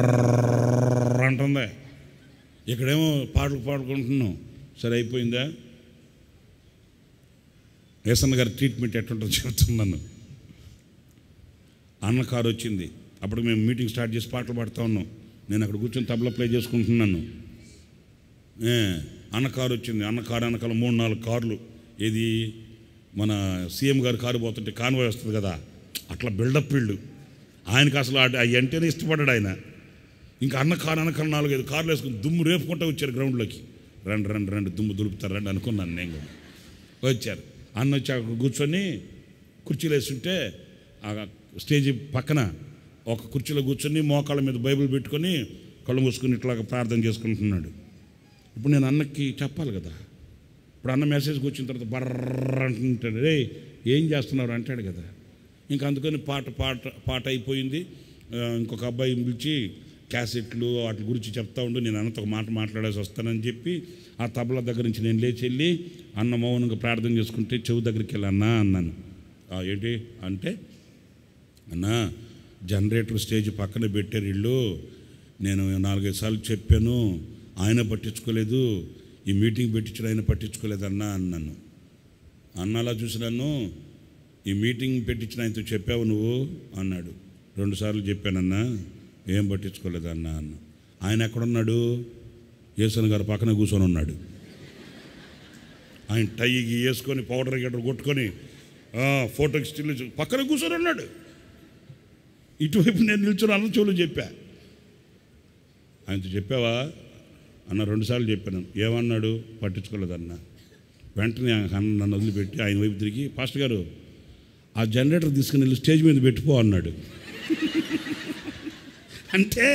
[SPEAKER 2] అంటుంది. ఇక్కడేమో పాటలు పాడుకుంటున్నాం. సరే అయిపోయిందా, ఏసన్న గారి ట్రీట్మెంట్ ఎట్లుంటుందో చెప్తున్నాను. అన్న కారు వచ్చింది. అప్పుడు మేము మీటింగ్ స్టార్ట్ చేసి పాటలు పాడుతూ ఉన్నాం. నేను అక్కడ కూర్చొని తబలా ప్లే చేసుకుంటున్నాను. అన్న కారు వచ్చింది. అన్న కారు వెనకాల 3-4 కార్లు. ఇది మన సీఎం గారి కారు పోతుంటే కాన్వాయ్ వస్తుంది కదా, అట్లా బిల్డప్ వీళ్ళు. ఆయనకు అసలు అంటేనే ఇష్టపడ్డాడు ఆయన. ఇంకా అన్న కారు వెనకాల 4-5 కార్లు వేసుకుని దుమ్ము రేపుకుంటూ వచ్చారు గ్రౌండ్లోకి. రండి దుమ్ము దులుపుతారు రండి అనుకున్నాను నేను కూడా. వచ్చారు. అన్న వచ్చి అక్కడ కూర్చొని కుర్చీలు వేస్తుంటే ఆ స్టేజ్ పక్కన ఒక కుర్చీలో కూర్చొని మోకాళ్ళ మీద బైబిల్ పెట్టుకొని కళ్ళు మూసుకొని ఇట్లాగా ప్రార్థన చేసుకుంటున్నాడు. ఇప్పుడు నేను అన్నకి చెప్పాలి కదా. ఇప్పుడు అన్న మెసేజ్కి వచ్చిన తర్వాత బర్ర అంటుంటాడు. రే ఏం చేస్తున్నారు అంటాడు కదా. ఇంకా అందుకని పాట అయిపోయింది. ఇంకొక అబ్బాయి పిలిచి క్యాసెట్లు వాటి గురించి చెప్తా ఉండు, నేను అన్నతో ఒక మాట మాట్లాడేసి వస్తానని చెప్పి ఆ తబలా దగ్గర నుంచి నేను లేచి వెళ్ళి అన్న మౌనంగా ప్రార్థన చేసుకుంటే చెవు దగ్గరికి వెళ్ళి అన్నా అన్నాను. ఏంటి అంటే, అన్నా జనరేటర్ స్టేజ్ పక్కన పెట్టారు వీళ్ళు, నేను 4-5 సార్లు చెప్పాను, ఆయన పట్టించుకోలేదు, ఈ మీటింగ్ పెట్టించడం ఆయన పట్టించుకోలేదు అన్నా అన్నాను. అన్న అలా చూసి నన్ను, ఈ మీటింగ్ పెట్టించిన ఆయనతో చెప్పావు నువ్వు అన్నాడు. 2 సార్లు చెప్పానన్నా, ఏం పట్టించుకోలేదన్నా అన్న. ఆయన ఎక్కడున్నాడు? యేసన్న గారు పక్కన కూర్చొని ఉన్నాడు. ఆయన టై వేసుకొని పౌడర్ గట్ర కొట్టుకొని ఫోటోకి స్టిల్ పక్కన కూర్చొని ఉన్నాడు. ఇటువైపు నేను నిల్చొని అన్న చెవులు చెప్పా. ఆయనతో చెప్పావా అన్న? 2 సార్లు చెప్పాను. ఏమన్నాడు? పట్టించుకోలేదన్న. వెంటనే అన్న నన్ను వదిలిపెట్టి ఆయన వైపు తిరిగి, పాస్టర్ గారు ఆ జనరేటర్ తీసుకుని వెళ్ళి స్టేజ్ మీద పెట్టిపో అన్నాడు. అంటే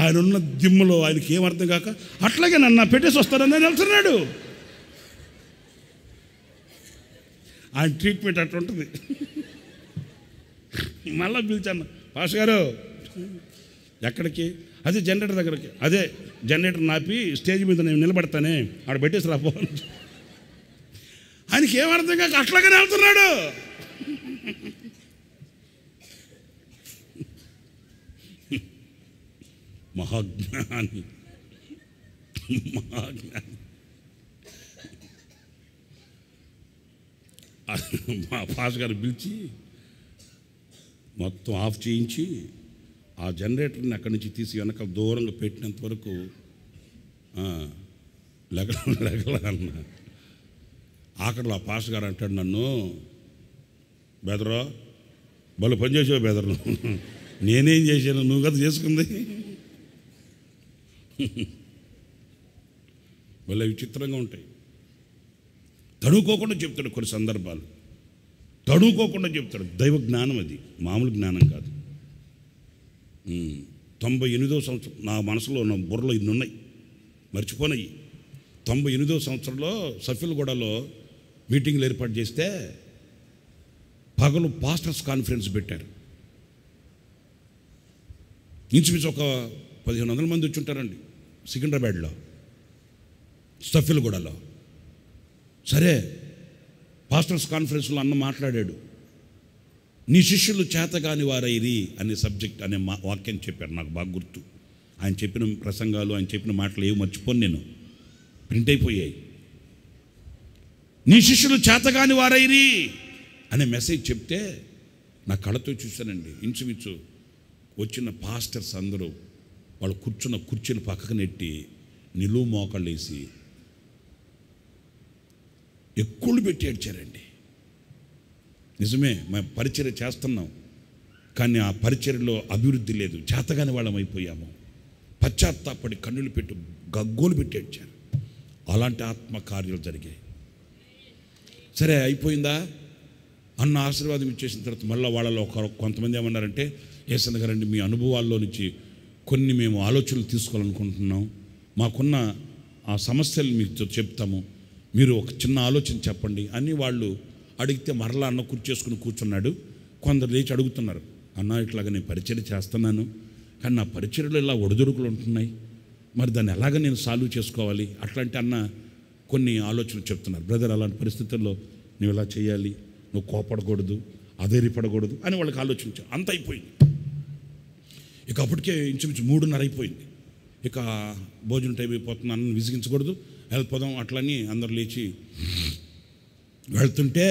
[SPEAKER 2] ఆయన ఉన్న దిమ్మలో ఆయనకి ఏమర్థం కాక అట్లాగే నన్ను పెట్టేసి వస్తానని వెళ్తున్నాడు. ఆయన ట్రీట్మెంట్ అట్లా ఉంటుంది. మళ్ళీ పిలిచాను, పాస్టర్ గారు ఎక్కడికి? అదే జనరేటర్ దగ్గరికి. అదే జనరేటర్ నాపి స్టేజ్ మీద నేను నిలబడతానే, ఆడ పెట్టేసి రాపో. ఆయనకి ఏమర్థం కాక అట్లాగనే వెళ్తున్నాడు. మహాజ్ఞాని మా పాస్ గారు పిలిచి మొత్తం ఆఫ్ చేయించి ఆ జనరేటర్ని అక్కడి నుంచి తీసి వెనక దూరంగా పెట్టినంత వరకు లెగల అన్న. ఆఖరిలో ఆ పాస్ గారు అంటాడు నన్ను, బెదరో బలు పనిచేసావు బెదరు, నేనేం చేశాను, నువ్వు కదా చేసుకుంది. వాళ్ళ విచిత్రంగా ఉంటాయి. తడుకోకుండా చెప్తాడు కొన్ని సందర్భాలు, తడుకోకుండా చెప్తాడు. దైవ జ్ఞానం అది, మామూలు జ్ఞానం కాదు. 98వ సంవత్సరం నా మనసులో నా బుర్రలో ఇన్ని ఉన్నాయి, మర్చిపోయినాయి. 98వ సంవత్సరంలో సఫీల్గూడలో మీటింగ్లు ఏర్పాటు చేస్తే పగలు పాస్టర్స్ కాన్ఫరెన్స్ పెట్టారు. ఇంచుమించు ఒక 1500 మంది వచ్చి ఉంటారండి సికింద్రాబాద్లో, సఫీల్గూడలో. సరే పాస్టర్స్ కాన్ఫరెన్స్లో అన్న మాట్లాడాడు. నీ శిష్యులు చేతగాని వారైరి అనే సబ్జెక్ట్ అనే వాక్యం చెప్పారు. నాకు బాగా గుర్తు. ఆయన చెప్పిన ప్రసంగాలు, ఆయన చెప్పిన మాటలు ఏవి మర్చిపోను నేను, ప్రింట్ అయిపోయాయి. నీ శిష్యులు చేతగాని వారైరి అనే మెసేజ్ చెప్తే నా కళ్ళతో చూశానండి. ఇంచుమించు వచ్చిన పాస్టర్స్ అందరూ వాళ్ళు కూర్చున్న కుర్చీలు పక్కకు నెట్టి నిలువు మోకాళ్ళు వేసి ఎక్కుళ్ళు పెట్టి ఏడ్చారండి. నిజమే, మేము పరిచర్య చేస్తున్నాం, కానీ ఆ పరిచర్యలో అభివృద్ధి లేదు, చేతగాని వాళ్ళం అయిపోయాము. పశ్చాత్తాపడి కన్నులు పెట్టి గగ్గోలు పెట్టి ఏడ్చారు. అలాంటి ఆత్మకార్యాలు జరిగాయి. సరే అయిపోయిందా అన్న ఆశీర్వాదం ఇచ్చేసిన తర్వాత మళ్ళీ వాళ్ళలో కొంతమంది ఏమన్నారంటే యేసన్న గారండి మీ అనుభవాల్లో నుంచి కొన్ని మేము ఆలోచనలు తీసుకోవాలనుకుంటున్నాం, మాకున్న ఆ సమస్యలు మీకు చెప్తాము, మీరు ఒక చిన్న ఆలోచన చెప్పండి అని వాళ్ళు అడిగితే మరలా అన్న కూర్చేసుకుని కూర్చున్నాడు. కొందరు లేచి అడుగుతున్నారు, అన్న ఇట్లాగా నేను పరిచర్య చేస్తున్నాను కానీ నా పరిచర్యలో ఇలా ఒడిదుడుకులు ఉంటున్నాయి, మరి దాన్ని ఎలాగ నేను సాల్వ్ చేసుకోవాలి అట్లాంటి అన్న కొన్ని ఆలోచనలు చెప్తున్నారు. బ్రదర్ అలాంటి పరిస్థితుల్లో నువ్వు ఇలా చేయాలి, నువ్వు కోపడకూడదు, అధైర్యపడకూడదు అని వాళ్ళకి ఆలోచించావు. అంత అయిపోయింది. ఇక అప్పటికే ఇంచుమించు 3:30 అయిపోయింది. ఇక భోజనం టైం అయిపోతుంది, అన్న విసిగించకూడదు, వెళ్ళిపోదాం అట్లని అందరు లేచి వెళ్తుంటే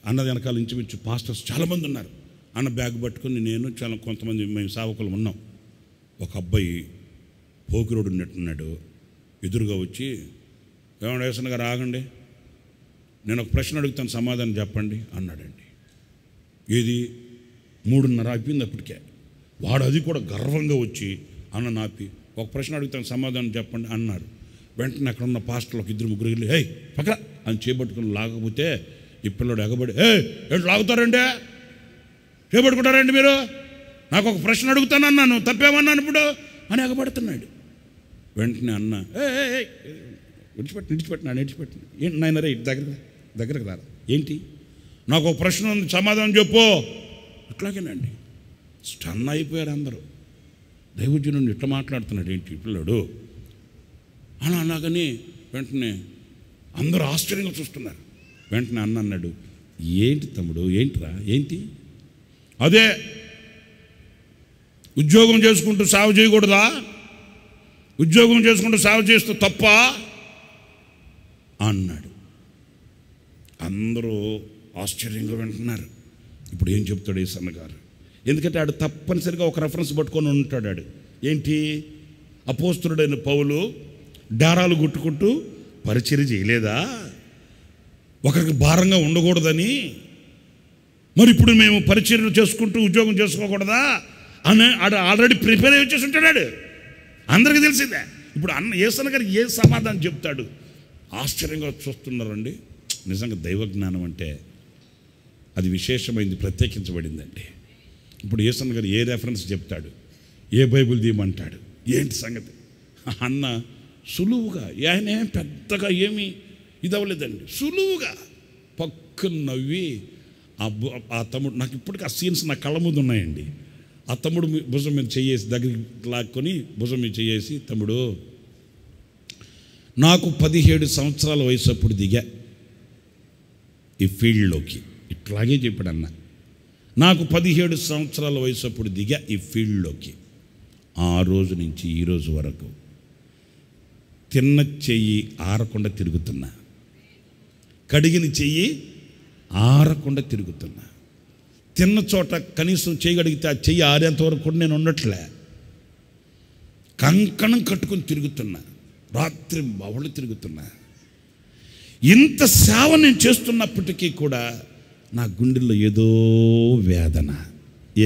[SPEAKER 2] అన్న వెనకాల ఇంచుమించు పాస్టర్స్ చాలామంది ఉన్నారు. అన్న బ్యాగ్ పట్టుకుని నేను చాలా కొంతమంది మేము సేవకులు ఉన్నాం. ఒక అబ్బాయి పోకిరోడు ఉన్నట్టున్నాడు, ఎదురుగా వచ్చి ఏమన్నా యేసన్న గారు ఆగండి, నేను ఒక ప్రశ్న అడుగుతాను సమాధానం చెప్పండి అన్నాడండి. ఏది 3:30 అయిపోయింది అప్పటికే. వాడు అది కూడా గర్వంగా వచ్చి అన్న నాపి ఒక ప్రశ్న అడుగుతాను సమాధానం చెప్పండి అన్నారు. వెంటనే అక్కడ ఉన్న పాస్టర్లు ఒక 2-3 వెళ్ళి హే పక్కన అని చేపట్టుకుని లాగకపోతే ఈ పిల్లడు ఎగబడి ఏంటి లాగుతారండి, చేపట్టుకుంటారండి మీరు, నాకు ఒక ప్రశ్న అడుగుతాను అన్నాను, తప్పేమన్నాను ఇప్పుడు అని ఎగబడుతున్నాడు. వెంటనే అన్న విడిచిపెట్టిన ఏంటి నాయన రే దగ్గరకు రారా, ఏంటి నాకు ఒక ప్రశ్న ఉంది సమాధానం చెప్పు. అట్లాగేనండి స్టన్ అయిపోయారు అందరూ. దైవజనుడు ఇట్లా మాట్లాడుతున్నాడు ఏంటి పిల్లడు అని అలాగని వెంటనే అందరూ ఆశ్చర్యంగా చూస్తున్నారు. వెంటనే అన్న అన్నాడు, ఏంటి తమ్ముడు, ఏంటిరా ఏంటి, అదే ఉద్యోగం చేసుకుంటూ సేవ చేయకూడదా, ఉద్యోగం చేసుకుంటూ సేవ చేస్తూ తప్ప అన్నాడు. అందరూ ఆశ్చర్యంగా వింటున్నారు. ఇప్పుడు ఏం చెప్తాడు యేసన్న గారు, ఎందుకంటే ఆడు తప్పనిసరిగా ఒక రెఫరెన్స్ పట్టుకొని ఉంటాడు. ఆడు ఏంటి, అపోస్తలుడైన పౌలు డేరాలు గుట్టుకుంటూ పరిచర్య చేయలేదా, ఒకరికి భారంగా ఉండకూడదని, మరి ఇప్పుడు మేము పరిచర్యలు చేసుకుంటూ ఉద్యోగం చేసుకోకూడదా అని ఆడు ఆల్రెడీ ప్రిపేర్ అయ్యి వచ్చేసి ఉంటాడు. అందరికీ తెలిసిందే. ఇప్పుడు అన్న యేసన్న గారు ఏ సమాధానం చెప్తాడు, ఆశ్చర్యంగా చూస్తున్నారండి. నిజంగా దైవజ్ఞానం అంటే అది విశేషమైంది, ప్రత్యేకించబడిందండి. ఇప్పుడు యేసన్న గారు ఏ రెఫరెన్స్ చెప్తాడు, ఏ బైబిల్ తీయమంటాడు, ఏంటి సంగతి అన్న సులువుగా, ఆయన ఏం పెద్దగా ఏమీ ఇది అవ్వలేదండి, సులువుగా పక్కన నవ్వి ఆ తమ్ముడు, నాకు ఇప్పటికీ ఆ సీన్స్ నా కళ్ళ ముందు ఉన్నాయండి. ఆ తమ్ముడు భుజం మీద చెయ్యేసి దగ్గరికి లాక్కొని భుజం మీద చెయ్యేసి, తమ్ముడు నాకు 17 సంవత్సరాల వయసు అప్పుడు దిగా ఈ ఫీల్డ్లోకి, ఇట్లాగే చెప్పాడు అన్న. నాకు 17 సంవత్సరాల వయసు అప్పుడు దిగా ఈ ఫీల్డ్లోకి. ఆ రోజు నుంచి ఈ రోజు వరకు తిన్న చెయ్యి ఆరకుండా తిరుగుతున్నా, కడిగిన చెయ్యి ఆరకుండా తిరుగుతున్నా, తిన్న చోట కనీసం చేయగలిగితే ఆ చెయ్యి ఆరేంత వరకు కూడా నేను ఉండట్లే, కంకణం కట్టుకొని తిరుగుతున్నా, రాత్రి బవళ్ళు తిరుగుతున్నా. ఇంత సేవ నేను చేస్తున్నప్పటికీ కూడా నా గుండెల్లో ఏదో వేదన.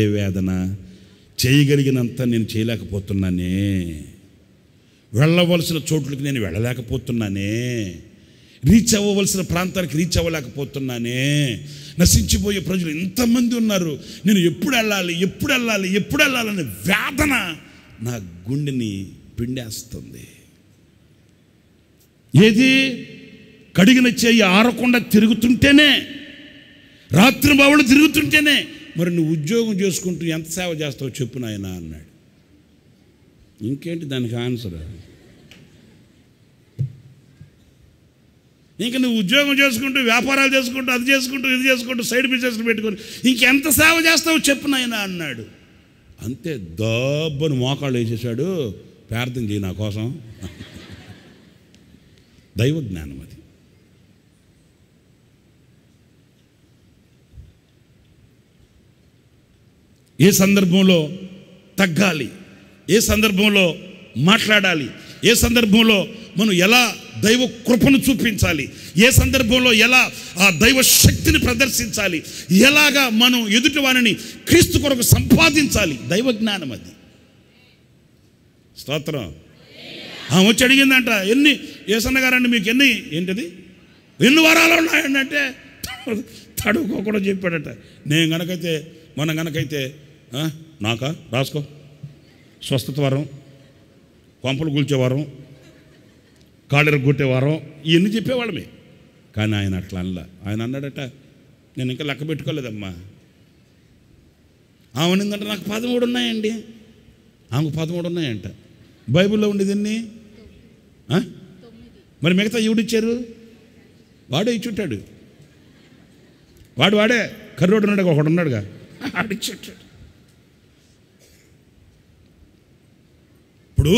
[SPEAKER 2] ఏ వేదన, చేయగలిగినంత నేను చేయలేకపోతున్నానే, వెళ్ళవలసిన చోట్లకి నేను వెళ్ళలేకపోతున్నానే, రీచ్ అవ్వవలసిన ప్రాంతానికి రీచ్ అవ్వలేకపోతున్నానే, నశించిపోయే ప్రజలు ఎంతమంది ఉన్నారు, నేను ఎప్పుడు వెళ్ళాలని వేదన నా గుండెని పిండేస్తుంది. ఏది, కడిగిన చెయ్యి ఆరకుండా తిరుగుతుంటేనే, రాత్రి బావులు తిరుగుతుంటేనే, మరి నువ్వు ఉద్యోగం చేసుకుంటూ ఎంత సేవ చేస్తావో చెప్పు నాయనా అన్నాడు. ఇంకేంటి దానికి ఆన్సర్, ఇంకా నువ్వు ఉద్యోగం చేసుకుంటూ వ్యాపారాలు చేసుకుంటూ అది చేసుకుంటూ ఇది చేసుకుంటూ సైడ్ బిజినెస్లు పెట్టుకొని ఇంకెంత సేవ చేస్తావో చెప్పు నాయనా అన్నాడు. అంతే దబ్బను మోకాళ్ళు వేసేసాడు, ప్రార్థన చేయి నా కోసం. దైవ జ్ఞానం అది. ఏ సందర్భంలో తగ్గాలి, ఏ సందర్భంలో మాట్లాడాలి, ఏ సందర్భంలో మనం ఎలా దైవ కృపను చూపించాలి, ఏ సందర్భంలో ఎలా ఆ దైవ శక్తిని ప్రదర్శించాలి, ఎలాగా మనం ఎదుటి వారిని క్రీస్తు కొరకు సంపాదించాలి, దైవ జ్ఞానం అది. స్తోత్రం. వచ్చి అడిగిందంట, ఎన్ని యేసన్న గారండి మీకు ఎన్ని, ఏంటది ఎన్ని వారాలు ఉన్నాయండి అంటే తడుకోకుండా చెప్పాడట. నేను గనకైతే మనం గనకైతే నాకా రాసుకో, స్వస్థత వారం, కొంపలు కూల్చే వారం, కాళ్ళెర కొట్టే వారం, ఇవన్నీ చెప్పేవాళ్ళమే. కానీ ఆయన అట్లా అనలా. ఆయన అన్నాడట, నేను ఇంకా లెక్క పెట్టుకోలేదమ్మా. ఆమెనిందంటే నాకు 13 ఉన్నాయండి, ఆమెకు 13 ఉన్నాయంట. బైబిల్లో ఉండేది ఎన్ని? మరి మిగతా ఎవడిచ్చారు? వాడే ఇచ్చుంటాడు. వాడే కర్రోడు ఉన్నాడు, ఒకడు ఉన్నాడుగా, ఆడిచ్చుంటాడు. ఇప్పుడు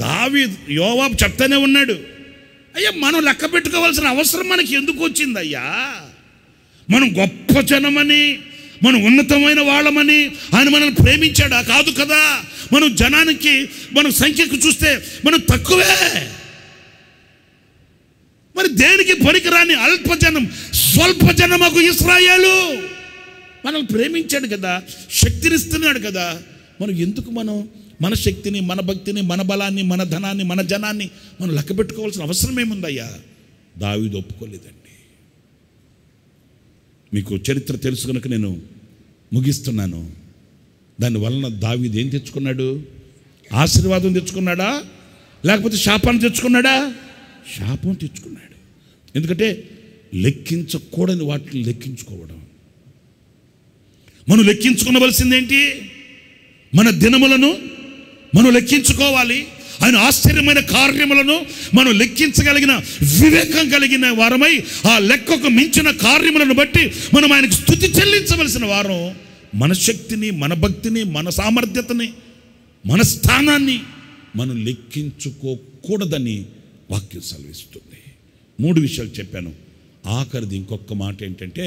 [SPEAKER 2] దావీదు యోవాబు చెప్తానే ఉన్నాడు, అయ్యా మనం లెక్క పెట్టుకోవాల్సిన అవసరం మనకి ఎందుకు వచ్చింది అయ్యా? మనం గొప్ప జనమని, మనం ఉన్నతమైన వాళ్ళమని ఆయన మనల్ని ప్రేమించాడా? కాదు కదా. మనం జనానికి, మనం సంఖ్యకు చూస్తే మనం తక్కువే. మరి దేనికి పనికిరాని అల్పజనం, స్వల్ప జనమకు ఇశ్రాయేలు మనల్ని ప్రేమించాడు కదా, శక్తినిస్తున్నాడు కదా. మనం ఎందుకు మన శక్తిని, మన భక్తిని, మన బలాన్ని, మన ధనాన్ని, మన జనాన్ని మనం లెక్క పెట్టుకోవాల్సిన అవసరం ఏముందయ్యా? దావీదు ఒప్పుకోలేదండి. మీకు చరిత్ర తెలుసు కనుక నేను ముగిస్తున్నాను. దానివలన దావీదు ఏం తెచ్చుకున్నాడు? ఆశీర్వాదం తెచ్చుకున్నాడా, లేకపోతే శాపాన్ని తెచ్చుకున్నాడా? శాపం తెచ్చుకున్నాడు. ఎందుకంటే లెక్కించకూడని వాటిని లెక్కించుకోవడం. మనం లెక్కించుకోవలసిందేంటి? మన దినములను మనం లెక్కించుకోవాలి. ఆయన ఆశ్చర్యమైన కార్యములను మనం లెక్కించగలిగిన వివేకం కలిగిన వారమై, ఆ లెక్కకు మించిన కార్యములను బట్టి మనం ఆయనకు స్తుతి చెల్లించవలసిన వారం. మన శక్తిని, మన భక్తిని, మన సామర్థ్యతని, మన స్థానాన్ని మనం లెక్కించుకోకూడదని వాక్యం సెలవిస్తుంది. 3 విషయాలు చెప్పాను. ఆఖరిది ఇంకొక మాట ఏంటంటే,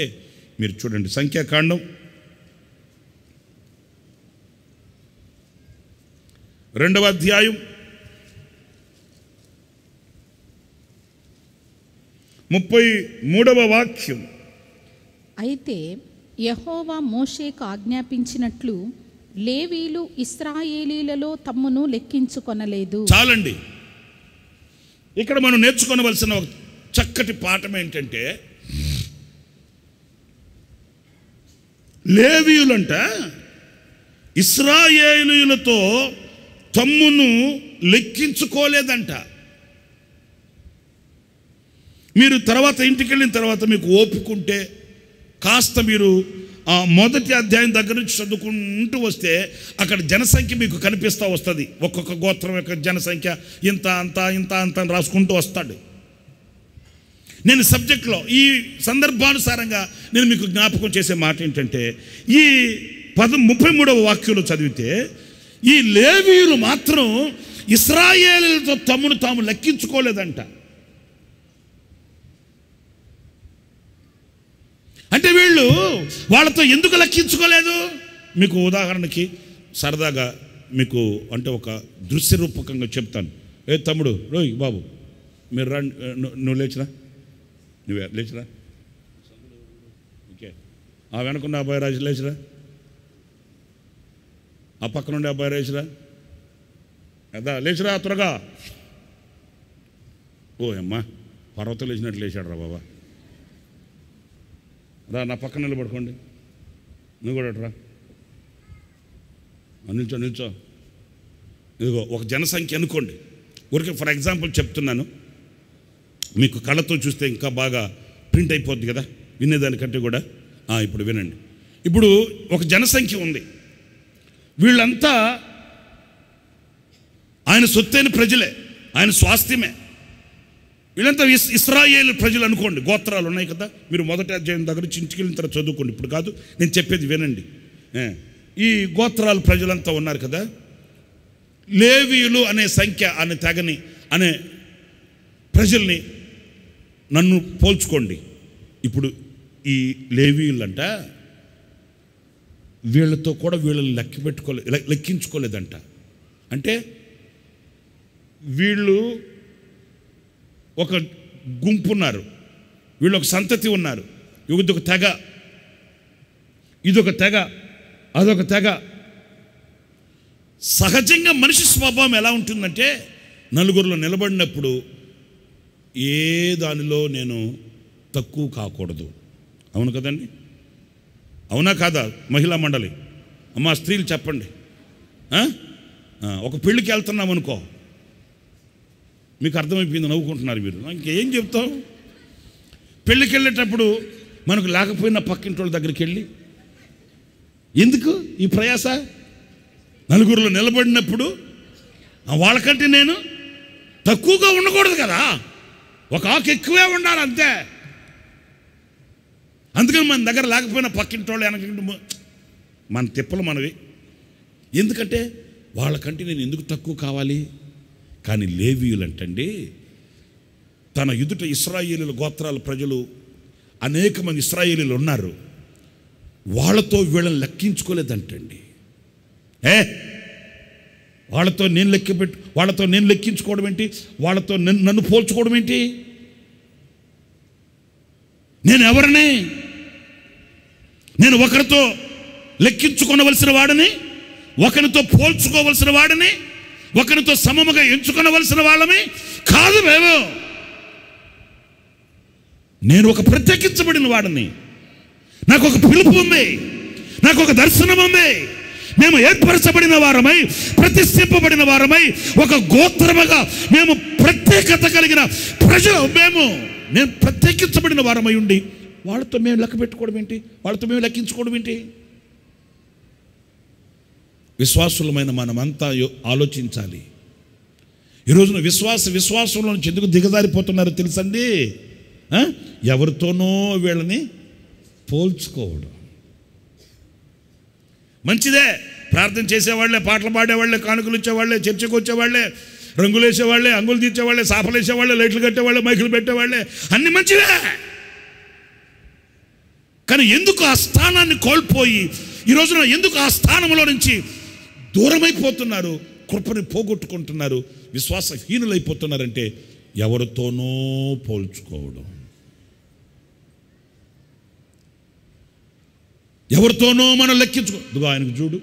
[SPEAKER 2] మీరు చూడండి, సంఖ్యాకాండం 2వ అధ్యాయం 33వ వాక్యం.
[SPEAKER 4] అయితే యెహోవా మోషేకు ఆజ్ఞాపించినట్లు లేవీలు ఇశ్రాయేలీలలో తమ్మును లెక్కించుకొనలేదు.
[SPEAKER 2] చాలండి. ఇక్కడ మనం నేర్చుకోవలసిన ఒక చక్కటి పాఠం ఏంటంటే, లేవీయులంట ఇశ్రాయేలీయులతో తమ్మును లెక్కించుకోలేదంట. మీరు తర్వాత ఇంటికి వెళ్ళిన తర్వాత మీకు ఓపికంటే కాస్త మీరు మొదటి అధ్యాయం దగ్గర నుంచి చదువుకుంటూ వస్తే అక్కడ జనసంఖ్య మీకు కనిపిస్తూ వస్తుంది. ఒక్కొక్క గోత్రం యొక్క జనసంఖ్య ఇంత అంత ఇంత అంత అని రాసుకుంటూ వస్తాడు. నేను సబ్జెక్ట్లో ఈ సందర్భానుసారంగా నేను మీకు జ్ఞాపకం చేసే మాట ఏంటంటే, ఈ 33వ వాక్యంలో చదివితే ఈ లేవీయులు మాత్రం ఇశ్రాయేలీయులతో తమ్మును తాము లెక్కించుకోలేదంట. అంటే వీళ్ళు వాళ్ళతో ఎందుకు లెక్కించుకోలేదు? మీకు ఉదాహరణకి సరదాగా మీకు అంటే ఒక దృశ్య రూపకంగా చెప్తాను. ఏ తమ్ముడు, రోయ్ బాబు మీరు రా, నువ్వు లేచిరా, నువ్వే లేచిరా, ఓకే, ఆ వెనకున్న అబ్బాయి రాజు లేచిరా, ఆ పక్క నుండి అబ్బాయి లేచిరా, అదా లేచిరా త్వరగా. ఓ అమ్మా, పర్వతం లేచినట్లు లేచాడు రా బాబా, రా నా పక్కన నిలబడుకోండి, నువ్వు కూడా రా, నిల్చో. ఇదిగో ఒక జనసంఖ్య అనుకోండి, ఊరికే ఫర్ ఎగ్జాంపుల్ చెప్తున్నాను, మీకు కళ్ళతో చూస్తే ఇంకా బాగా ప్రింట్ అయిపోద్ది కదా వినేదానికంటే కూడా. ఇప్పుడు వినండి. ఇప్పుడు ఒక జనసంఖ్య ఉంది, వీళ్ళంతా ఆయన సొత్తైన ప్రజలే, ఆయన స్వాస్థ్యమే. వీళ్ళంతా ఇశ్రాయేలు ప్రజలు అనుకోండి, గోత్రాలు ఉన్నాయి కదా. మీరు మొదటి అధ్యాయం దగ్గర ఇంటికి వెళ్ళిన తర్వాత చదువుకోండి, ఇప్పుడు కాదు, నేను చెప్పేది వినండి. ఈ గోత్రాల ప్రజలంతా ఉన్నారు కదా. లేవీయులు అనే సంఖ్య అనే తెగని అనే ప్రజల్ని నన్ను పోల్చుకోండి. ఇప్పుడు ఈ లేవీయులంట వీళ్ళతో కూడా వీళ్ళని లెక్కించుకోలేదంట. అంటే వీళ్ళు ఒక గుంపు ఉన్నారు, వీళ్ళు ఒక సంతతి ఉన్నారు, ఇదొక తెగ, ఇదొక తెగ, అదొక తెగ. సహజంగా మనిషి స్వభావం ఎలా ఉంటుందంటే, నలుగురిలో నిలబడినప్పుడు ఏ దానిలో నేను తక్కువ కాకూడదు. అవును కదండి? అవునా కాదా మహిళా మండలి? అమ్మా స్త్రీలు చెప్పండి. ఒక పెళ్ళికి వెళ్తున్నాం అనుకో, మీకు అర్థమైపోయింది, నవ్వుకుంటున్నారు మీరు. ఇంకేం చెప్తాం? పెళ్ళికి వెళ్ళేటప్పుడు మనకు లేకపోయినా పక్కింటి వాళ్ళ దగ్గరికి వెళ్ళి ఎందుకు ఈ ప్రయాస? నలుగురిలో నిలబడినప్పుడు వాళ్ళకంటే నేను తక్కువగా ఉండకూడదు కదా, ఒక ఆకు ఎక్కువే ఉండాలి అంతే. అందుకని మన దగ్గర లేకపోయినా పక్కింటి వాళ్ళు వెనక మన తిప్పలు మనవి. ఎందుకంటే వాళ్ళకంటే నేను ఎందుకు తక్కువ కావాలి? కానీ లేవీయులు అంటండి, తన ఎదుట ఇశ్రాయేలీల గోత్రాల ప్రజలు అనేక మంది ఇశ్రాయేలీలు ఉన్నారు, వాళ్ళతో వీళ్ళని లెక్కించుకోలేదంటండి. వాళ్ళతో నేను లెక్కించుకోవడం ఏంటి? వాళ్ళతో నన్ను పోల్చుకోవడం ఏంటి? నేను ఎవరిని? నేను ఒకరితో లెక్కించుకోవలసిన వాడిని, ఒకరితో పోల్చుకోవలసిన వాడిని, ఒకరితో సమముగా ఎంచుకోవలసిన వాళ్ళమి కాదు. నేను ఒక ప్రత్యేకించబడిన వాడిని, నాకు ఒక పిలుపు ఉంది, నాకు ఒక దర్శనం ఉంది. మేము ఏర్పరచబడిన వారమై, ప్రతిష్ఠింపబడిన వారమై, ఒక గోత్రముగా మేము ప్రత్యేకత కలిగిన ప్రజలు నేను ప్రత్యేకించబడిన వారమై ఉండి వాళ్ళతో మేము లెక్క పెట్టుకోవడం ఏంటి? వాళ్ళతో మేము లెక్కించుకోవడం ఏంటి? విశ్వాసులమైన మనమంతా ఆలోచించాలి. ఈ రోజున విశ్వాసంలో నుంచి ఎందుకు దిగజారిపోతున్నారో తెలుసండి? ఎవరితోనో వీళ్ళని పోల్చుకోవడం. మంచిదే, ప్రార్థన చేసేవాళ్లే, పాటలు పాడేవాళ్లే, కానుకలు ఇచ్చేవాళ్లే, చర్చకు వచ్చేవాళ్లే, రంగులు వేసేవాళ్లే, అంగులు తీర్చేవాళ్లే, సాపలు వేసేవాళ్లే, లైట్లు కట్టేవాళ్లే, మైకులు పెట్టేవాళ్లే, అన్ని మంచివే. కానీ ఎందుకు ఆ స్థానాన్ని కోల్పోయి ఈ రోజున ఎందుకు ఆ స్థానంలో నుంచి దూరమైపోతున్నారు? కృపని పోగొట్టుకుంటున్నారు, విశ్వాసహీనులైపోతున్నారంటే ఎవరితోనో పోల్చుకోవడం, ఎవరితోనో మనం లెక్కించుకో. ఆయనకు చూడు,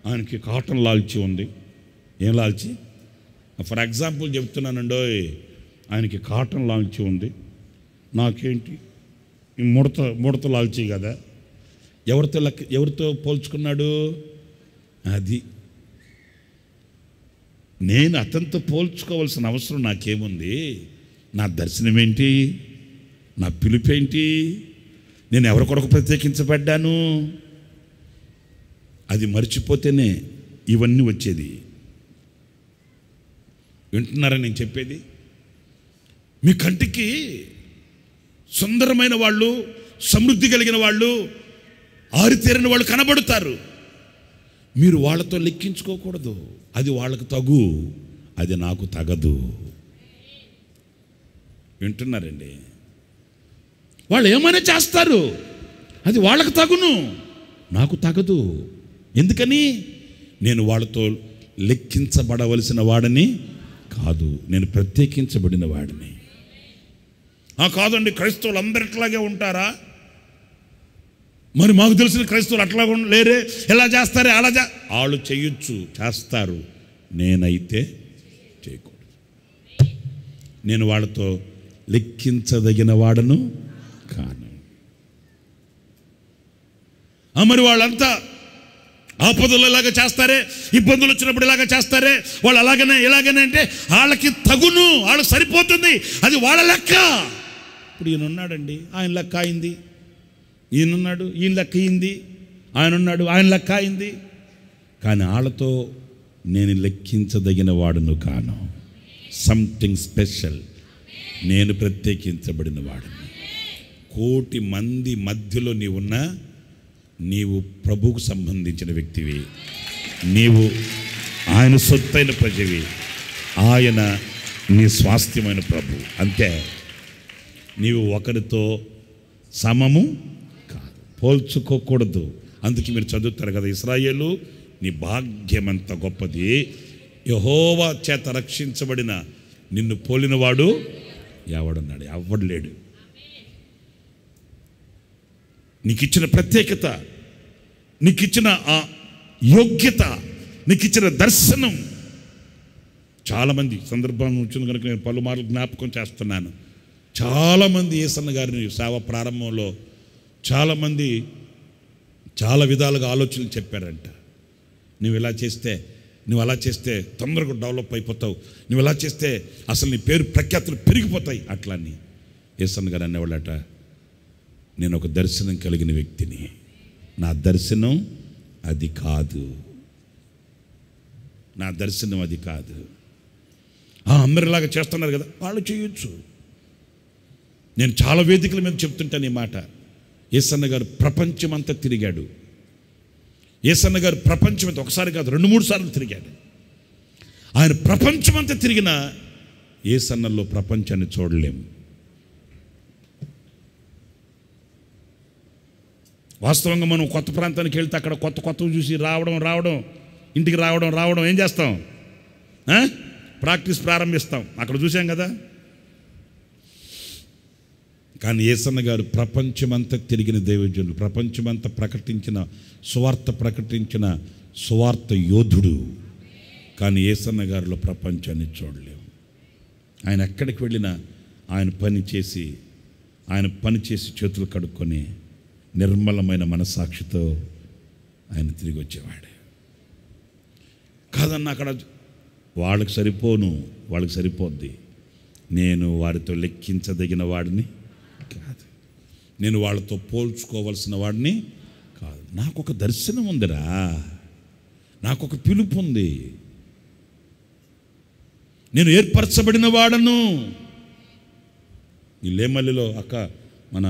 [SPEAKER 2] ఆయనకి కాటన్ లాల్చి ఉంది. ఏం లాల్చి? ఫర్ ఎగ్జాంపుల్ చెప్తున్నానండో, ఆయనకి కాటన్ లాల్చి ఉంది, నాకేంటి ఈ ముడత లాల్చి కదా. ఎవరితో పోల్చుకున్నాడు? అది నేను అతనితో పోల్చుకోవాల్సిన అవసరం నాకేముంది? నా దర్శనం ఏంటి? నా పిలుపేంటి? నేను ఎవరి కొరకు ప్రత్యేకించబడ్డాను? అది మర్చిపోతేనే ఇవన్నీ వచ్చేది. వింటున్నారా నేను చెప్పేది? మీ కంటికి సుందరమైన వాళ్ళు, సమృద్ధి కలిగిన వాళ్ళు, ఆరితేరిన వాళ్ళు కనబడతారు. మీరు వాళ్ళతో లెక్కించుకోకూడదు. అది వాళ్ళకు తగు, అది నాకు తగదు. వింటున్నారండి? వాళ్ళు ఏమైనా చేస్తారు, అది వాళ్ళకు తగును, నాకు తగదు. ఎందుకని? నేను వాళ్ళతో లెక్కించబడవలసిన వాడిని కాదు, నేను ప్రత్యేకించబడిన వాడిని. కాదండి, క్రైస్తవులు అందరిట్లాగే ఉంటారా? మరి మాకు తెలిసిన క్రైస్తవులు అట్లా లేరే, ఎలా చేస్తారే? వాళ్ళు చేయొచ్చు, చేస్తారు, నేనైతే చేయకూడదు. నేను వాళ్ళతో లెక్కించదగిన వాడను కాను. మరి వాళ్ళంతా ఆపదలు ఇలాగ చేస్తారే, ఇబ్బందులు వచ్చినప్పుడు ఇలాగ చేస్తారే, వాళ్ళు అలాగనే ఇలాగనే అంటే వాళ్ళకి తగును, వాళ్ళకి సరిపోతుంది, అది వాళ్ళ లెక్క. ఇప్పుడు ఈయన ఉన్నాడండి, ఆయన లెక్క అయింది. ఈయనున్నాడు, ఈయన లెక్క అయింది. ఆయన ఉన్నాడు, ఆయన లెక్క అయింది. కానీ వాళ్ళతో నేను లెక్కించదగిన వాడును కాను. Something special. నేను ప్రత్యేకించబడిన వాడిని. 1,000,000 మంది మధ్యలో నీవున్నా, నీవు ప్రభువుకు సంబంధించిన వ్యక్తివి, నీవు ఆయన సొత్తైన ప్రజవి, ఆయన నీ స్వాస్థ్యమైన ప్రభు. అంతే. నీవు ఒకరితో సమము కాదు, పోల్చుకోకూడదు. అందుకే మీరు చదువుతారు కదా, ఇశ్రాయేలు నీ భాగ్యమంత గొప్పది, యెహోవా చేత రక్షించబడిన నిన్ను పోలినవాడు ఎవడున్నాడు? ఎవడు లేడు. నీకు ఇచ్చిన ప్రత్యేకత, నీకు ఇచ్చిన ఆ యోగ్యత, నీకు ఇచ్చిన దర్శనం చాలామంది సందర్భం వచ్చింది కనుక నేను పలుమార్లు జ్ఞాపకం చేస్తున్నాను. చాలామంది యేసన్న గారిని సేవ ప్రారంభంలో చాలామంది చాలా విధాలుగా ఆలోచనలు చెప్పారంట. నువ్వు ఇలా చేస్తే, నువ్వు అలా చేస్తే తొందరగా డెవలప్ అయిపోతావు, నువ్వు ఇలా చేస్తే అసలు నీ పేరు ప్రఖ్యాతులు పెరిగిపోతాయి అట్లా అని యేసన్న గారు అనేవాళ్ళట. నేను ఒక దర్శనం కలిగిన వ్యక్తిని, నా దర్శనం అది కాదు, నా దర్శనం అది కాదు. అందరిలాగా చేస్తున్నారు కదా, వాళ్ళు చేయొచ్చు. నేను చాలా వేదికల మీద చెప్తుంటాను ఈ మాట. యేసన్న గారు ప్రపంచమంతా తిరిగాడు. యేసన్న గారు ప్రపంచమంతా ఒకసారి కాదు 2-3 సార్లు తిరిగాడు. ఆయన ప్రపంచమంతా తిరిగిన యేసన్నలో ప్రపంచాన్ని చూడలేము. వాస్తవంగా మనం కొత్త ప్రాంతానికి వెళ్తే అక్కడ కొత్తవి చూసి రావడం ఇంటికి రావడం ఏం చేస్తాం? ప్రాక్టీస్ ప్రారంభిస్తాం. అక్కడ చూసాం కదా. కానీ యేసన్న గారు ప్రపంచమంతా తిరిగిన దైవజనులు, ప్రపంచమంతా ప్రకటించిన సువార్త యోధుడు. కానీ యేసన్న గారిలో ప్రపంచాన్ని చూడలేము. ఆయన ఎక్కడికి వెళ్ళినా ఆయన పని చేసి చేతులు కడుక్కొని నిర్మలమైన మనసాక్షితో ఆయన తిరిగి వచ్చేవాడు. కాదన్న అక్కడ వాళ్ళకి సరిపోద్ది, నేను వారితో లెక్కించదగిన వాడిని కాదు, నేను వాళ్ళతో పోల్చుకోవలసిన వాడిని కాదు. నాకు ఒక దర్శనం ఉందిరా, నాకు ఒక పిలుపు ఉంది, నేను ఏర్పరచబడిన వాడను. ఈ లేమల్లిలో అక్క మన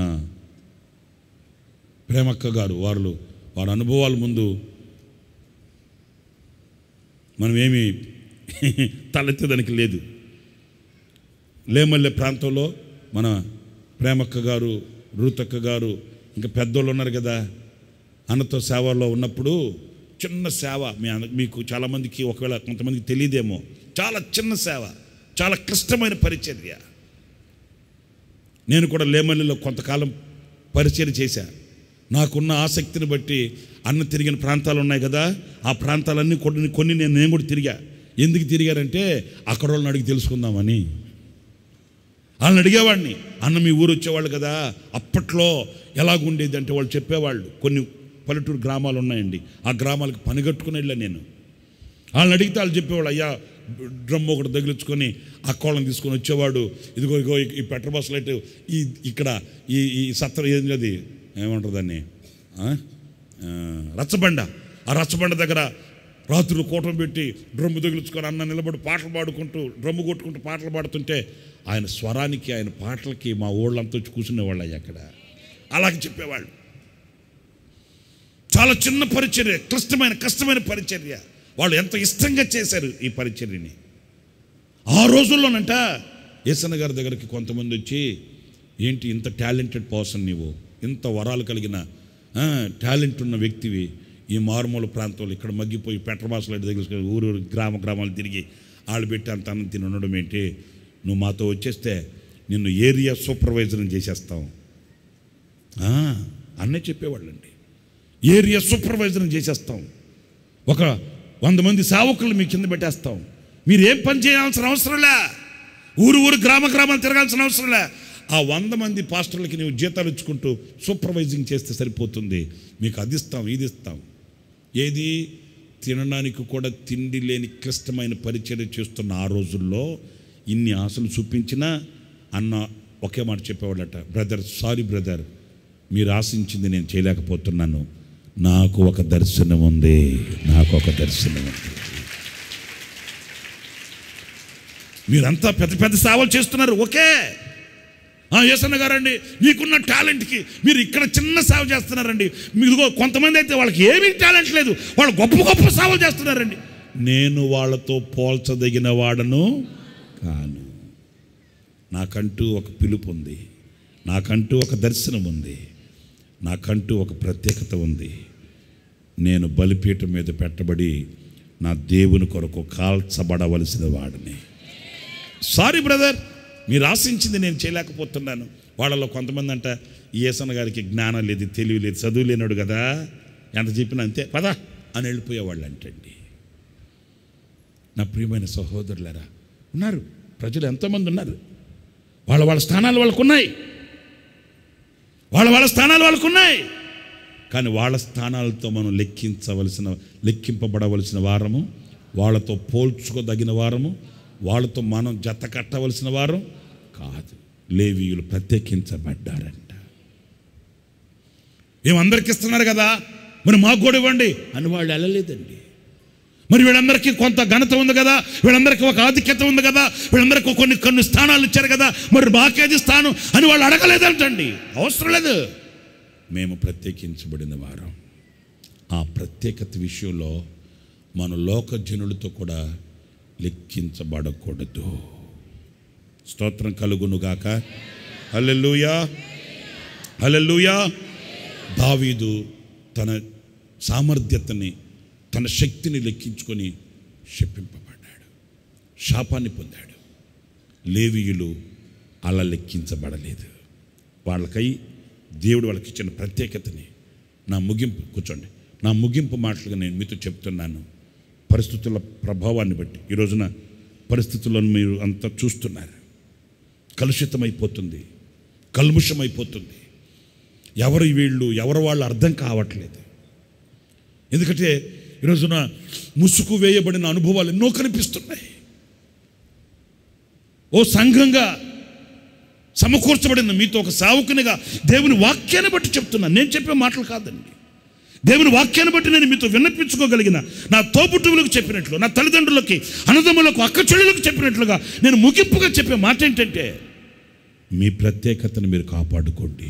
[SPEAKER 2] ప్రేమక్క గారు వారి అనుభవాల ముందు మనం ఏమీ తలెత్తేదానికి లేదు. లేమల్లె ప్రాంతంలో మన ప్రేమక్క గారు, రూతక్క గారు, ఇంకా పెద్దోళ్ళు ఉన్నారు కదా, అన్నతో సేవలో ఉన్నప్పుడు చిన్న సేవ, మీకు చాలామందికి ఒకవేళ కొంతమందికి తెలియదేమో, చాలా చిన్న సేవ, చాలా క్లిష్టమైన పరిచర్య. నేను కూడా లేమల్లిలో కొంతకాలం పరిచర్య చేశా. నాకున్న ఆసక్తిని బట్టి అన్న తిరిగిన ప్రాంతాలు ఉన్నాయి కదా, ఆ ప్రాంతాలన్నీ కొన్ని నేను కూడా తిరిగా. ఎందుకు తిరిగారంటే అక్కడ వాళ్ళని అడిగి తెలుసుకుందామని. వాళ్ళని అడిగేవాడిని, అన్న మీ ఊరు వచ్చేవాళ్ళు కదా, అప్పట్లో ఎలాగుండేది అంటే వాళ్ళు చెప్పేవాళ్ళు. కొన్ని పల్లెటూరు గ్రామాలు ఉన్నాయండి, ఆ గ్రామాలకు పని కట్టుకుని వెళ్ళా నేను. వాళ్ళని అడిగితే వాళ్ళు చెప్పేవాళ్ళు, అయ్యా డ్రమ్ ఒకటి తగిలించుకొని ఆ కోళ్ళని తీసుకొని వచ్చేవాడు, ఇదిగో ఈ పెట్రోల్ బస్ లైట్ ఇక్కడ ఈ సత్తర ఏంది అది ఏమంటారు దాన్ని, రచ్చబండ, ఆ రచ్చబండ దగ్గర రాత్రులు కూటం పెట్టి డ్రమ్ము తగిలించుకొని అన్న నిలబడి పాటలు పాడుకుంటూ డ్రమ్ము కొట్టుకుంటూ పాటలు పాడుతుంటే ఆయన స్వరానికి ఆయన పాటలకి మా ఊళ్ళంతా వచ్చి కూర్చునేవాళ్ళు అక్కడ. అలాగే చెప్పేవాళ్ళు. చాలా చిన్న పరిచర్య, కష్టమైన పరిచర్య. వాళ్ళు ఎంత ఇష్టంగా చేశారు ఈ పరిచర్యని. ఆ రోజుల్లోనంట యేసన్న గారి దగ్గరికి కొంతమంది వచ్చి, ఏంటి ఇంత టాలెంటెడ్ పర్సన్, నీవు ఇంత వరాలు కలిగిన టాలెంట్ ఉన్న వ్యక్తివి, ఈ మారుమూల ప్రాంతంలో ఇక్కడ మగ్గిపోయి పెట్రబాసులు దగ్గర ఊరు గ్రామాలు తిరిగి వాళ్ళు పెట్టి అంత అన్నం తిని ఉండడం ఏంటి, నువ్వు మాతో వచ్చేస్తే నిన్ను ఏరియా సూపర్వైజర్ని చేసేస్తాం అన్నే చెప్పేవాళ్ళండి. ఏరియా సూపర్వైజర్ని చేసేస్తాం, ఒక 100 మంది సేవకులు మీ కింద పెట్టేస్తాం, మీరు ఏం పని చేయాల్సిన అవసరంలే, ఊరు గ్రామాలు తిరగాల్సిన అవసరంలే, ఆ 100 మంది పాస్టర్లకి నువ్వు జీతాలు ఇచ్చుకుంటూ సూపర్వైజింగ్ చేస్తే సరిపోతుంది, మీకు అది ఇస్తాం ఇది ఇస్తాం. ఏది తినడానికి కూడా తిండి లేని క్లిష్టమైన పరిచర్య చేస్తున్న ఆ రోజుల్లో ఇన్ని ఆశలు చూపించినా అన్న ఒకే మాట చెప్పేవాళ్ళట, బ్రదర్ సారీ బ్రదర్, మీరు ఆశించింది నేను చేయలేకపోతున్నాను, నాకు ఒక దర్శనం ఉంది. మీరంతా పెద్ద సేవలు చేస్తున్నారు, ఓకే. యేసన్న గారండి మీకున్న టాలెంట్కి మీరు ఇక్కడ చిన్న సేవ చేస్తున్నారండి. మీరు కొంతమంది అయితే వాళ్ళకి ఏమీ టాలెంట్ లేదు, వాళ్ళు గొప్ప సేవలు చేస్తున్నారండి. నేను వాళ్ళతో పోల్చదగిన వాడను కాను. నాకంటూ ఒక పిలుపు ఉంది, నాకంటూ ఒక దర్శనం ఉంది, నాకంటూ ఒక ప్రత్యేకత ఉంది. నేను బలిపీఠం మీద పెట్టబడి నా దేవుని కొరకు కాల్చబడవలసిన వాడిని. సారీ బ్రదర్, మీరు ఆశించింది నేను చేయలేకపోతున్నాను. వాళ్ళలో కొంతమంది అంట, ఈ యేసన్న గారికి జ్ఞానం లేదు, తెలివి లేదు, చదువు లేనాడు కదా, ఎంత చెప్పినా అంతే పదా అని వెళ్ళిపోయేవాళ్ళు అంటండి. నా ప్రియమైన సహోదరులారా, ఉన్నారు ప్రజలు, ఎంతోమంది ఉన్నారు. వాళ్ళ స్థానాలు వాళ్ళకు ఉన్నాయి, వాళ్ళ స్థానాలు వాళ్ళకు ఉన్నాయి. కానీ వాళ్ళ స్థానాలతో మనం లెక్కింపబడవలసిన వారము, వాళ్ళతో పోల్చుకోదగిన వారము, వాళ్ళతో మనం జత కట్టవలసిన వారం కాదు. లేవీయులు ప్రత్యేకించబడ్డారంట. ఏమందరికి ఇస్తున్నారు కదా, మరి మాకు కూడా ఇవ్వండి అని వాళ్ళు వెళ్ళలేదండి. మరి వీళ్ళందరికీ కొంత ఘనత ఉంది కదా, వీళ్ళందరికీ ఒక ఆధిక్యత ఉంది కదా, వీళ్ళందరికీ కొన్ని స్థానాలు ఇచ్చారు కదా, మరి మాకేది స్థానం అని వాళ్ళు అడగలేదంటండి. అవసరం లేదు. మేము ప్రత్యేకించబడిన వారం. ఆ ప్రత్యేకత విషయంలో మన లోక జనులతో కూడా లెక్కించబడకూడదు. స్తోత్రం కలుగునుగాక. హల్లెలూయా, హల్లెలూయా. దావీదు తన సామర్థ్యతని, తన శక్తిని లెక్కించుకొని శపింపబడ్డాడు, శాపాన్ని పొందాడు. లేవీయులు అలా లెక్కించబడలేదు. వాళ్ళకై దేవుడు వాళ్ళకి ఇచ్చిన ప్రత్యేకతని, కూర్చోండి, నా ముగింపు మాటలుగా నేను మీతో చెప్తున్నాను. పరిస్థితుల ప్రభావాన్ని బట్టి ఈ రోజున పరిస్థితులను మీరు అంతా చూస్తున్నారు. కలుషితమైపోతుంది, కల్ముషమైపోతుంది. ఎవరు వాళ్ళు అర్థం కావట్లేదు. ఎందుకంటే ఈరోజున ముసుగు వేయబడిన అనుభవాలు ఎన్నో కనిపిస్తున్నాయి. ఓ సంఘంగా సమకూర్చబడిన మీతో ఒక సేవకునిగా దేవుని వాక్యాన్ని బట్టి చెప్తున్నాను. నేను చెప్పే మాటలు కాదండి. దేవుని వాక్యాన్ని బట్టి నేను మీతో విన్నపించుకోగలిగిన, నా తోబుట్టువులకు చెప్పినట్లు, నా తల్లిదండ్రులకి, అన్నదమ్ములకు, అక్క చెల్లెలకు చెప్పినట్లుగా నేను ముగింపుగా చెప్పే మాట ఏంటంటే, మీ ప్రత్యేకతను మీరు కాపాడుకోండి.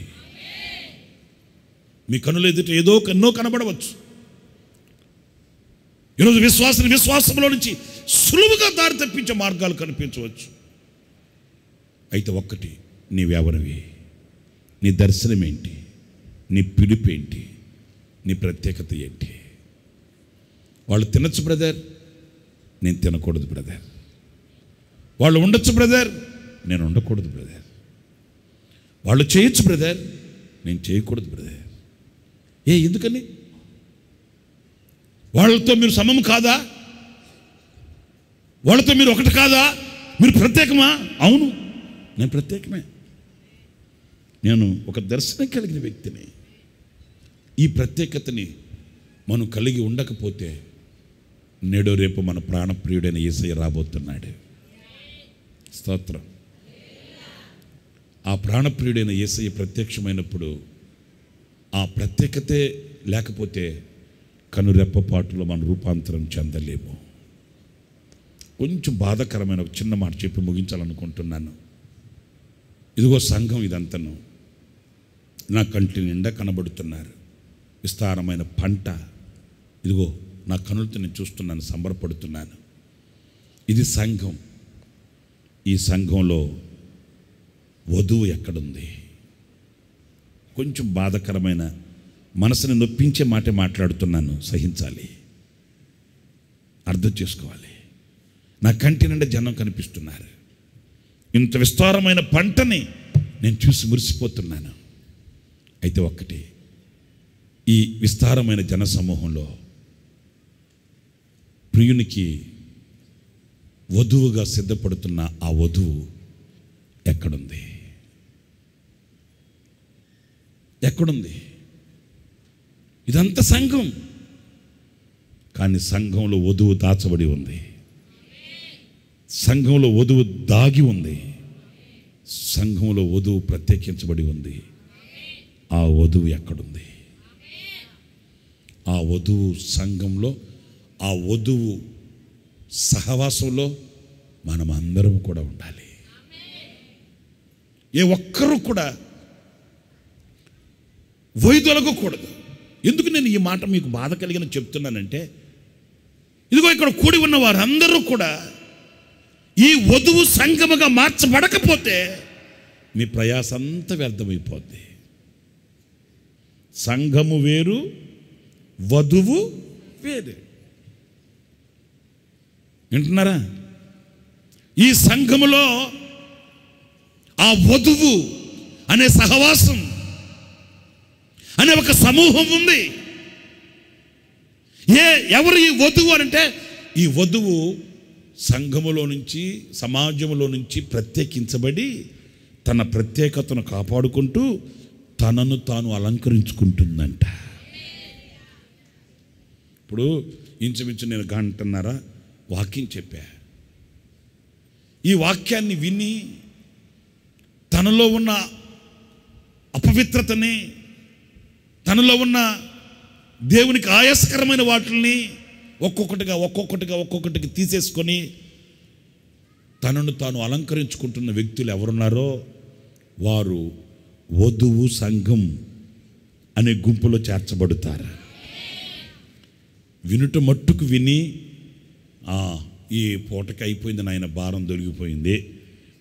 [SPEAKER 2] మీ కనులు ఎదుట ఎన్నో కనబడవచ్చు. ఈరోజు విశ్వాసంలో నుంచి సులువుగా దారి తప్పించే మార్గాలు కనిపించవచ్చు. అయితే ఒక్కటి, నీవెవరివి, నీ దర్శనం ఏంటి, నీ పిలుపు ఏంటి, నీ ప్రత్యేకత ఏంటి? వాళ్ళు తినచ్చు బ్రదర్, నేను తినకూడదు బ్రదర్. వాళ్ళు ఉండొచ్చు బ్రదర్, నేను ఉండకూడదు బ్రదర్. వాళ్ళు చేయొచ్చు బ్రదర్, నేను చేయకూడదు బ్రదర్. ఎందుకని? వాళ్ళతో మీరు సమం కాదా? వాళ్ళతో మీరు ఒకటి కాదా? మీరు ప్రత్యేకమా? అవును, నేను ప్రత్యేకమే. నేను ఒక దర్శనం కలిగిన వ్యక్తిని. ఈ ప్రత్యేకతని మనం కలిగి ఉండకపోతే నేడో రేపు మన ప్రాణప్రియుడైన యేసయ్య రాబోతున్నాడు. స్తోత్రం. ఆ ప్రాణప్రియుడైన యేసయ్య ప్రత్యక్షమైనప్పుడు ఆ ప్రత్యేకతే లేకపోతే కనురెప్పపాటులో మన రూపాంతరం చెందలేము. కొంచెం బాధాకరమైన ఒక చిన్న మాట చెప్పి ముగించాలనుకుంటున్నాను. ఇదిగో సంఘం ఇదంతను నా కంటి నిండా కనబడుతున్నారు. విస్తారమైన పంట ఇదిగో నా కనులతో నేను చూస్తున్నాను, సంబరపడుతున్నాను. ఇది సంఘం. ఈ సంఘంలో వధువు ఎక్కడుంది? కొంచెం బాధాకరమైన, మనసుని నొప్పించే మాట మాట్లాడుతున్నాను, సహించాలి, అర్థం చేసుకోవాలి. నా కంటి నిండా జనం కనిపిస్తున్నారు. ఇంత విస్తారమైన పంటని నేను చూసి మురిసిపోతున్నాను. అయితే ఒక్కటి, ఈ విస్తారమైన జన సమూహంలో ప్రియునికి వధువుగా సిద్ధపడుతున్న ఆ వధువు ఎక్కడుంది? ఎక్కడుంది? ఇదంతా సంఘం. కానీ సంఘంలో వధువు దాచబడి ఉంది. సంఘంలో వధువు దాగి ఉంది. సంఘంలో వధువు ప్రత్యేకించబడి ఉంది. ఆ వధువు ఎక్కడుంది? ఆ వధువు సంఘంలో, ఆ వధువు సహవాసంలో మనం అందరం కూడా ఉండాలి. ఏ ఒక్కరూ కూడా వైదొలగకూడదు. ఎందుకు నేను ఈ మాట మీకు బాధ కలిగిన చెప్తున్నానంటే, ఇదిగో ఇక్కడ కూడి ఉన్న వారందరూ కూడా ఈ వధువు సంఘముగా మార్చబడకపోతే మీ ప్రయాస అంతా వ్యర్థమైపోద్ది. సంఘము వేరు, వధువు వేరు. వింటున్నారా? ఈ సంఘములో ఆ వధువు అనే సహవాసం అనే ఒక సమూహం ఉంది. ఎవరు ఈ వధువు అంటే, ఈ వధువు సంఘములో నుంచి, సమాజంలో నుంచి ప్రత్యేకించబడి తన ప్రత్యేకతను కాపాడుకుంటూ తనను తాను అలంకరించుకుంటుందంట. ఇప్పుడు ఇంచుమించు నేను గంటన్నర వాక్యం చెప్పా. ఈ వాక్యాన్ని విని తనలో ఉన్న అపవిత్రతని, తనలో ఉన్న దేవునికి ఆయాసకరమైన వాటిని ఒక్కొక్కటిగా తీసేసుకొని తనను తాను అలంకరించుకుంటున్న వ్యక్తులు ఎవరున్నారో వారు వధువు సంఘం అనే గుంపులో చేర్చబడతారు. వినుట మట్టుకు విని ఈ పూటకి అయిపోయింది నాయన, భారం దొరికిపోయింది,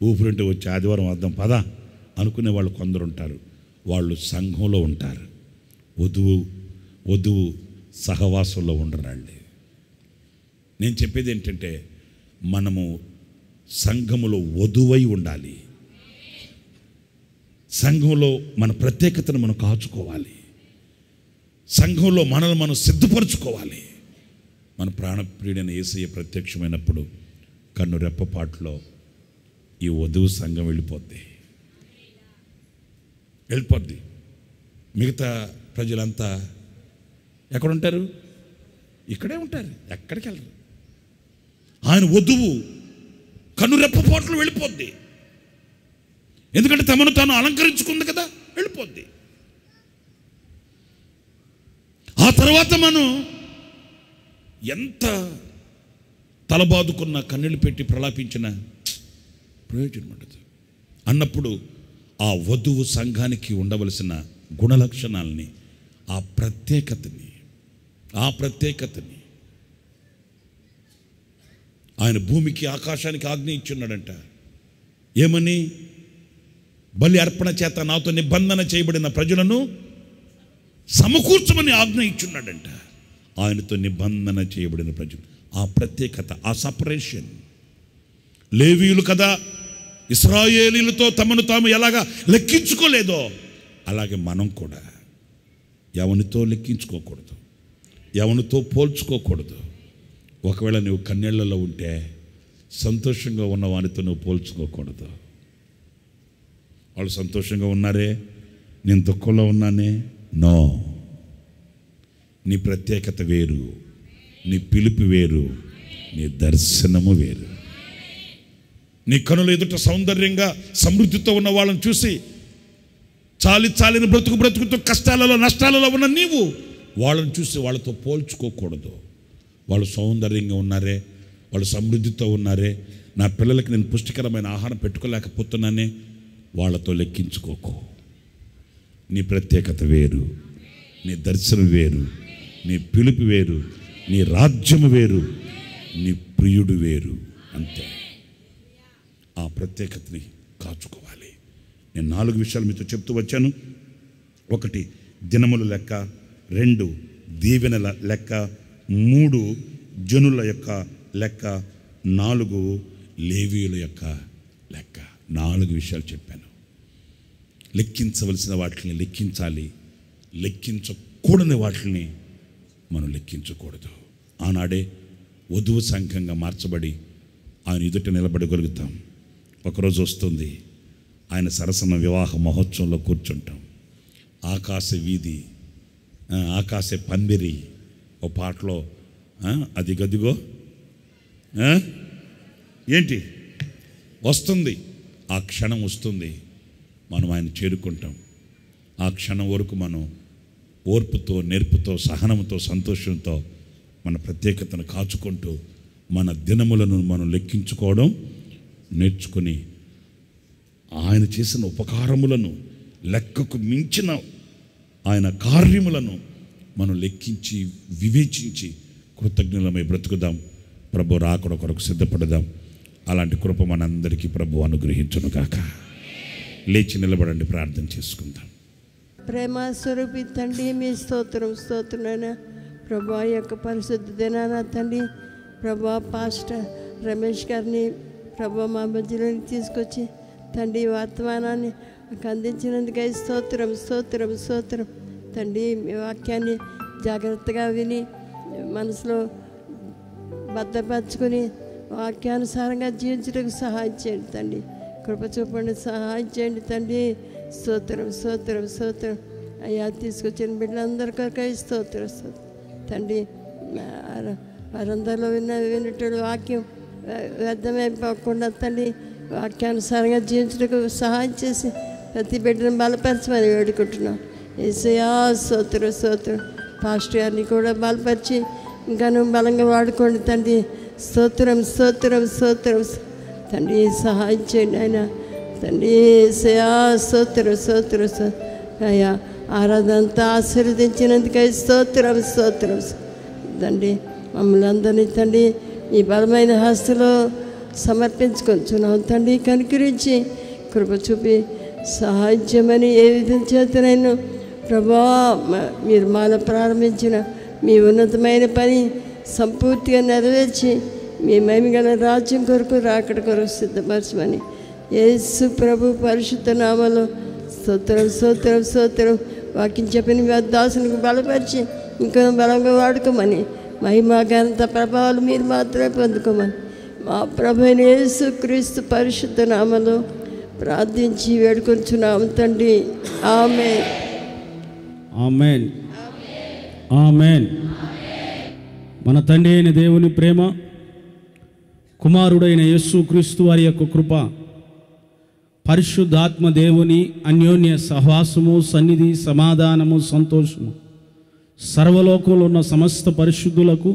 [SPEAKER 2] ఊపిరింటే వచ్చి ఆదివారం వద్దాం పదా అనుకునే వాళ్ళు కొందరు ఉంటారు. వాళ్ళు సంఘంలో ఉంటారు, వధువు సహవాసంలో ఉండరండి. నేను చెప్పేది ఏంటంటే మనము సంఘములో వధువై ఉండాలి. సంఘంలో మన ప్రత్యేకతను మనం కాచుకోవాలి. సంఘంలో మనల్ని మనం సిద్ధపరచుకోవాలి. మన ప్రాణప్రియుడైన యేసయ్య ప్రత్యక్షమైనప్పుడు కన్ను రెప్పపాటులో ఈ వధువు సంఘం వెళ్ళిపోద్ది. మిగతా ప్రజలంతా ఎక్కడుంటారు? ఇక్కడే ఉంటారు, ఎక్కడికి వెళ్ళరు. ఆయన వధువు కన్నురెప్పపాట్లు వెళ్ళిపోద్ది. ఎందుకంటే తమను తాను అలంకరించుకుంది కదా, వెళ్ళిపోద్ది. ఆ తర్వాత మనం ఎంత తలబాదుకున్న, కన్నీళ్ళు పెట్టి ప్రలాపించిన ప్రయోజనం ఉండదు. అన్నప్పుడు ఆ వధువు సంఘానికి ఉండవలసిన గుణలక్షణాలని, ఆ ప్రత్యేకతని ఆయన భూమికి ఆకాశానికి ఆజ్ఞ ఇచ్చున్నాడంట. ఏమని? బలి అర్పణ చేత నాతో నిబంధన చేయబడిన ప్రజలను సమకూర్చమని ఆజ్ఞ ఇచ్చున్నాడంట. ఆయనతో నిబంధన చేయబడిన ప్రజలు, ఆ ప్రత్యేకత, ఆ సపరేషన్. లేవీయులు కదా ఇశ్రాయేలీలతో తమను తాము ఎలాగా లెక్కించుకోలేదో అలాగే మనం కూడా ఎవరితో లెక్కించుకోకూడదు, ఎవరితో పోల్చుకోకూడదు. ఒకవేళ నువ్వు కన్నీళ్లలో ఉంటే సంతోషంగా ఉన్న వారితో నువ్వు పోల్చుకోకూడదు. వాళ్ళు సంతోషంగా ఉన్నారే, నేను దుఃఖంలో ఉన్నానే, నో. నీ ప్రత్యేకత వేరు, నీ పిలుపు వేరు, నీ దర్శనము వేరు. నీ కనుల ఎదుట సౌందర్యంగా సమృద్ధితో ఉన్న వాళ్ళని చూసి చాలిన బ్రతుకుతో కష్టాలలో నష్టాలలో ఉన్న నీవు వాళ్ళని చూసి వాళ్ళతో పోల్చుకోకూడదు. వాళ్ళు సౌందర్యంగా ఉన్నారే, వాళ్ళు సమృద్ధితో ఉన్నారే, నా పిల్లలకి నేను పుష్టికరమైన ఆహారం పెట్టుకోలేకపోతున్నానే, వాళ్ళతో లెక్కించుకోకు. నీ ప్రత్యేకత వేరు, నీ దర్శనం వేరు, నీ పిలుపు వేరు, నీ రాజ్యము వేరు, నీ ప్రియుడు వేరు. అంతే. ఆ ప్రత్యేకతని కాచుకోవాలి. నేను 4 విషయాలు మీతో చెప్తూ వచ్చాను. 1 దినముల లెక్క, 2 దీవెనల లెక్క, 3 జనుల యొక్క లెక్క, 4 లేవీయుల యొక్క లెక్క. 4 విషయాలు చెప్పాను. లెక్కించవలసిన వాటిని లెక్కించాలి, లెక్కించకూడని వాటిని మనం లెక్కించకూడదు. ఆనాడే వధువు సంఘంగా మార్చబడి ఆయన ఎదుట నిలబడగలుగుతాం. ఒకరోజు వస్తుంది, ఆయన సరసన వివాహ మహోత్సవంలో కూర్చుంటాం. ఆకాశ వీధి, ఆకాశ పందిరి, ఓ పాటలో అది గదిగో ఏంటి వస్తుంది. ఆ క్షణం వస్తుంది, మనం ఆయన చేరుకుంటాం. ఆ క్షణం వరకు మనం ఓర్పుతో, నేర్పుతో, సహనంతో, సంతోషంతో మన ప్రత్యేకతను కాచుకుంటూ మన దినములను మనం లెక్కించుకోవడం నేర్చుకుని ఆయన చేసిన ఉపకారములను, లెక్కకు మించిన ఆయన కార్యములను మనం లెక్కించి వివేచించి కృతజ్ఞులమై బ్రతుకుదాం. ప్రభు రాకడ కొరకు సిద్ధపడదాం. అలాంటి కృప మనందరికీ ప్రభు అనుగ్రహించును గాక. లేచి నిలబడండి, ప్రార్థన చేసుకుందాం.
[SPEAKER 5] ప్రేమ స్వరూపి తండ్రి, మీ స్తోత్రం ప్రభా. యొక్క పరిశుద్ధ దినాన తండ్రి ప్రభా, పాస్టర్ రమేష్ గారిని ప్రభా మా మధ్యలోకి తీసుకొచ్చి తండ్రి వర్తమానాన్ని అందించినందుకై స్తోత్రం తండ్రి. మీ వాక్యాన్ని జాగ్రత్తగా విని మనసులో భద్రపరచుకొని వాక్యానుసారంగా జీవించడానికి సహాయం చేయండి తండ్రి. కృప చూపండి, సహాయం చేయండి తండ్రి. స్తోత్రం స్తోత్రం స్తోత్రం అయ్యా. తీసుకొచ్చిన బిడ్డలందరికీ స్తోత్రం తండ్రి. వారందరిలో విన్నట్టు వాక్యం వ్యర్థమైపోకుండా తండ్రి వాక్యానుసారంగా జీవించడానికి సహాయం చేసి ప్రతి బిడ్డను బలపరచమని వేడుకుంటున్నాం. యేసయ్యా స్తోత్రం స్తోత్రం. పాస్టర్ గారిని కూడా బలపరిచి ఇంకా నువ్వు బలంగా వాడుకోండి తండ్రి. స్తోత్రం స్తోత్రం స్తోత్రం తండ్రి. సహాయం చేయండి ఆయన తండ్రి. యేసయ్యా స్తోత్రం స్తోత్రం అయ్యా. ఆరాధన అంతా ఆశీర్వదించినందుకై స్తోత్రం స్తోత్రం తండ్రి. మమ్మల్ని అందరినీ తండ్రి ఈ బలమైన హస్తలో సమర్పించుకొచ్చున్నాం తండ్రి. కనికరించి కృప చూపి సహాయం చేయమని ఏ విధం చేతనైనా ప్రభా మీరు మాలో ప్రారంభించిన మీ ఉన్నతమైన పని సంపూర్తిగా నెరవేర్చి మీ మహిమగల రాజ్యం కొరకు రాకడ కొరకు సిద్ధపరచమని యేసు ప్రభు పరిశుద్ధ నామములో స్తోత్రం స్తోత్రం స్తోత్రం. వాక్యం చెప్పిన మీ దాసునికి బలపరిచి ఇంకా బలంగా వాడుకోమని మహిమ ఘనత ప్రభావాలు మీరు మాత్రమే పొందుకోమని మా ప్రభు అయిన యేసు క్రీస్తు పరిశుద్ధ నామములో ప్రార్థించి వేడుకొంచున్నాము తండ్రి. ఆమేన్
[SPEAKER 6] ఆమేన్ ఆమేన్. మన తండ్రి అయిన దేవుని ప్రేమ, కుమారుడైన యేసుక్రీస్తు వారి యొక్క కృప, పరిశుద్ధాత్మ దేవుని అన్యోన్య సహవాసము, సన్నిధి, సమాధానము, సంతోషము సర్వలోకంలో ఉన్న సమస్త పరిశుద్ధులకు,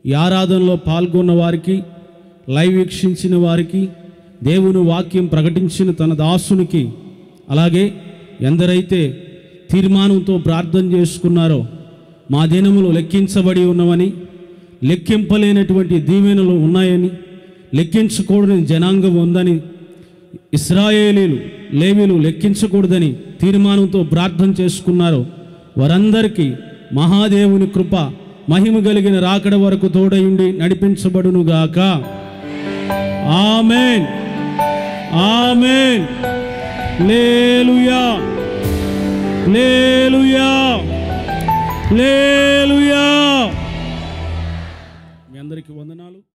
[SPEAKER 6] ఈ ఆరాధనలో పాల్గొన్న వారికి, లైవ్ వీక్షించిన వారికి, దేవుని వాక్యం ప్రకటించిన తన దాసునికి, అలాగే ఎందరైతే తీర్మానంతో ప్రార్థన చేసుకున్నారో మా దినములు లెక్కించబడి ఉన్నవని, లెక్కింపలేనటువంటి దీవెనలు ఉన్నాయని, లెక్కించకూడని జనాంగం ఉందని, ఇశ్రాయేలీలు లేవీలు లెక్కించకూడదని తీర్మానంతో ప్రార్థన చేసుకున్నారో వారందరికీ మహాదేవుని కృప మహిమ కలిగిన రాకడ వరకు తోడయుండి నడిపించబడునుగాక. ఆమేన్ ఆమేన్. హల్లెలూయా హల్లెలూయా హల్లెలూయా.